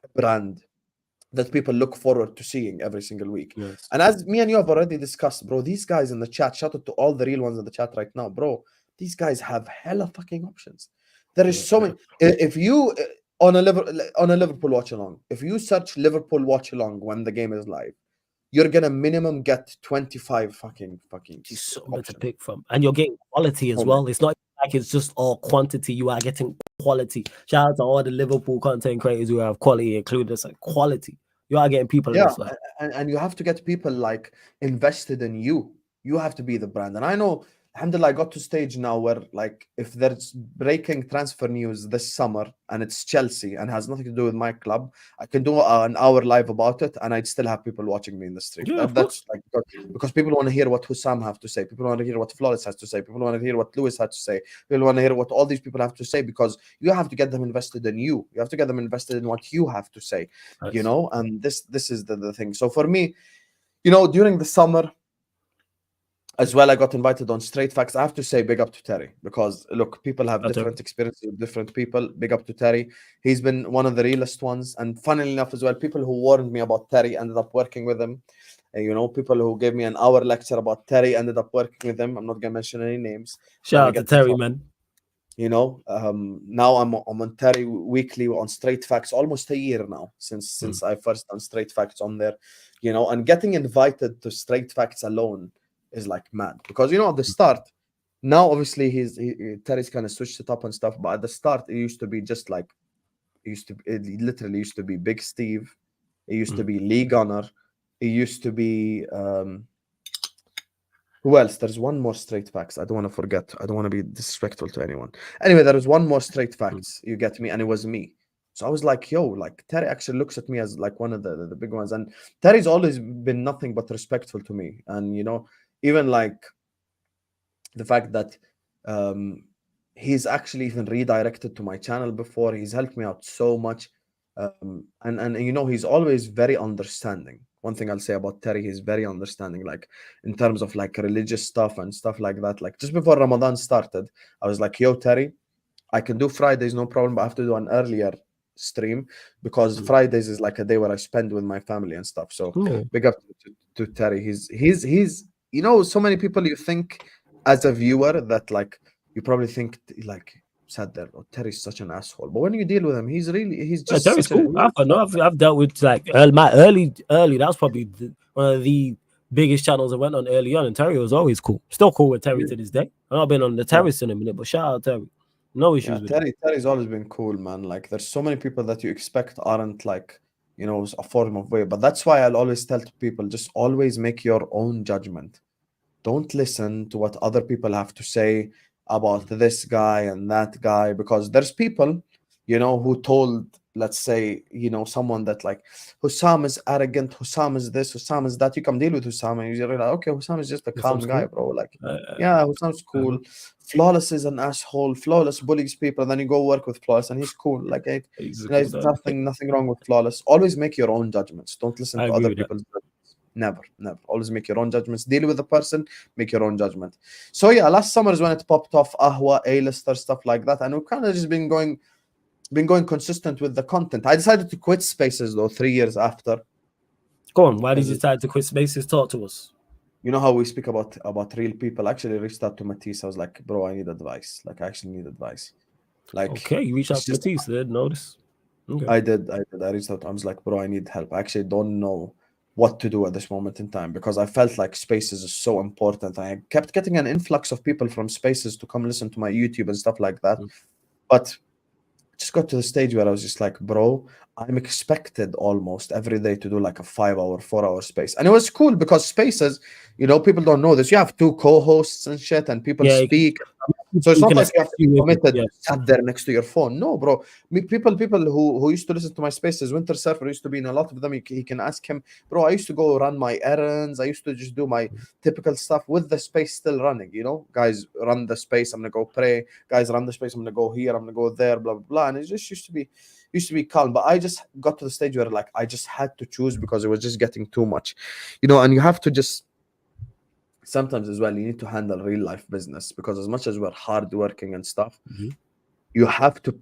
a brand that people look forward to seeing every single week. Yes. And as me and you have already discussed, bro, these guys in the chat, shout out to all the real ones in the chat right now, bro. These guys have hella fucking options. There is so many. If you on a Liverpool watch along, if you search Liverpool watch along when the game is live, you're gonna minimum get 25 fucking There's so much to options. pick from, and you're getting quality as So well. It's not like it's just all quantity. You are getting quality. Shout out to all the Liverpool content creators who have quality, including us, like quality. You are getting people in Yeah, this life. and you have to get people like invested in you. You have to be the brand. And I know, alhamdulillah, I got to stage now where, like, if there's breaking transfer news this summer and it's Chelsea and has nothing to do with my club, I can do an hour live about it, and I'd still have people watching me in the stream. Yeah, of That's like because people want to hear what Hussam have to say. People want to hear what Flores has to say. People want to hear what Lewis had to say. People want to hear what all these people have to say, because you have to get them invested in you. You have to get them invested in what you have to say. Nice. You know, and this is the thing. So for me, you know, during the summer as well, I got invited on Straight Facts. I have to say big up to Terry, because look, people have different experiences with different people. Big up to Terry. He's been one of the realest ones. And funnily enough as well, people who warned me about Terry ended up working with him. You know, people who gave me an hour lecture about Terry ended up working with him. I'm not gonna mention any names. Shout out to Terry, man. You know, now I'm on Terry weekly on Straight Facts almost a year now since I first done Straight Facts on there. You know, and getting invited to Straight Facts alone is like mad, because you know at the start, now obviously Terry's kind of switched it up and stuff, but at the start it used to be just like it literally used to be Big Steve, it used to be Lee Gunner, it used to be who else? There's one more Straight Facts. I don't want to forget. I don't want to be disrespectful to anyone. Anyway, there was one more Straight Facts. You get me? And it was me. So I was like, yo, like Terry actually looks at me as like one of the big ones. And Terry's always been nothing but respectful to me. And, you know, even like the fact that he's actually even redirected to my channel before. He's helped me out so much. And you know, he's always very understanding. One thing I'll say about Terry, he's very understanding, like in terms of like religious stuff and stuff like that. Like just before Ramadan started, I was like, yo, Terry, I can do Fridays, no problem, but I have to do an earlier stream, because Fridays is like a day where I spend with my family and stuff. So big up to Terry. He's you know, so many people you think as a viewer that like you probably think like sat there, oh, Terry's such an asshole. But when you deal with him, he's Yeah, just Terry's such a cool. I've dealt with like early. That was probably one of the biggest channels I went on early on, and Terry was always cool. Still cool with Terry yeah, to this day. I've not been on the yeah. terrace in a minute, but shout out Terry. No Yeah, issues with him. Terry's always been cool, man. Like, there's so many people that you expect aren't like, a form of way. But that's why I'll always tell to people, just always make your own judgment. Don't listen to what other people have to say about this guy and that guy, because there's people, who told, let's say, someone that like Hussam is arrogant, Hussam is this, Hussam is that. You come deal with Hussam and you realize, okay, Hussam is just a That calm sounds guy, cool. bro. Like, yeah, Hussam's cool. Uh-huh. Flawless is an asshole. Flawless bullies people, and then you go work with Flawless, and he's cool. Like, He's a cool there's dog. nothing wrong with Flawless. Always make your own judgments. Don't listen I to agree other with that. people's judgments. Never, never. Always make your own judgments. Deal with the person, make your own judgment. So yeah, last summer is when it popped off, Ahwa, A-lister, stuff like that, and we've kind of just been going consistent with the content. I decided to quit Spaces though 3 years after. Go on. Why did you Because decide to quit Spaces? Talk to us. you know how we speak about real people. I actually reached out to Matisse. I was like, bro, I need advice. Like, I actually need advice. Like, Okay, you reached out it's to just Matisse. They didn't notice. Okay. I did. I reached out. I was like, bro, I need help. I actually don't know what to do at this moment in time, because I felt like Spaces is so important. I kept getting an influx of people from Spaces to come listen to my YouTube and stuff like that. Mm. But just got to the stage where I was just like, bro, I'm expected almost every day to do like a 5 hour, 4 hour space. And it was cool because Spaces, people don't know this. You have two co-hosts and shit, and people Yeah, speak. So it's you not can like you have assist to be you with it. committed, Yeah. sat there next to your phone. No, bro. People who used to listen to my spaces, Winter Surfer used to be in a lot of them. He can ask him, bro. I used to go run my errands. I used to just do my typical stuff with the space still running. Guys, run the space. I'm gonna go pray. Guys, run the space. I'm gonna go here. I'm gonna go there. Blah blah blah. And it just used to be calm. But I just got to the stage where like I just had to choose because it was just getting too much, and you have to just. Sometimes as well, you need to handle real life business, because as much as we're hardworking and stuff, Mhm. you have to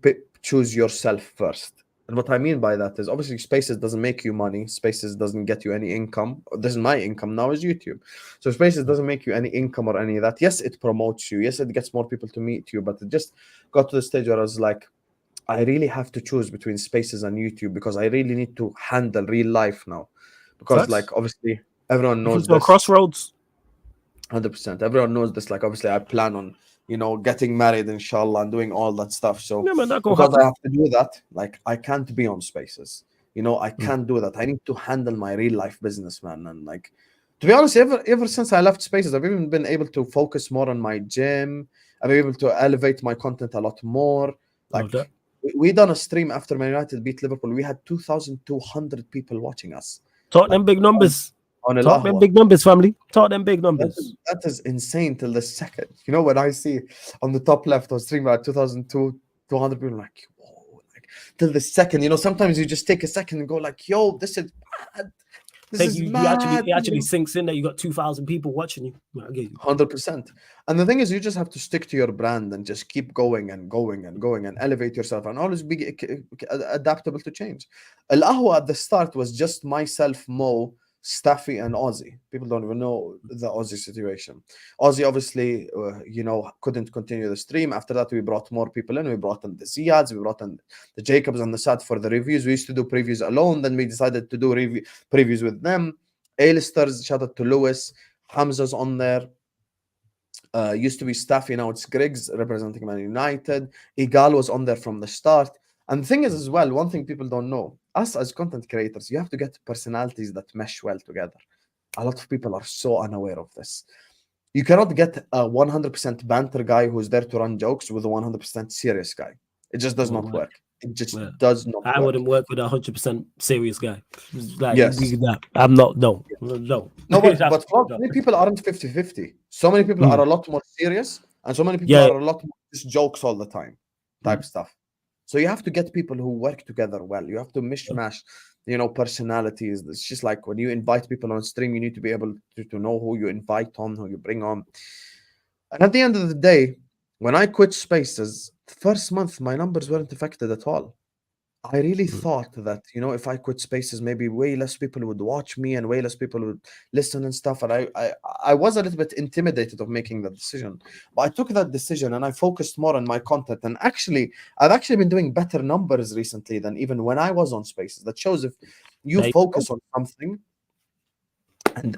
choose yourself first. And what I mean by that is, obviously, Spaces doesn't make you money. Spaces doesn't get you any income. This is my income now is YouTube. So Spaces doesn't make you any income or any of that. Yes, it promotes you. Yes, it gets more people to meet you. But it just got to the stage where I was like, I really have to choose between Spaces and YouTube, because I really need to handle real life now. Because Facts. like obviously everyone You come knows to a this. crossroads. 100%. Everyone knows this. Like, obviously, I plan on, getting married, inshallah, and doing all that stuff. So, Yeah, man, that go because happen. I have to do that, like, I can't be on Spaces. I Mm. can't do that. I need to handle my real life business, man. And, like, to be honest, ever since I left Spaces, I've even been able to focus more on my gym. I've been able to elevate my content a lot more. Love that. Like, we done a stream after Man United beat Liverpool. We had 2,200 people watching us, Talk like, them big numbers. on Al Talk them Ahwa. big numbers, family. Talk them big numbers. That is insane till the second. When I see on the top left on stream at 2,200 people, like, whoa, like till the second. Sometimes you just take a second and go like, yo, this is mad. This Like is you actually, mad. it actually sinks in that you got 2,000 people watching you. I get you. 100%. And the thing is, you just have to stick to your brand and just keep going and going and going and elevate yourself and always be adaptable to change. Al Ahwa at the start was just myself, Mo, Staffy, and Ozzy. People don't even know the Ozzy situation. Ozzy obviously, couldn't continue the stream. After that, we brought more people in. We brought in the Ziads, we brought in the Jacobs and the Sad for the reviews. We used to do previews alone. Then we decided to do previews with them. A-listers, shout out to Lewis. Hamza's on there. Used to be Staffy, now it's Griggs representing Man United. Igal was on there from the start. And the thing is, as well, one thing people don't know, us as content creators, you have to get personalities that mesh well together. A lot of people are so unaware of this. You cannot get a 100% banter guy who's there to run jokes with a 100% serious guy. It just does Won't not work. work. It just Yeah. does not I work. wouldn't work with a 100% serious guy. Like Yes. that. I'm not. No. No. No, but No. many people aren't 50-50. So many people are a lot more serious, and so many people Yeah. are a lot more just jokes all the time type stuff. So you have to get people who work together well. You have to mishmash, personalities. It's just like when you invite people on stream, you need to be able to know who you invite on, who you bring on. And at the end of the day, when I quit Spaces, the first month, my numbers weren't affected at all. I really thought that, if I quit spaces, maybe way less people would watch me and way less people would listen and stuff. And I was a little bit intimidated of making that decision. But I took that decision and I focused more on my content. And actually, I've actually been doing better numbers recently than even when I was on spaces. That shows if you There you go. focus on something,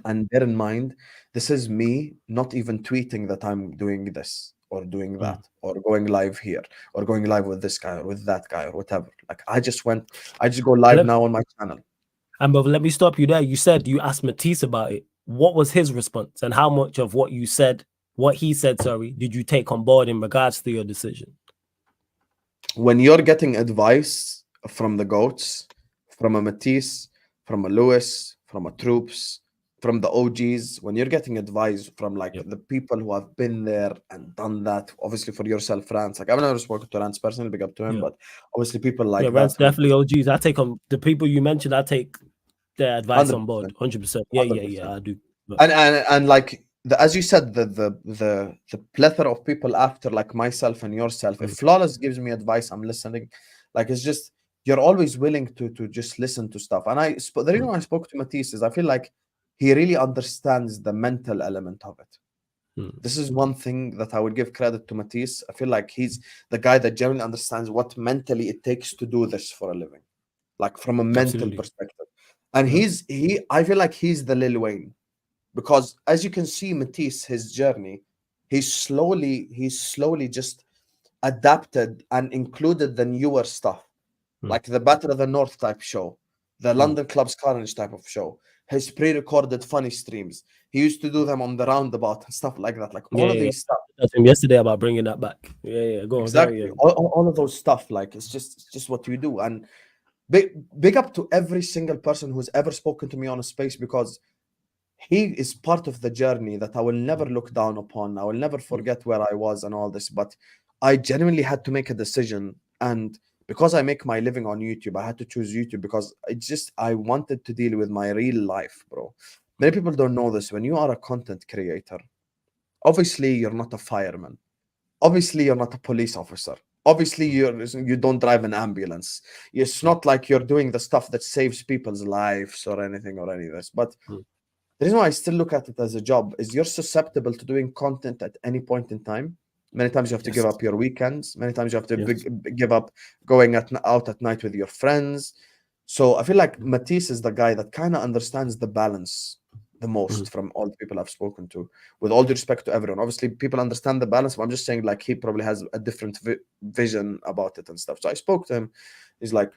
and bear in mind, this is me not even tweeting that I'm doing this or doing that or going live here or going live with this guy or with that guy or whatever. Like I just go live now on my channel. And but let me stop you there. You said you asked Matisse about it. What was his response, and how much of what he said, did you take on board in regards to your decision? When you're getting advice from the GOATs, from a Matisse, from a Lewis, from a Troops, from the OGs, when you're getting advice from the people who have been there and done that, obviously for yourself, Rance, like I've never spoken to Rance personally, big up to him, but obviously people like Rance that. definitely OGs. I take on the people you mentioned, I take their advice 100%, on board, 100%. Yeah, I do. But, and like as you said, the plethora of people after like myself and yourself, if Flawless gives me advice, I'm listening. Like it's just you're always willing to just listen to stuff. And the reason I spoke to Matisse is I feel like he really understands the mental element of it. This is one thing that I would give credit to Matisse. I feel like he's the guy that generally understands what mentally it takes to do this for a living, like from a mental perspective. And I feel like he's the Lil Wayne, because as you can see, Matisse, his journey, he's slowly just adapted and included the newer stuff, like the Battle of the North type show, the London Clubs Carnage type of show, his pre-recorded funny streams. He used to do them on the roundabout and stuff like that. Like all of these stuff. I told him yesterday about bringing that back. Go exactly. on. All of those stuff. Like it's just what you do. And big up to every single person who's ever spoken to me on a space, because he is part of the journey that I will never look down upon. I will never forget where I was and all this. But I genuinely had to make a decision. And because I make my living on YouTube, I had to choose YouTube because I wanted to deal with my real life, bro. Many people don't know this. When you are a content creator, obviously you're not a fireman. Obviously you're not a police officer. Obviously you don't drive an ambulance. It's not like you're doing the stuff that saves people's lives or anything or any of this. But the reason why I still look at it as a job is you're susceptible to doing content at any point in time. Many times you have to give up your weekends. Many times you have to give up going out at night with your friends. So I feel like Matisse is the guy that kind of understands the balance the most from all the people I've spoken to, with all due respect to everyone. Obviously, people understand the balance, but I'm just saying like he probably has a different vision about it and stuff. So I spoke to him. He's like,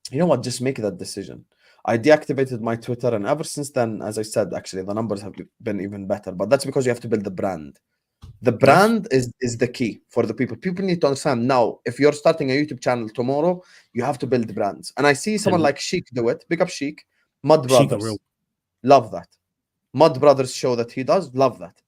you know what, just make that decision. I deactivated my Twitter, and ever since then, as I said, actually the numbers have been even better. But that's because you have to build the brand. The brand is the key for the people. People need to understand now, if you're starting a YouTube channel tomorrow, you have to build brands. And I see someone like Sheik do it. Big up Sheik. Mud Brothers. Love that. Mud Brothers show that he does. Love that.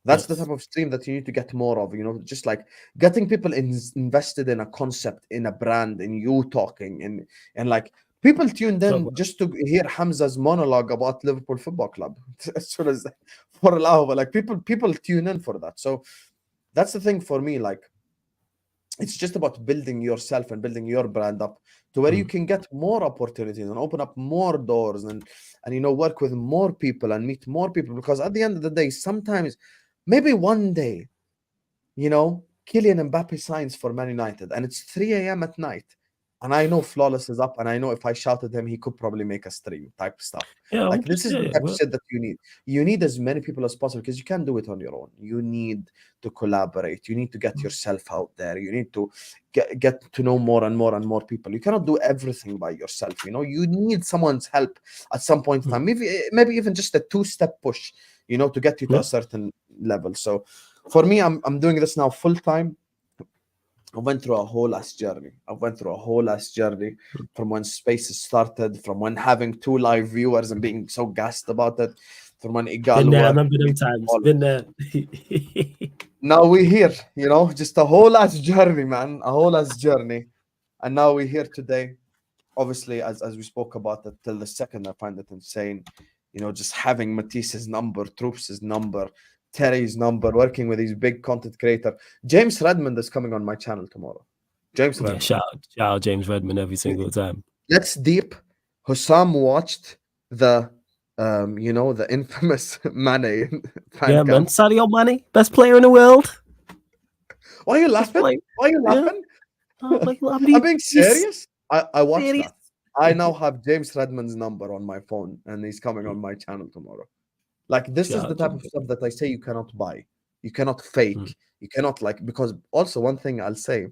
That's the type of stream that you need to get more of, just like getting people invested in a concept, in a brand, in you talking, and like people tuned in just to hear Hamza's monologue about Liverpool Football Club. As soon as for Allah, like people tune in for that. So that's the thing for me. Like it's just about building yourself and building your brand up to where you can get more opportunities and open up more doors and work with more people and meet more people. Because at the end of the day, sometimes maybe one day, Kylian Mbappe signs for Man United and it's 3 a.m. at night. And I know Flawless is up, and I know if I shouted him, he could probably make a stream type stuff. Like this is the type of shit that you need. You need as many people as possible because you can't do it on your own. You need to collaborate. You need to get yourself out there. You need to get to know more and more and more people. You cannot do everything by yourself. You need someone's help at some point in time. Maybe even just a 2-step push, to get you to a certain level. So for me, I'm doing this now full time. I went through a whole ass journey. From when Spaces started, from when having 2 live viewers and being so gassed about it, from when it got been there, I remember them times. Been there. Now we're here, just a whole ass journey, man. A whole ass journey. And now we're here today. Obviously, as we spoke about it till the second, I find it insane. Just having Matisse's number, Troops' number, Terry's number, working with these big content creator. James Redmond is coming on my channel tomorrow. James Yeah, Redmond. shout out James Redmond every single time. Let's deep. Hussam watched the the infamous Mane fan Yeah, man. cam. Sadio Mane, best player in the world. Why are you Best laughing? player. Why are you Yeah. laughing? Like, I I'm mean, being he's serious. I watched serious. that. I now have James Redmond's number on my phone, and he's coming on Mm, my channel tomorrow. Like this is shout the out type of James. stuff that I say you cannot buy, you cannot Mm. fake, you cannot like because also one thing I'll say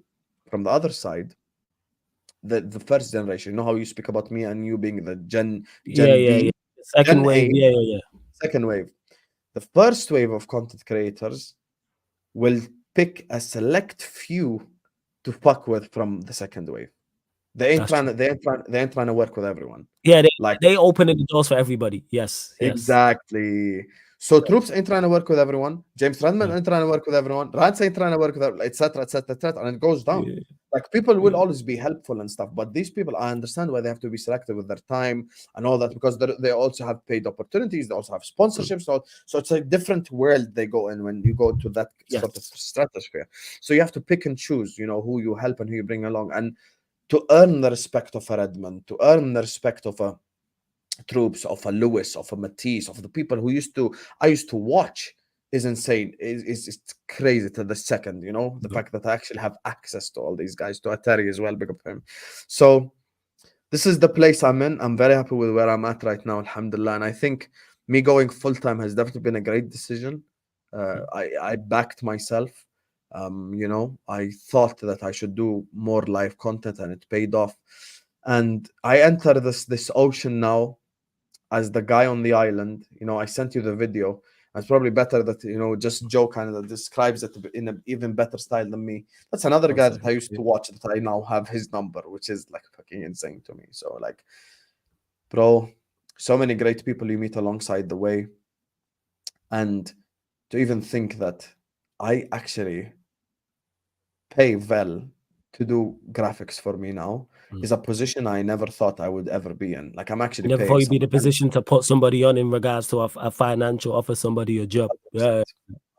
from the other side, the first generation. You know how you speak about me and you being the Yeah, Gen yeah, yeah. D, Second Gen wave. A, Yeah, yeah, yeah. second wave. The first wave of content creators will pick a select few to fuck with from the second wave. That's true. They ain't trying to work with everyone. Yeah, Like they opened the doors for everybody. Yes, yes. exactly. So Troops ain't trying to work with everyone. James Redmond Yeah. ain't trying to work with everyone. Rance ain't trying to work with everyone, etc., etc., etc. And it goes down. Yeah, Like people will yeah. always be helpful and stuff, but these people, I understand why they have to be selective with their time and all that because they also have paid opportunities. They also have Mm. sponsorships. So it's a different world they go in when you go to that sort of Yes. stratosphere. So you have to pick and choose, who you help and who you bring along, and to earn the respect of a Redmond, to earn the respect of a Troops, of a Lewis, of a Matisse, of the people who I used to watch is insane. Is it's crazy to the second, the Mm. fact that I actually have access to all these guys, to Atari as well, big up him. So this is the place I'm in. I'm very happy with where I'm at right now, alhamdulillah. And I think me going full time has definitely been a great decision. I backed myself. I thought that I should do more live content, and it paid off. And I enter this ocean now as the guy on the island. I sent you the video. It's probably better that just Joe kind of describes it in an even better style than me. That's another One guy that I second. used to watch that I now have his number, which is like fucking insane to me. So like, bro, so many great people you meet alongside the way, and to even think that I actually pay well to do graphics for me now Mm. is a position I never thought I would ever be in. Like I'm actually Never paying thought you'd be in someone. the position to put somebody on in regards to a financial offer somebody a job. Yeah.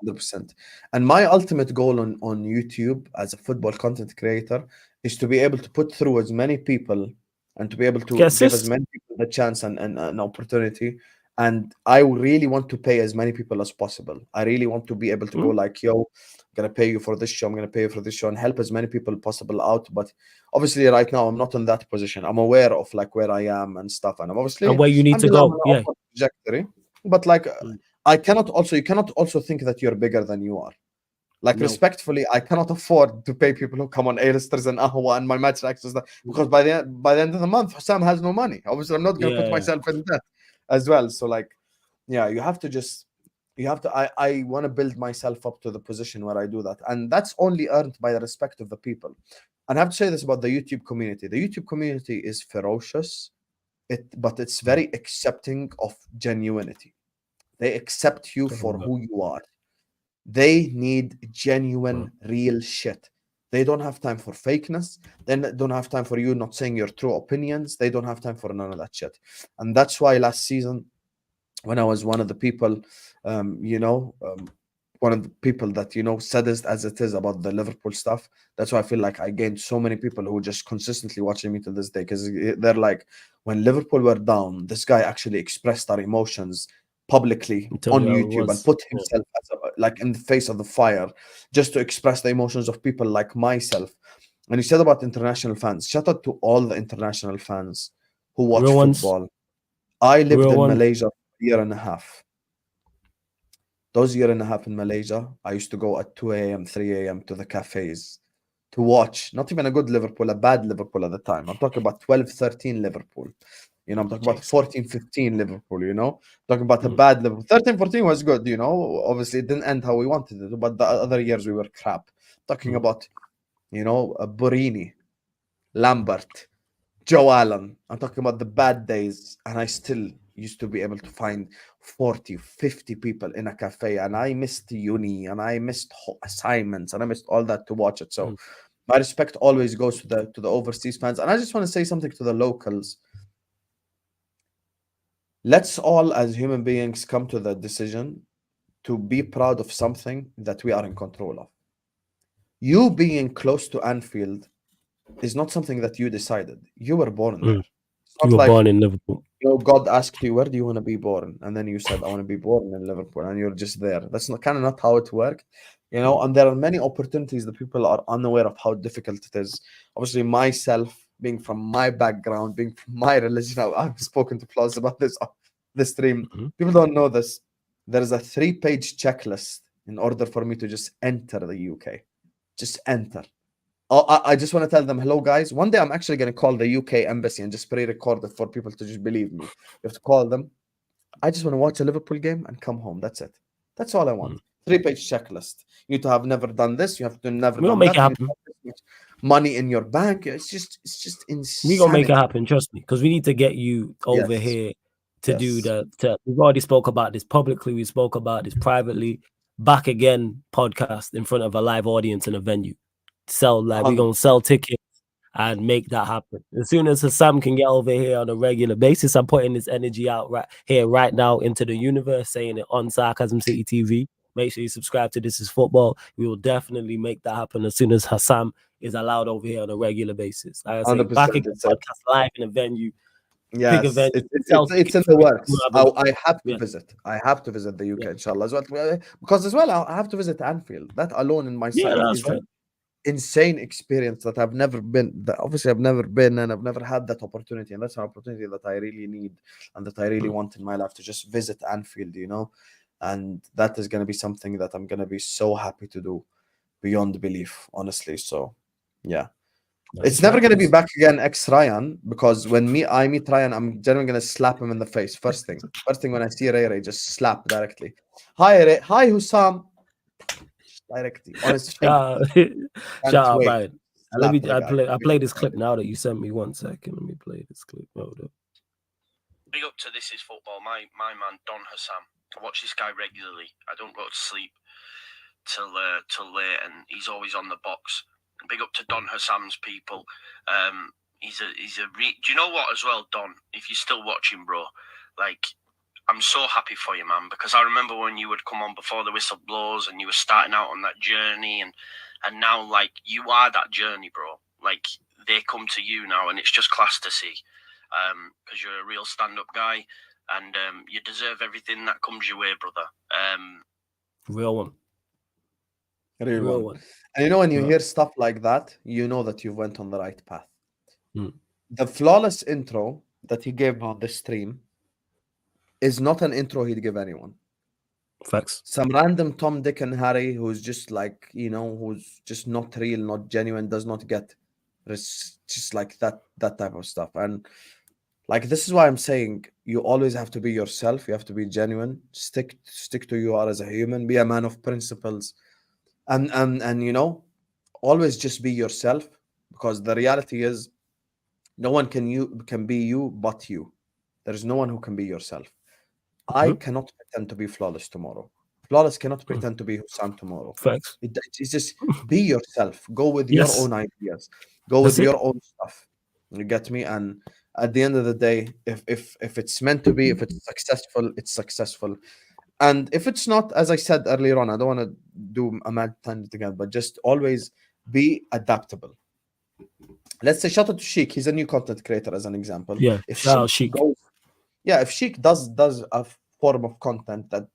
100%. And my ultimate goal on YouTube as a football content creator is to be able to put through as many people and to be able to Guess give as this. many people the chance and an opportunity. And I really want to pay as many people as possible. I really want to be able to go Mm. like, yo, I'm gonna pay you for this show, I'm gonna pay you for this show, and help as many people possible out. But obviously right now I'm not in that position. I'm aware of like where I am and stuff. And I'm And obviously where you need to alhamdulillah, I'm go. on an Yeah. upward trajectory. But like Mm. you cannot also think that you're bigger than you are. Like No. respectfully, I cannot afford to pay people who come on A-listers and Ahwa and my match access because by the end of the month, Sam has no money. Obviously, I'm not gonna put Yeah. myself in debt as well. So like, yeah, I want to build myself up to the position where I do that. And that's only earned by the respect of the people. And I have to say this about the YouTube community. The YouTube community is ferocious, but it's Mm. very accepting of genuinity. They accept you Talking for about. who you are. They need Mm. genuine, real shit. They don't have time for fakeness. They don't have time for you not saying your true opinions. They don't have time for none of that shit. And that's why last season, when I was one of the people, one of the people that said this as it is about the Liverpool stuff. That's why I feel like I gained so many people who just consistently watching me to this day because they're like, when Liverpool were down, this guy actually expressed our emotions publicly Tell on you how it YouTube and was. put Yeah. himself like in the face of the fire just to express the emotions of people like myself. And he said about international fans. Shout out to all the international fans who watch Real ones. football. I lived Real in ones. Malaysia for a year and a half. Those year and a half in Malaysia, I used to go at 2 a.m., 3 a.m. to the cafes to watch, not even a good Liverpool, a bad Liverpool at the time. I'm talking about 12, 13 Liverpool. I'm talking about Jeez. 14, 15 Liverpool, talking about a Mm. bad Liverpool. 13, 14 was good, Obviously, it didn't end how we wanted it, but the other years we were crap. Talking Mm. about, Borini, Lambert, Joe Allen. I'm talking about the bad days, and I still used to be able to find 40, 50 people in a cafe, and I missed uni, and I missed assignments, and I missed all that to watch it. So Mm. my respect always goes to the overseas fans, and I just want to say something to the locals. Let's all, as human beings, come to the decision to be proud of something that we are in control of. You being close to Anfield is not something that you decided. You were born there. Mm. It's You not were like, born in Liverpool. God asked you, where do you want to be born? And then you said, I want to be born in Liverpool, and you're just there. That's not kind of not how it worked, And there are many opportunities that people are unaware of how difficult it is. Obviously, myself being from my background, being from my religion, I've spoken to Flaws about this stream. Mhm. People don't know this. There is a 3-page checklist in order for me to just enter the UK. Just enter. I just want to tell them, hello, guys. One day I'm actually going to call the UK embassy and just pre-record it for people to just believe me. You have to call them. I just want to watch a Liverpool game and come home. That's it. That's all I want. Mm. 3-page checklist. You need to have never done this. You have to never We gonna done make it that. You need to happen. have this much money in your bank. It's just We gonna make it insanity. happen. Trust me, because we need to get you over Yes. here to do Yes. we've already spoke about this publicly. We spoke about this privately. Back again podcast in front of a live audience in a venue. We gonna sell tickets and make that happen. As soon as Sam can get over here on a regular basis, I'm putting this energy out right here, right now, into the universe, saying it on Sarcasm City TV. Make sure you subscribe to This Is Football. We will definitely make that happen as soon as Hassam is allowed over here on a regular basis. Like I say, back 100%. again podcast live in a venue, big Yes, event. it's in the works. I have to Yeah, visit. I have to visit the yeah, UK, inshallah, as well. Because as well, I have to visit Anfield. That alone in yeah, myself that's is an right. insane experience that I've never been. That obviously, I've never been, and I've never had that opportunity. And that's an opportunity that I really need and that I really Mm. want in my life, to just visit Anfield. And that is going to be something that I'm going to be so happy to do beyond belief, honestly. So, yeah. It's That's never right. gonna be back again, ex Ryan, because when I meet Ryan, I'm generally gonna slap him in the face. First thing. First thing when I see Ray, just slap directly. Hi Ray, hi Hussam. Directly on his face. Shout Can't out, wait. Brian. Let Slap me the guy. I play this clip now that you sent me. 1 second. Let me play this clip. Hold up. Big up to This Is Football, my man Don Hassam. I watch this guy regularly. I don't go to sleep till late, and he's always on the box. Big up to Don Hassam's people. Do you know what as well, Don? If you're still watching, bro, like, I'm so happy for you, man, because I remember when you would come on before the whistle blows and you were starting out on that journey, and now, like, you are that journey, bro. Like, they come to you now, and it's just class to see, because you're a real stand-up guy, and you deserve everything that comes your way, brother. Real one. Real one. And when you hear stuff like that, you know that you went on the right path. The flawless intro that he gave on the stream is not an intro he'd give anyone. Facts. Some random Tom, Dick, and Harry who's just like, who's just not real, not genuine, does not get just like that type of stuff. And like, this is why I'm saying you always have to be yourself. You have to be genuine. Stick to who you are as a human. Be a man of principles, and always just be yourself. Because the reality is, no one can be you but you. There is no one who can be yourself. I cannot pretend to be flawless tomorrow. Flawless cannot pretend to be Hussam tomorrow. Facts. It's just be yourself. Go with Yes. your own ideas. Go That's with it. your own stuff. You get me? And at the end of the day, if it's meant to be, if it's successful, it's successful. And if it's not, as I said earlier on, I don't want to do a mad tangent again, but just always be adaptable. Let's say shout out to Sheik. He's a new content creator, as an example. Yeah. If Shout out Sheik. if Sheik does a form of content that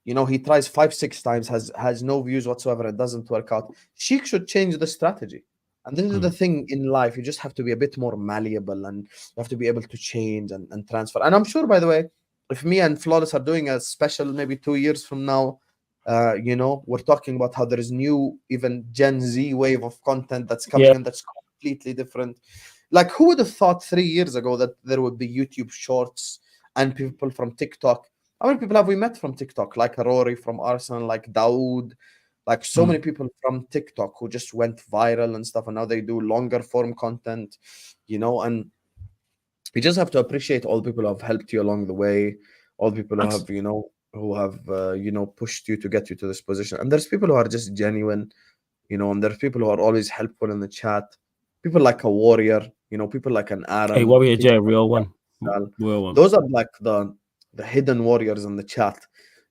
he tries 5-6 times, has no views whatsoever, it doesn't work out, Sheik should change the strategy. And this is the thing in life. You just have to be a bit more malleable, and you have to be able to change and transfer. And I'm sure, by the way, if me and Flawless are doing a special maybe 2 years from now, we're talking about how there is new, even Gen Z wave of content that's coming in that's completely different. Like, who would have thought 3 years ago that there would be YouTube shorts and people from TikTok? How many people have we met from TikTok? Like Rory from Arsenal, like Dawood, like so many people from TikTok who just went viral and stuff, and now they do longer form content, and you just have to appreciate all the people who have helped you along the way, all the people who have pushed you to get you to this position. And there's people who are just genuine, and there's people who are always helpful in the chat. People like a Warrior, people like an Aaron. Hey, Warrior J, real one. Real one. Those are like the hidden warriors in the chat,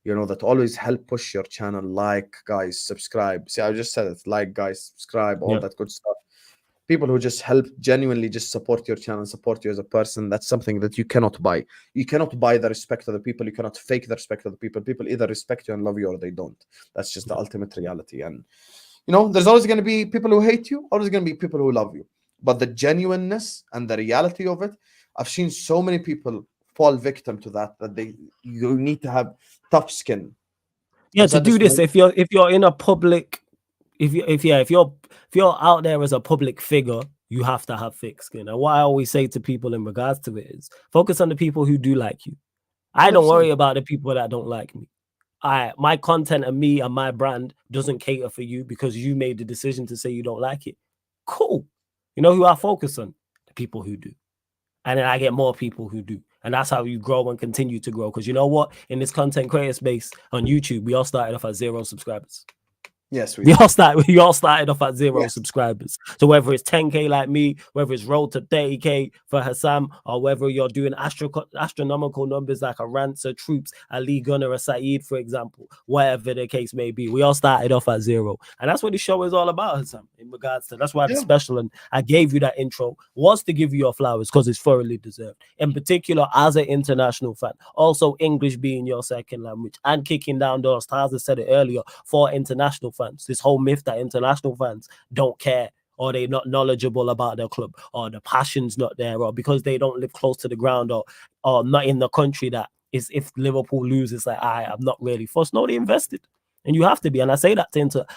that always help push your channel. Like, guys, subscribe. See, I just said it. Like, guys, subscribe, all that good stuff. people who just help genuinely just support your channel, support you as a person. That's something that you cannot buy. You cannot buy the respect of the people. You cannot fake the respect of the people. People either respect you and love you or they don't. That's just the ultimate reality. And there's always going to be people who hate you, always going to be people who love you. But the genuineness and the reality of it, I've seen so many people fall victim to that you need to have tough skin. Yeah, to do this, if you're in a public, if you're out there as a public figure, you have to have thick skin. And what I always say to people in regards to it is focus on the people who do like you. I don't worry about the people that don't like me. My content and me and my brand doesn't cater for you because you made the decision to say you don't like it. Cool. You know who I focus on? The people who do. And then I get more people who do. And that's how you grow and continue to grow. Because you know what? In this content creator space on YouTube, we all started off at 0 subscribers. Yes, we all started off at 0 subscribers. So whether it's 10K like me, whether it's road to 30K for Hassam, or whether you're doing astronomical numbers like a Rancer, Troops, a Lee Gunner, a Saeed, for example, whatever the case may be, we all started off at 0. And that's what the show is all about, Hassam, in regards to that's why the special, and I gave you that intro, was to give you your flowers because it's thoroughly deserved. In particular, as an international fan, also English being your second language, and kicking down doors, Taza said it earlier, for international fans. This whole myth that international fans don't care, or they're not knowledgeable about their club, or the passion's not there, or because they don't live close to the ground, or not in the country, that is, if Liverpool loses, like I'm not really fussed. No, they invested. And you have to be. And I say that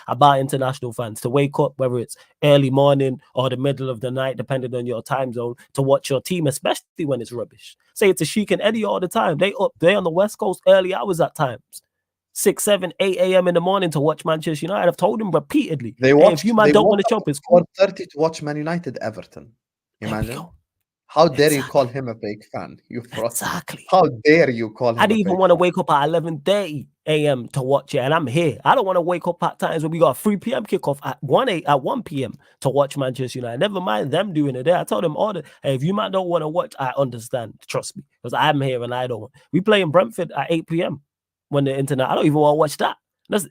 about international fans, to wake up, whether it's early morning or the middle of the night, depending on your time zone, to watch your team, especially when it's rubbish. Say it to Sheik and Eddie all the time. They on the West Coast early hours at times. 6, 7, 8 a.m. in the morning to watch Manchester United. I've told them repeatedly, if you man don't want to shop, it's cool. 4:30 to watch Man United Everton. Imagine. How dare you call him a fake fan? You fraud. Exactly. How dare you call him? I didn't even want to wake up at 11:30 a.m. to watch it, and I'm here. I don't want to wake up at times when we got a 3 p.m. kickoff at 1 p.m. to watch Manchester United. Never mind them doing it there. I told them hey, if you man don't want to watch, I understand. Trust me, because I'm here and I don't want. We play in Brentford at 8 p.m. when the internet. I don't even want to watch that. That's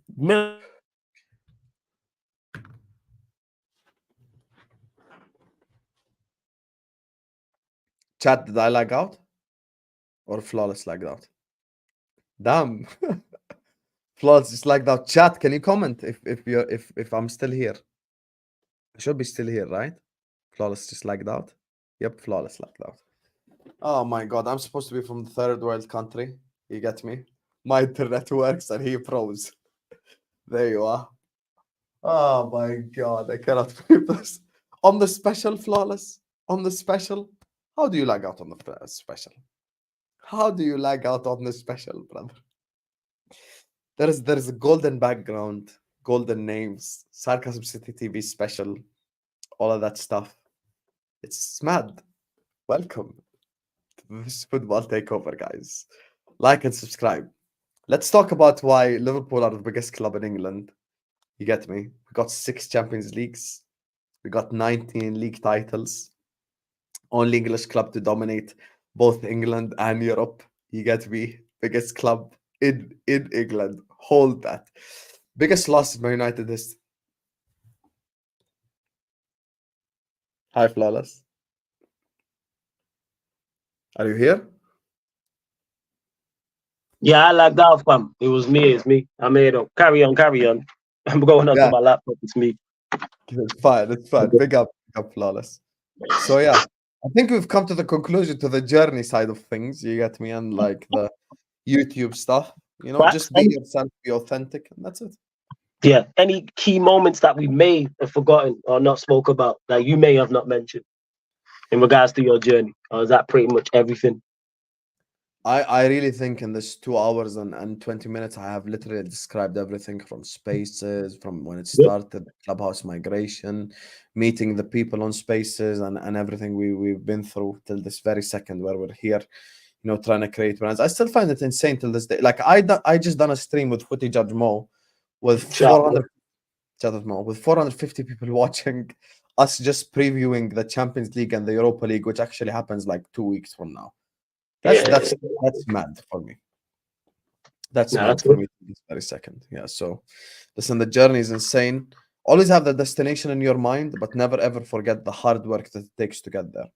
Chat, did I lag out? Or Flawless lagged out? Damn. Flawless just lagged out. Chat, can you comment if I'm still here? I should be still here, right? Flawless just lagged out. Yep, Flawless lagged out. Oh my god, I'm supposed to be from the third world country. You get me? My internet works and he froze. There you are. Oh my god, I cannot believe this. On the special, Flawless. On the special. How do you lag out on the special? How do you lag out on the special, brother? There is a golden background, golden names, Sarcasm City TV special, all of that stuff. It's mad. Welcome to this football takeover, guys. Like and subscribe. Let's talk about why Liverpool are the biggest club in England. You get me? We got 6 Champions Leagues. We got 19 league titles. Only English club to dominate both England and Europe. You get me? Biggest club in England. Hold that. Biggest loss in Man United is. Hi, Flawless. Are you here? Yeah, I lagged out, fam. It was me. It's me. I made it. Carry on. I'm going onto my laptop. It's me. It's fine. It's fine. Big up, Flawless. So yeah, I think we've come to the conclusion to the journey side of things. You get me? And like the YouTube stuff. Just be yourself, be authentic, and that's it. Yeah. Any key moments that we may have forgotten or not spoke about that you may have not mentioned in regards to your journey? Or is that pretty much everything? I really think in this 2 hours and 20 minutes, I have literally described everything from Spaces, from when it started, Clubhouse migration, meeting the people on Spaces, and everything we've been through till this very second where we're here, trying to create brands. I still find it insane till this day. Like I just done a stream with Footy Judge Mo with 450 people watching us just previewing the Champions League and the Europa League, which actually happens like 2 weeks from now. That's mad for me. That's mad for me this very second. Yeah. So listen, the journey is insane. Always have the destination in your mind, but never ever forget the hard work that it takes to get there.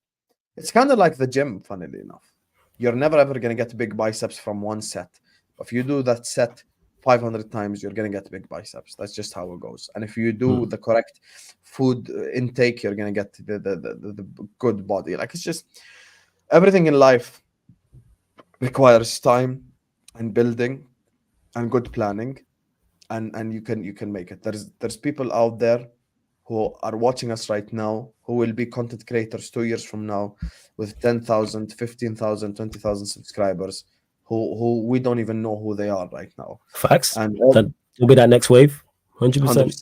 It's kind of like the gym, funnily enough. You're never ever going to get big biceps from one set. If you do that set 500 times, you're going to get big biceps. That's just how it goes. And if you do the correct food intake, you're going to get the good body. Like, it's just everything in life requires time and building and good planning, and you can make it. There's people out there who are watching us right now who will be content creators 2 years from now with 10,000, 15,000, 20,000 subscribers who we don't even know who they are right now. Facts. And That will be that next wave. 100%. 100%.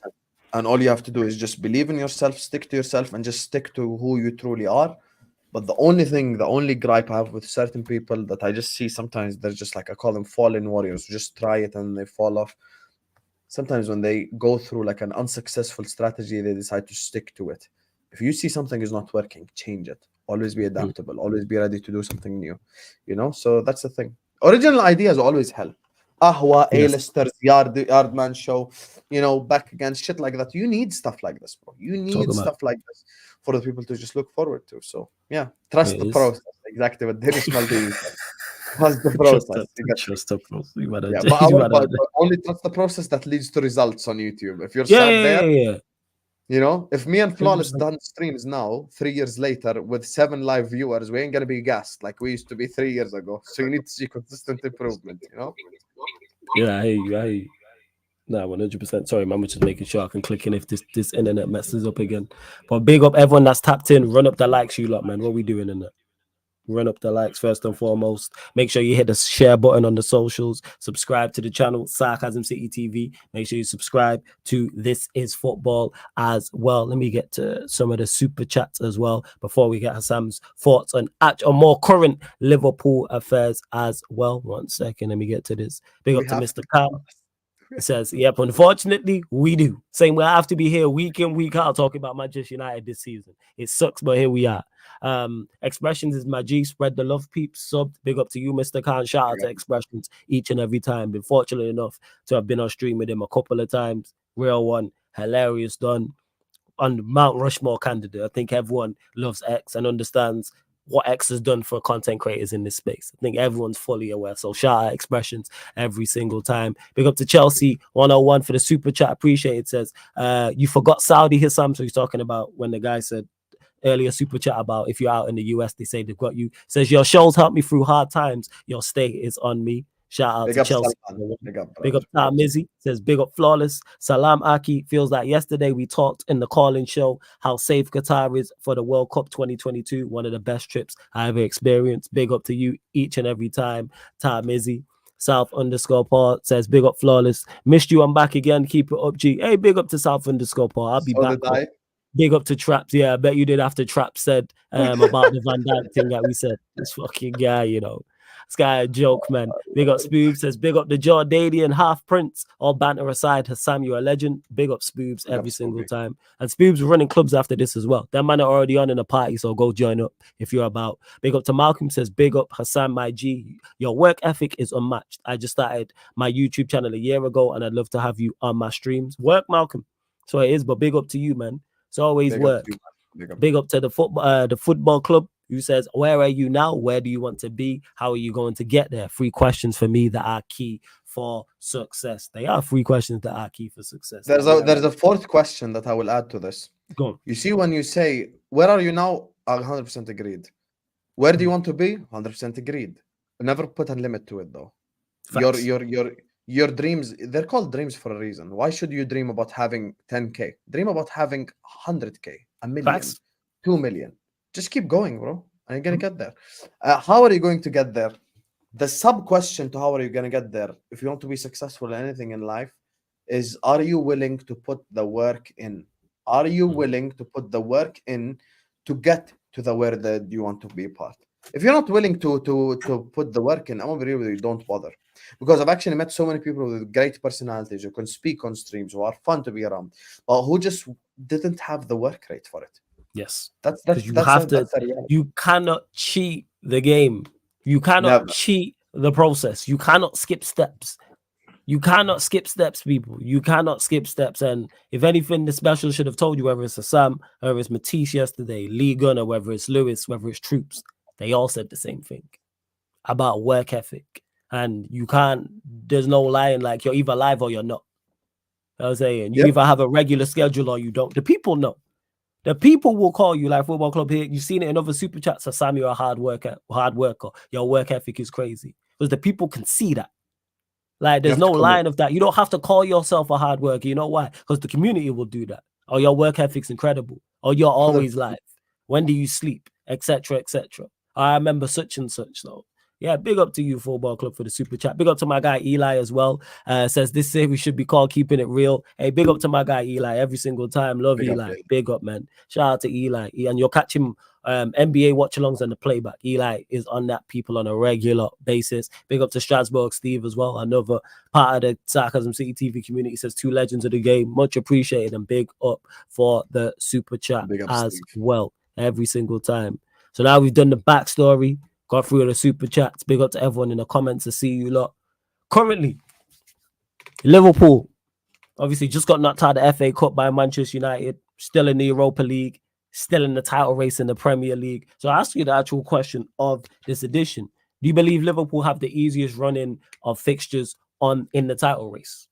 And all you have to do is just believe in yourself, stick to yourself, and just stick to who you truly are. But the only gripe I have with certain people that I just see sometimes, they're just like, I call them fallen warriors, who just try it and they fall off. Sometimes when they go through like an unsuccessful strategy, they decide to stick to it. If you see something is not working, change it. Always be adaptable. Always be ready to do something new. So that's the thing. Original ideas always help. Ahwa, A-listers, Yardman show, back against shit like that. You need stuff like this, bro. You need stuff like this for the people to just look forward to. So yeah, trust the process. Exactly what Dennis Maldini said. Trust the process. Trust the process. Yeah, but only trust the process that leads to results on YouTube. If you're sat there, if me and Flawless done streams now, 3 years later, with 7 live viewers, we ain't gonna be gassed like we used to be 3 years ago. So you need to see consistent improvement, Yeah, I hear you. Nah, 100%. Sorry, man, we're just making sure I can click in if this internet messes up again. But big up everyone that's tapped in. Run up the likes, you lot, man. What we doing in that? Run up the likes first and foremost. Make sure you hit the share button on the socials. Subscribe to the channel, Sarcasm City TV. Make sure you subscribe to This Is Football as well. Let me get to some of the super chats as well before we get Hassam's thoughts on more current Liverpool affairs as well. 1 second, let me get to this. Big up to Mr. Kyle. It says, yep, unfortunately, we do. Saying we have to be here week in, week out talking about Manchester United this season. It sucks, but here we are. Expressions is my G. Spread the love, peeps. Subbed. Big up to you, Mr. Khan. Shout out to Expressions each and every time. Been fortunate enough to have been on stream with him a couple of times. Real one. Hilarious done. On Mount Rushmore candidate. I think everyone loves X and understands what X has done for content creators in this space. I think everyone's fully aware. So shout out Expressions every single time. Big up to Chelsea 101 for the super chat. Appreciate it. Says, you forgot Saudi Hissam. So he's talking about when the guy said earlier super chat about if you're out in the US, they say they've got you. Says, your shows help me through hard times. Your stay is on me. Shout out to Chelsea. Big up Tom Mizzy. Says, big up Flawless. Salam Aki. Feels like yesterday we talked in the call-in show how safe Qatar is for the World Cup 2022. One of the best trips I ever experienced. Big up to you each and every time. Tom Mizzy. South_Paul says, big up Flawless. Missed you. I'm back again. Keep it up, G. Hey, big up to South_Paul. I'll be back. Big up to Traps. Yeah, I bet you did after Traps said about the Van Dijk thing that we said. This fucking guy, This guy a joke, man. Big up Spoobs. Says, big up the Jordanian half prince. All banter aside, Hassam, you're a legend. Big up Spoobs every single time. And Spoobs running clubs after this as well. That man are already on in a party, so go join up if you're about. Big up to Malcolm. Says, big up Hassam, my G. Your work ethic is unmatched. I just started my YouTube channel a year ago, and I'd love to have you on my streams. Work, Malcolm. So it is, but big up to you, man. It's always work. Big up to the football club who says, where are you now? Where do you want to be? How are you going to get there? 3 questions for me that are key for success. They are 3 questions that are key for success. There's a 4th question that I will add to this. Go on. You see, when you say, where are you now? 100% agreed. Where do you want to be? 100% agreed. Never put a limit to it, though. Facts. Your dreams, they're called dreams for a reason. Why should you dream about having 10K? Dream about having 100K, 1 million, Facts. 2 million. Just keep going, bro. And you're going to get there. How are you going to get there? The sub-question to how are you going to get there, if you want to be successful in anything in life, is, are you willing to put the work in? Are you willing to put the work in to get to the where that you want to be part? If you're not willing to put the work in, I'm going to be real with you, don't bother. Because I've actually met so many people with great personalities who can speak on streams, who are fun to be around, but who just didn't have the work rate for it. Yes. That's you cannot cheat the game. You cannot cheat the process. You cannot skip steps. You cannot skip steps, people. You cannot skip steps. And if anything, the special should have told you, whether it's Sam, whether it's Matisse yesterday, Lee Gunner, whether it's Lewis, whether it's Troops, they all said the same thing about work ethic. And you can't, there's no lying, like you're either live or you're not. You know what I'm saying? You either have a regular schedule or you don't. The people know. The people will call you like football club here. You've seen it in other super chats. So Sam, you're a hard worker. Your work ethic is crazy. Because the people can see that. Like, there's no line of that. You don't have to call yourself a hard worker. You know why? Because the community will do that. Or your work ethic's incredible. Or you're always live. When do you sleep? Etc. etc. I remember such and such though. Yeah, big up to you, Football Club, for the super chat. Big up to my guy Eli as well. Says this series should be called Keeping It Real. Hey, big up to my guy Eli every single time. Love Eli. Big up, man. Shout out to Eli. And you'll catch him NBA watch-alongs and the playback. Eli is on that, people, on a regular basis. Big up to Strasbourg Steve as well. Another part of the Sarcasm City TV community. Says 2 legends of the game. Much appreciated, and big up for the super chat as Steve. Well every single time. So now we've done the backstory. Got through the super chats. Big up to everyone in the comments to see you lot. Currently, Liverpool obviously just got knocked out of the FA Cup by Manchester United. Still in the Europa League. Still in the title race in the Premier League. So I ask you the actual question of this edition. Do you believe Liverpool have the easiest run-in of fixtures in the title race?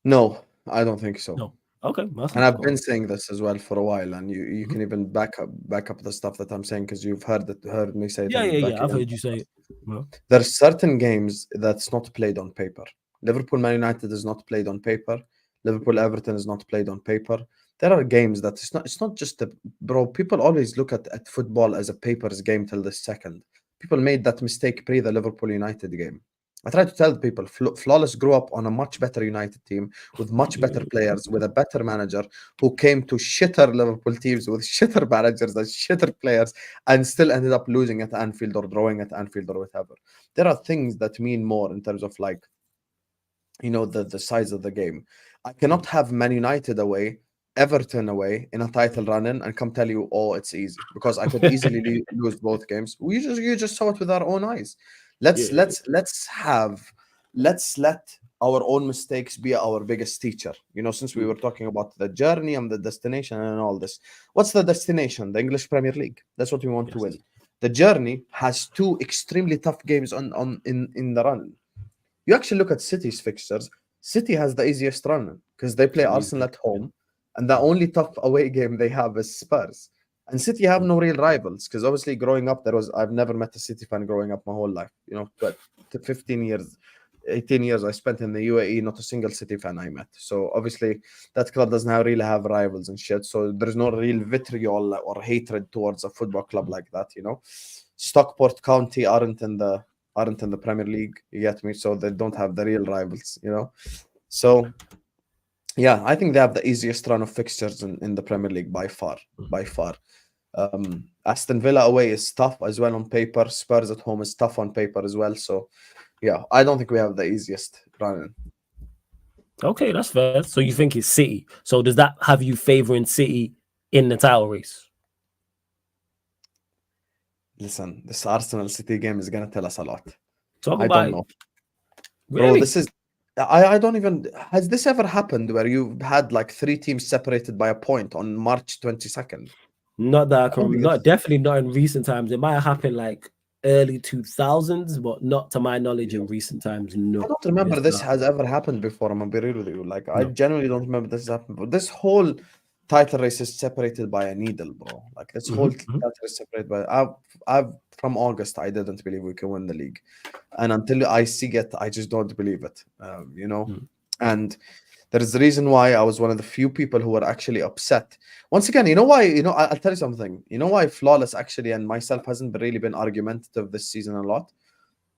No, I don't think so. No. Okay. And I've been saying this as well for a while, and you can even back up the stuff that I'm saying, because you've heard me say it. Yeah. I've heard you say it. Well, there are certain games that's not played on paper. Liverpool Man United is not played on paper. Liverpool Everton is not played on paper. There are games that it's not just bro. People always look at football as a papers game till this second. People made that mistake pre the Liverpool United game. I try to tell people, Flawless grew up on a much better United team with much better players, with a better manager, who came to shitter Liverpool teams with shitter managers and shitter players, and still ended up losing at Anfield or drawing at Anfield or whatever. There are things that mean more in terms of, like, the size of the game. I cannot have Man United away, Everton away in a title run-in and come tell you, oh, it's easy, because I could easily lose both games. You just saw it with our own eyes. Let's let our own mistakes be our biggest teacher. Since we were talking about the journey and the destination and all this, what's the destination? The English Premier League. That's what we want to win. The journey has 2 extremely tough games in the run. You actually look at City's fixtures. City has the easiest run because they play Arsenal at home, and the only tough away game they have is Spurs. And City have no real rivals, because obviously growing up, I've never met a City fan growing up my whole life. But 15 years, 18 years I spent in the UAE, not a single City fan I met. So obviously that club doesn't really have rivals and shit. So there's no real vitriol or hatred towards a football club like that. Stockport County aren't in the Premier League. You get me? So they don't have the real rivals. So. Yeah, I think they have the easiest run of fixtures in the Premier League by far. Aston Villa away is tough as well on paper. Spurs at home is tough on paper as well. So, yeah, I don't think we have the easiest run. Okay, that's fair. So you think it's City. So does that have you favouring City in the title race? Listen, this Arsenal City game is going to tell us a lot. I don't know. Really? Bro, this is... I don't even... Has this ever happened where you've had like 3 teams separated by a point on March 22nd? Not that I can... Definitely not in recent times. It might have happened like early 2000s, but not to my knowledge in recent times. No. I don't remember this has ever happened before. I'm going to be real with you. Like, I genuinely don't remember this happened. But this whole title race is separated by a needle, bro. Like, this whole title is separated by... I've from August, I didn't believe we could win the league. And until I see it, I just don't believe it, And there is the reason why I was one of the few people who were actually upset. Once again, you know why? I'll tell you something. You know why Flawless actually and myself hasn't really been argumentative this season a lot?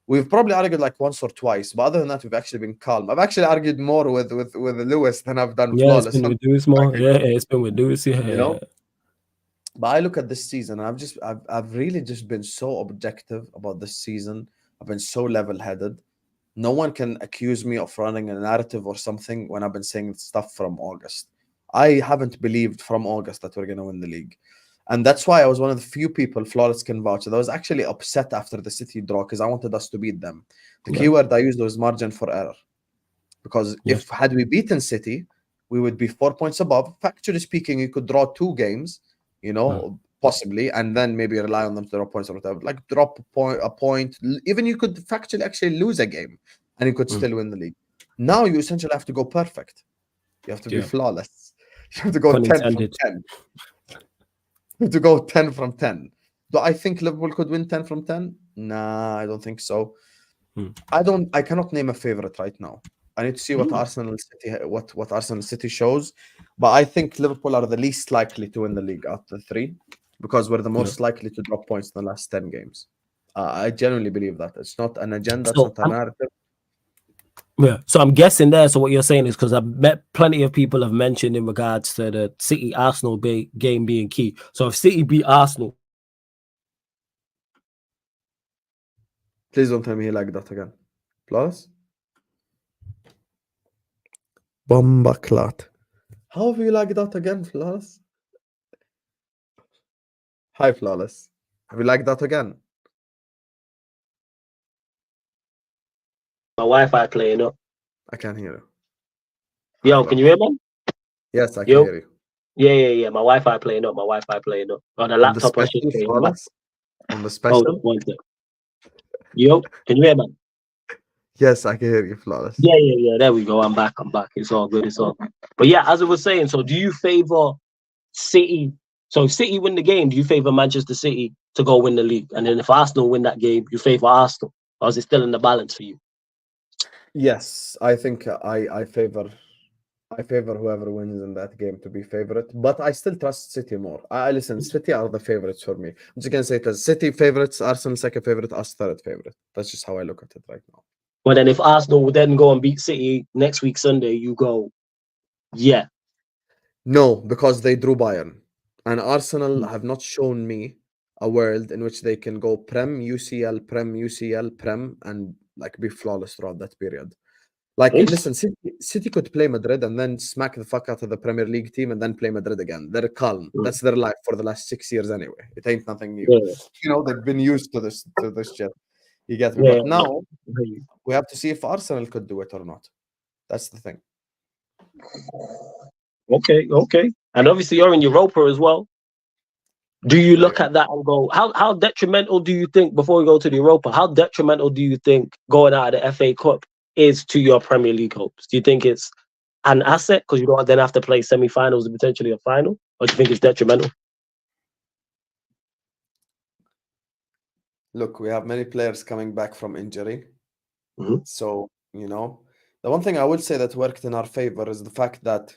We've probably argued like once or twice, but other than that, we've actually been calm. I've actually argued more with Lewis than I've done Flawless. It's been with Lewis more. It's been with Lewis. Yeah. But I look at this season, and I've really just been so objective about this season. I've been so level-headed. No one can accuse me of running a narrative or something when I've been saying stuff from August. I haven't believed from August that we're going to win the league. And that's why I was one of the few people, Flawless can vouch, that was actually upset after the City draw because I wanted us to beat them. The keyword I used was margin for error. Because if had we beaten City, we would be 4 points above. Factually speaking, you could draw 2 games, possibly, and then maybe rely on them to draw points or whatever. Like drop a point. Even you could factually actually lose a game and you could still win the league. Now you essentially have to go perfect. You have to be flawless. You have to go 10 from 10. You have to go 10 from 10. Do I think Liverpool could win 10 from 10? Nah, I don't think so. I cannot name a favorite right now. I need to see what Arsenal City shows. But I think Liverpool are the least likely to win the league out of the 3 because we're the most likely to drop points in the last 10 games. I genuinely believe that. It's not an agenda, it's not a narrative. Yeah, so I'm guessing there. So what you're saying is because I've met plenty of people have mentioned in regards to the City Arsenal game being key. So if City beat Arsenal, please don't tell me he like that again. Plus, Bomba clot. How have you like that again, Flawless? Hi, Flawless. Have you like that again? my Wi-Fi playing up. I can't hear you. Yo, can you hear me? Yes, I can hear you. Yeah. My Wi-Fi playing up. On the laptop, I should say. On the special? Hold on, one sec. Yo, can you hear me? Yes, I can hear you, Flawless. Yeah. There we go. I'm back. It's all good. But yeah, as I was saying, so do you favor City? So if City win the game, do you favor Manchester City to go win the league? And then if Arsenal win that game, you favor Arsenal? Or is it still in the balance for you? Yes, I think I favor whoever wins in that game to be favorite, but I still trust City more. I listen, City are the favorites for me. I'm just gonna say it as City favorites, Arsenal second favorite, us third favorite. That's just how I look at it right now. But then if Arsenal would then go and beat City next week Sunday, you go, yeah. No, because they drew Bayern. And Arsenal have not shown me a world in which they can go Prem, UCL, Prem, and like be flawless throughout that period. Like, listen, City could play Madrid and then smack the fuck out of the Premier League team and then play Madrid again. They're calm. That's their life for the last 6 years anyway. It ain't nothing new. They've been used to this shit. You get me? But now we have to see if Arsenal could do it or not. That's the thing. Okay. And obviously you're in Europa as well. Do you look at that and go, how detrimental do you think, before we go to the Europa, how detrimental do you think going out of the FA Cup is to your Premier League hopes? Do you think it's an asset because you don't then have to play semi-finals and potentially a final? Or do you think it's detrimental? Look, we have many players coming back from injury. So, the one thing I would say that worked in our favor is the fact that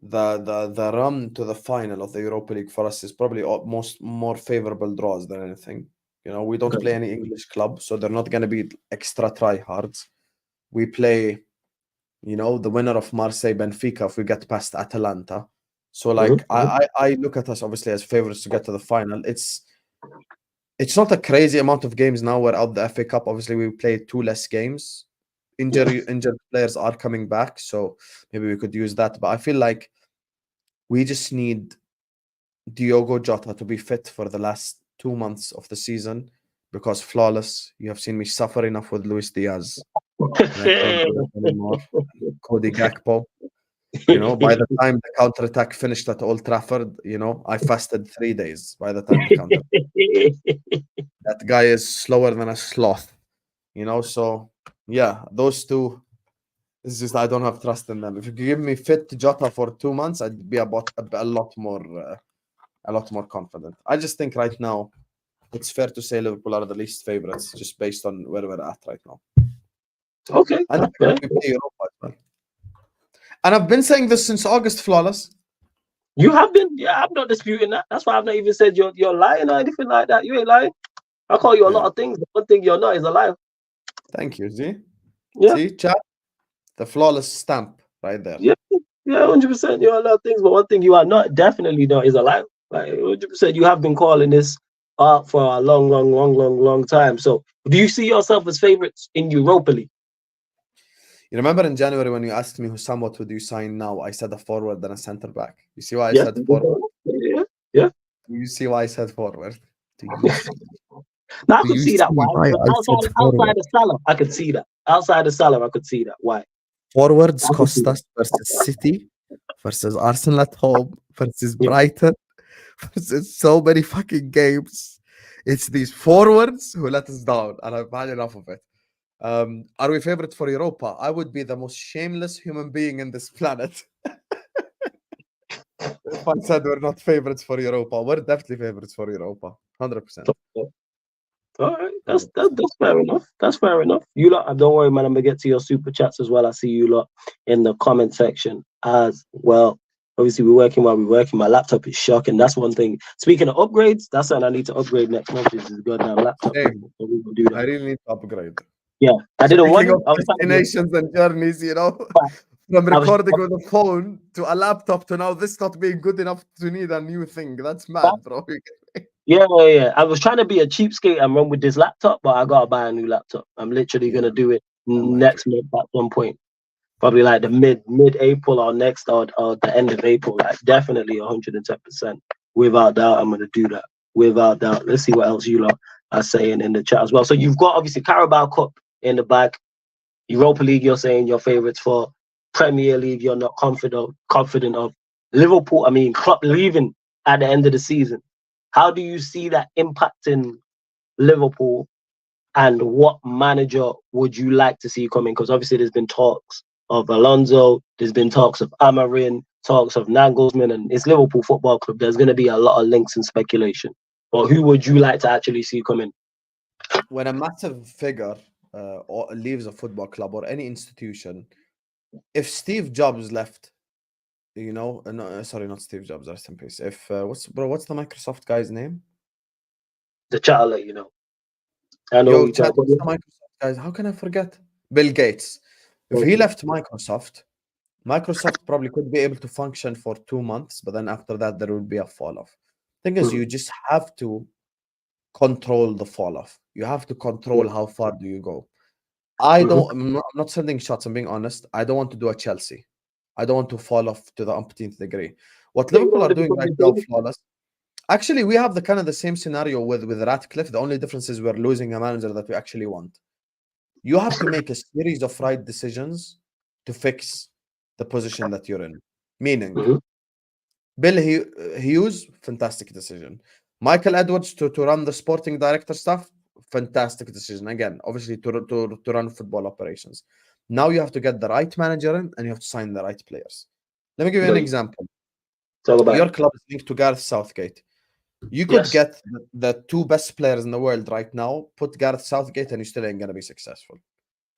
the run to the final of the Europa League for us is probably more favorable draws than anything. We don't play any English club, so they're not going to be extra tryhards. We play, the winner of Marseille Benfica if we get past Atalanta. So I look at us obviously as favorites to get to the final. It's not a crazy amount of games now. We're out the FA Cup. Obviously, we played 2 less games. Injured players are coming back, so maybe we could use that. But I feel like we just need Diogo Jota to be fit for the last 2 months of the season, because Flawless, you have seen me suffer enough with Luis Diaz. And I can't do that anymore. Cody Gakpo. By the time the counter-attack finished at Old Trafford, I fasted 3 days by the time the counter. That guy is slower than a sloth, so yeah, those two, it's just I don't have trust in them. If you give me fit Jota for 2 months, I'd be a lot more confident. I just think right now it's fair to say Liverpool are the least favorites just based on where we're at right now. Okay. And we play Europa as well. And I've been saying this since August, Flawless. You have been? Yeah, I'm not disputing that. That's why I've not even said you're lying or anything like that. You ain't lying. I call you a lot of things, but one thing you're not is a liar. Thank you, Z. Yeah. See, chat? The Flawless stamp right there. Yeah, 100%. You're a lot of things, but one thing you are not, definitely not, is a liar. Like 100%, you have been calling this art for a long time. So, do you see yourself as favorites in Europa League? You remember in January when you asked me Hussam, what would you sign now? I said a forward and a centre back. You see why I said forward? Yeah. Do you see why I said forward? Do you see? Now I Do could you see that. see Why? why But I said forward? outside of Salah, I could see that. Outside of Salah, I could see that. Why? Forwards I could see cost that. us versus City, versus Arsenal at home, versus Yeah. Brighton, versus so many fucking games. It's these forwards who let us down, and I've had enough of it. Are we favorites for Europa? I would be the most shameless human being in this planet if I said we're not favorites for Europa. We're definitely favorites for Europa, 100%. All right, that's fair enough. That's fair enough. You lot, don't worry, man. I'm gonna get to your super chats as well. I see you lot in the comment section as well. Obviously, we're working while we're working. My laptop is shocking. That's one thing. Speaking of upgrades, that's something I need to upgrade next month. Is this goddamn laptop. Same. So we will do I that. really need to upgrade. Yeah, I didn't want Speaking it. of I was trying to do it, destinations and journeys, you know, but from I was recording with a phone to a laptop to now this not being good enough to need a new thing. That's mad, bro. yeah. I was trying to be a cheapskate and run with this laptop, but I gotta buy a new laptop. I'm literally gonna do it next month at some point. Probably like the mid April or next or the end of April. Like definitely 110%. Without doubt, I'm gonna do that. Without doubt. Let's see what else you lot are saying in the chat as well. So you've got obviously Carabao Cup in the bag. Europa League, you're saying your favourites for. Premier League, you're not confident of. Liverpool, I mean, Klopp leaving at the end of the season. How do you see that impacting Liverpool? And what manager would you like to see coming? Because obviously there's been talks of Alonso, there's been talks of Amarin, talks of Nagelsmann, and it's Liverpool Football Club. There's going to be a lot of links and speculation. But who would you like to actually see coming? When a massive figure or leaves a football club or any institution, if Steve Jobs left, you know, sorry, not Steve Jobs, rest in peace. If what's the Microsoft guy's name? The chat, I'll let you know. I know Yo, you chat, talk what's the Microsoft guys? How can I forget? Bill Gates. If he left Microsoft probably could be able to function for 2 months, but then after that there would be a fall off. Thing is, you just have to control the fall off. You have to control how far do you go. I'm not sending shots, I'm being honest. I don't want to do a Chelsea. I don't want to fall off to the umpteenth degree. What Liverpool are doing right now, flawless. Actually, we have the same scenario with Ratcliffe. The only difference is we're losing a manager that we actually want. You have to make a series of right decisions to fix the position that you're in. Meaning, Bill Hughes, fantastic decision. Michael Edwards to run the sporting director stuff, fantastic decision. Again, obviously to run football operations. Now you have to get the right manager in and you have to sign the right players. Let me give you an example. Your club is linked to Gareth Southgate. You could get the two best players in the world right now, put Gareth Southgate, and you still ain't going to be successful.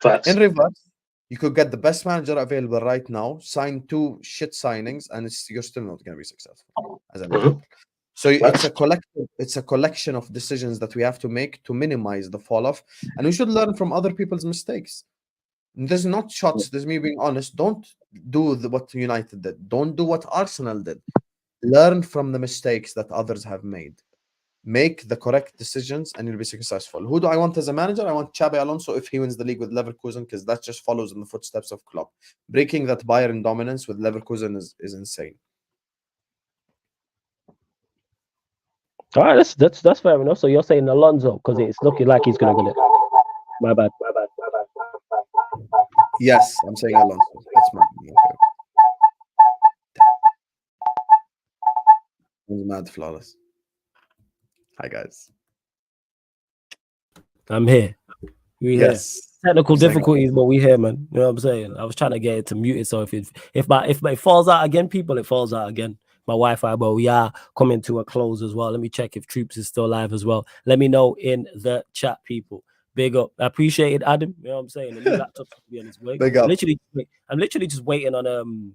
Facts. In reverse, you could get the best manager available right now, sign two shit signings, and you're still not going to be successful. As an example. So it's a collection of decisions that we have to make to minimize the fall off, and we should learn from other people's mistakes. There's not shots. There's me being honest. Don't do what United did. Don't do what Arsenal did. Learn from the mistakes that others have made. Make the correct decisions and you'll be successful. Who do I want as a manager? I want Xabi Alonso if he wins the league with Leverkusen, because that just follows in the footsteps of Klopp. Breaking that Bayern dominance with Leverkusen is insane. All right, that's fair enough. So you're saying Alonso because it's looking like he's going to win it. My bad. Yes, I'm saying Alonso. That's my okay. Mad flawless. Hi guys. I'm here. We here. Technical difficulties, but we here, man. You know what I'm saying? I was trying to get it to mute it, so if it falls out again, people, it falls out again. My Wi-Fi, but we are coming to a close as well. Let me check if Troops is still live as well. Let me know in the chat, people. Big up. I appreciate it, Adam. You know what I'm saying? The new laptop's to be on its way. Big up. I'm literally just waiting on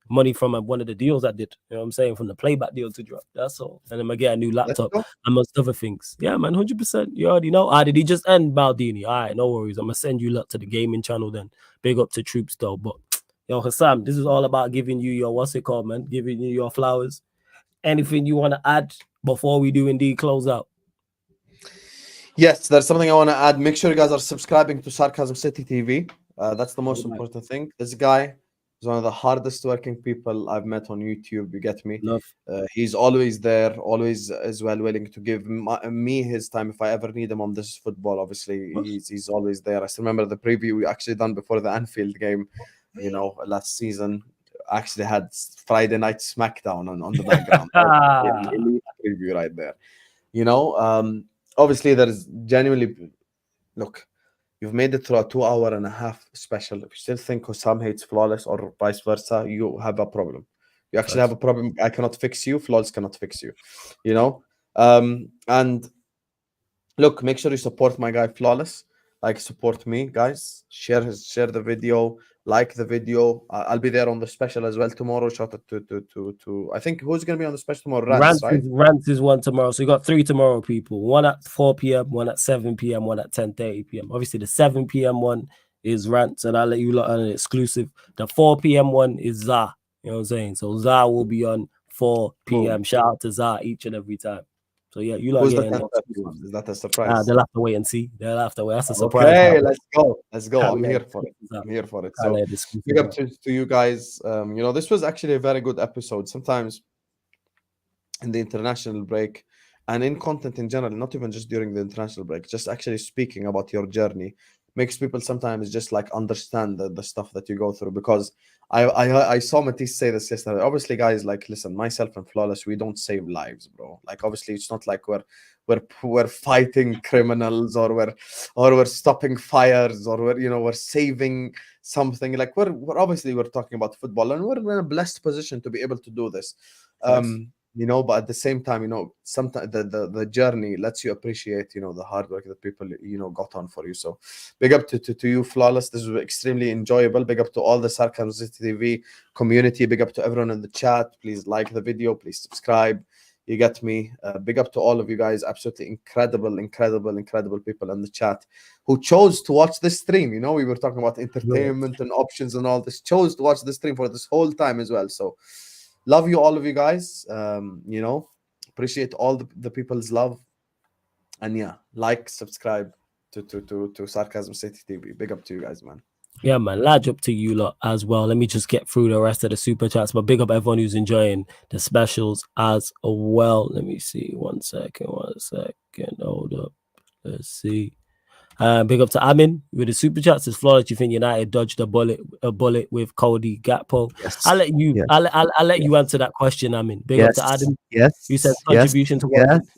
money from one of the deals I did. You know what I'm saying? From the playback deal to drop. That's all. And then I get a new laptop amongst other things. Yeah, man, 100%. You already know. Did he just end Baldini? All right, no worries. I'm gonna send you lot to the gaming channel then. Big up to Troops though. But yo, Hassam, this is all about giving you your what's it called, man? Giving you your flowers. Anything you want to add before we do indeed close out? Yes, there's something I want to add. Make sure you guys are subscribing to Sarcasm City TV. That's the most important thing. This guy He's one of the hardest working people I've met on YouTube. You get me? Love. He's always there, always as well willing to give me his time if I ever need him on this football. Obviously, he's always there. I still remember the preview we actually done before the Anfield game, last season. Actually had Friday Night SmackDown on the background. Elite preview right there. Obviously there's genuinely, look, you've made it through a 2.5 hour special. If you still think Hussam hates Flawless or vice versa, you have a problem. You actually have a problem. I cannot fix you. Flawless cannot fix you. And look, make sure you support my guy Flawless. Like, support me, guys. Share the video, like the video. I'll be there on the special as well tomorrow. Shout out to I think who's gonna be on the special tomorrow? Rants, right? Rants is one tomorrow. So you got 3 tomorrow, people. One at 4 p.m., one at 7 p.m., one at 10:30 p.m. Obviously, the 7 p.m. one is Rants, and I'll let you lot on an exclusive. The 4 p.m. one is Zah. You know what I'm saying? So Zah will be on 4 p.m. Shout out to Zah each and every time. So yeah, you lot Who's the getting 10:30 one? Is that a surprise? they'll have to wait and see. They'll have to wait. That's a surprise. Okay, let's go. Can't I'm let here it- for it. I'm here for it. can't So let this exclusive big up out. to you guys. This was actually a very good episode. Sometimes in the international break and in content in general, not even just during the international break, just actually speaking about your journey makes people sometimes just like understand the stuff that you go through. Because I saw Matisse say this yesterday. Obviously, guys, like, listen, myself and Flawless, we don't save lives, bro. Like, obviously, it's not like we're fighting criminals or we're stopping fires or we're saving something. Like, we're obviously we're talking about football and we're in a blessed position to be able to do this. But at the same time, sometimes the journey lets you appreciate, the hard work that people, got on for you. So big up to you, Flawless. This was extremely enjoyable. Big up to all the Sarcasm City TV community. Big up to everyone in the chat. Please like the video. Please subscribe. You get me. Big up to all of you guys. Absolutely incredible people in the chat who chose to watch this stream. We were talking about entertainment and options and all this. Chose to watch the stream for this whole time as well. So love you, all of you guys. Appreciate all the people's love. And yeah, like, subscribe to Sarcasm City TV. Big up to you guys, man. Yeah, man. Large up to you lot as well. Let me just get through the rest of the super chats. But big up everyone who's enjoying the specials as well. Let me see. One second. Hold up. Let's see. Big up to Amin with the super chats. As Flawless, you think United dodged a bullet with Cody Gakpo? Yes. I'll let you. Yes. I'll let you answer that question, Amin. Big up to Adam. Yes. You said contribution towards.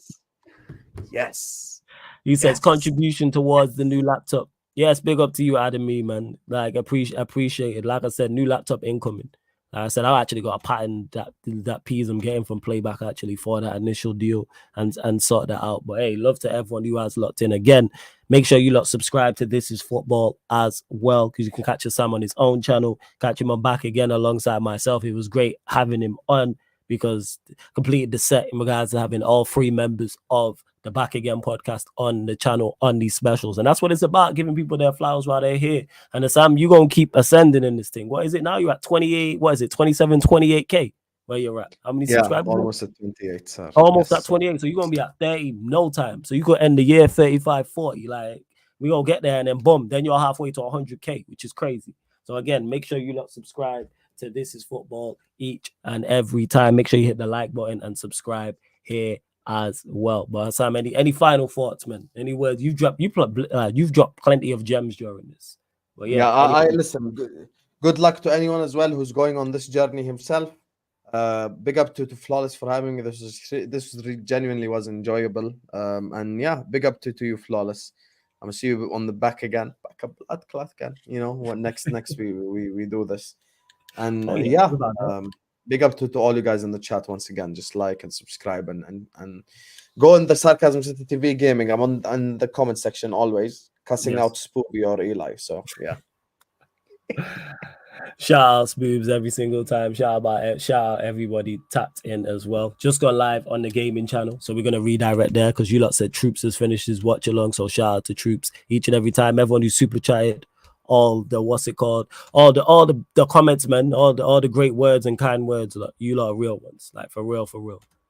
Yes. He says contribution towards the new laptop. Yes, big up to you, Adam, man. Like, appreciate it. Like I said, new laptop incoming. Like I said, I actually got a patent that piece I'm getting from Playback actually for that initial deal and sort that out. But hey, love to everyone who has locked in. Again, make sure you lot subscribe to This Is Football as well, because you can catch Sam on his own channel. Catch him on Back Again alongside myself. It was great having him on because completed the set in regards to having all 3 members of the Back Again podcast on the channel on these specials. And that's what it's about, giving people their flowers while they're here. And Sam, you're going to keep ascending in this thing. What is it now? You're at 28, what is it, 27, 28K? Where you're at? How many subscribers? Almost at 28, sir. Almost at 28. So you're going to be at 30 no time. So you could end the year 35, 40. Like, we're going to get there and then boom, then you're halfway to 100K, which is crazy. So again, make sure you lot subscribe to This Is Football each and every time. Make sure you hit the like button and subscribe here as well. But Sam, any final thoughts, man? Any words? You've dropped plenty of gems during this. But yeah, I listen. Good luck to anyone as well who's going on this journey himself. Big up to Flawless for having me. This genuinely was enjoyable. And yeah, big up to you, Flawless. I'm gonna see you on the back again. Back up blood clot again. What next we do this. And big up to all you guys in the chat once again. Just like and subscribe and go in the Sarcasm City TV Gaming. I'm on the comment section always, cussing out Spoopy or Eli. So yeah. Shout out Spoobs every single time. Shout out everybody tapped in as well. Just got live on the gaming channel, so we're gonna redirect there because you lot said Troops has finished his watch along. So shout out to Troops each and every time. Everyone who's super chatted, all the all the comments, man, all the great words and kind words. Look, you lot are real ones, like for real.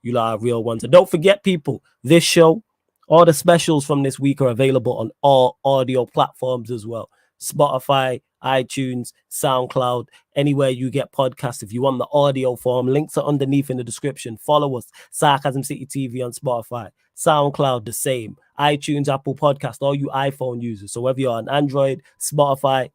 You lot are real ones. And don't forget, people, this show, all the specials from this week are available on all audio platforms as well. Spotify, iTunes, SoundCloud, anywhere you get podcasts. If you want the audio form, links are underneath in the description. Follow us, Sarcasm City TV on Spotify, SoundCloud, the same, iTunes, Apple Podcast, all you iPhone users. So whether you're on Android, Spotify,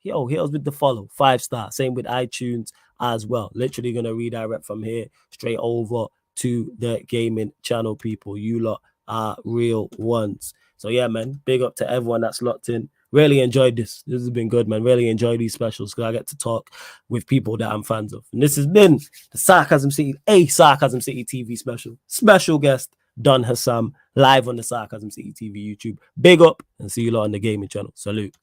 hit us with the follow, 5-star. Same with iTunes as well. Literally gonna redirect from here straight over to the gaming channel, people. You lot are real ones. So yeah, man, big up to everyone that's locked in. Really enjoyed this. This has been good, man. Really enjoyed these specials because I get to talk with people that I'm fans of. And this has been the Sarcasm City TV special. Special guest, Don Hassam, live on the Sarcasm City TV YouTube. Big up and see you lot on the gaming channel. Salute.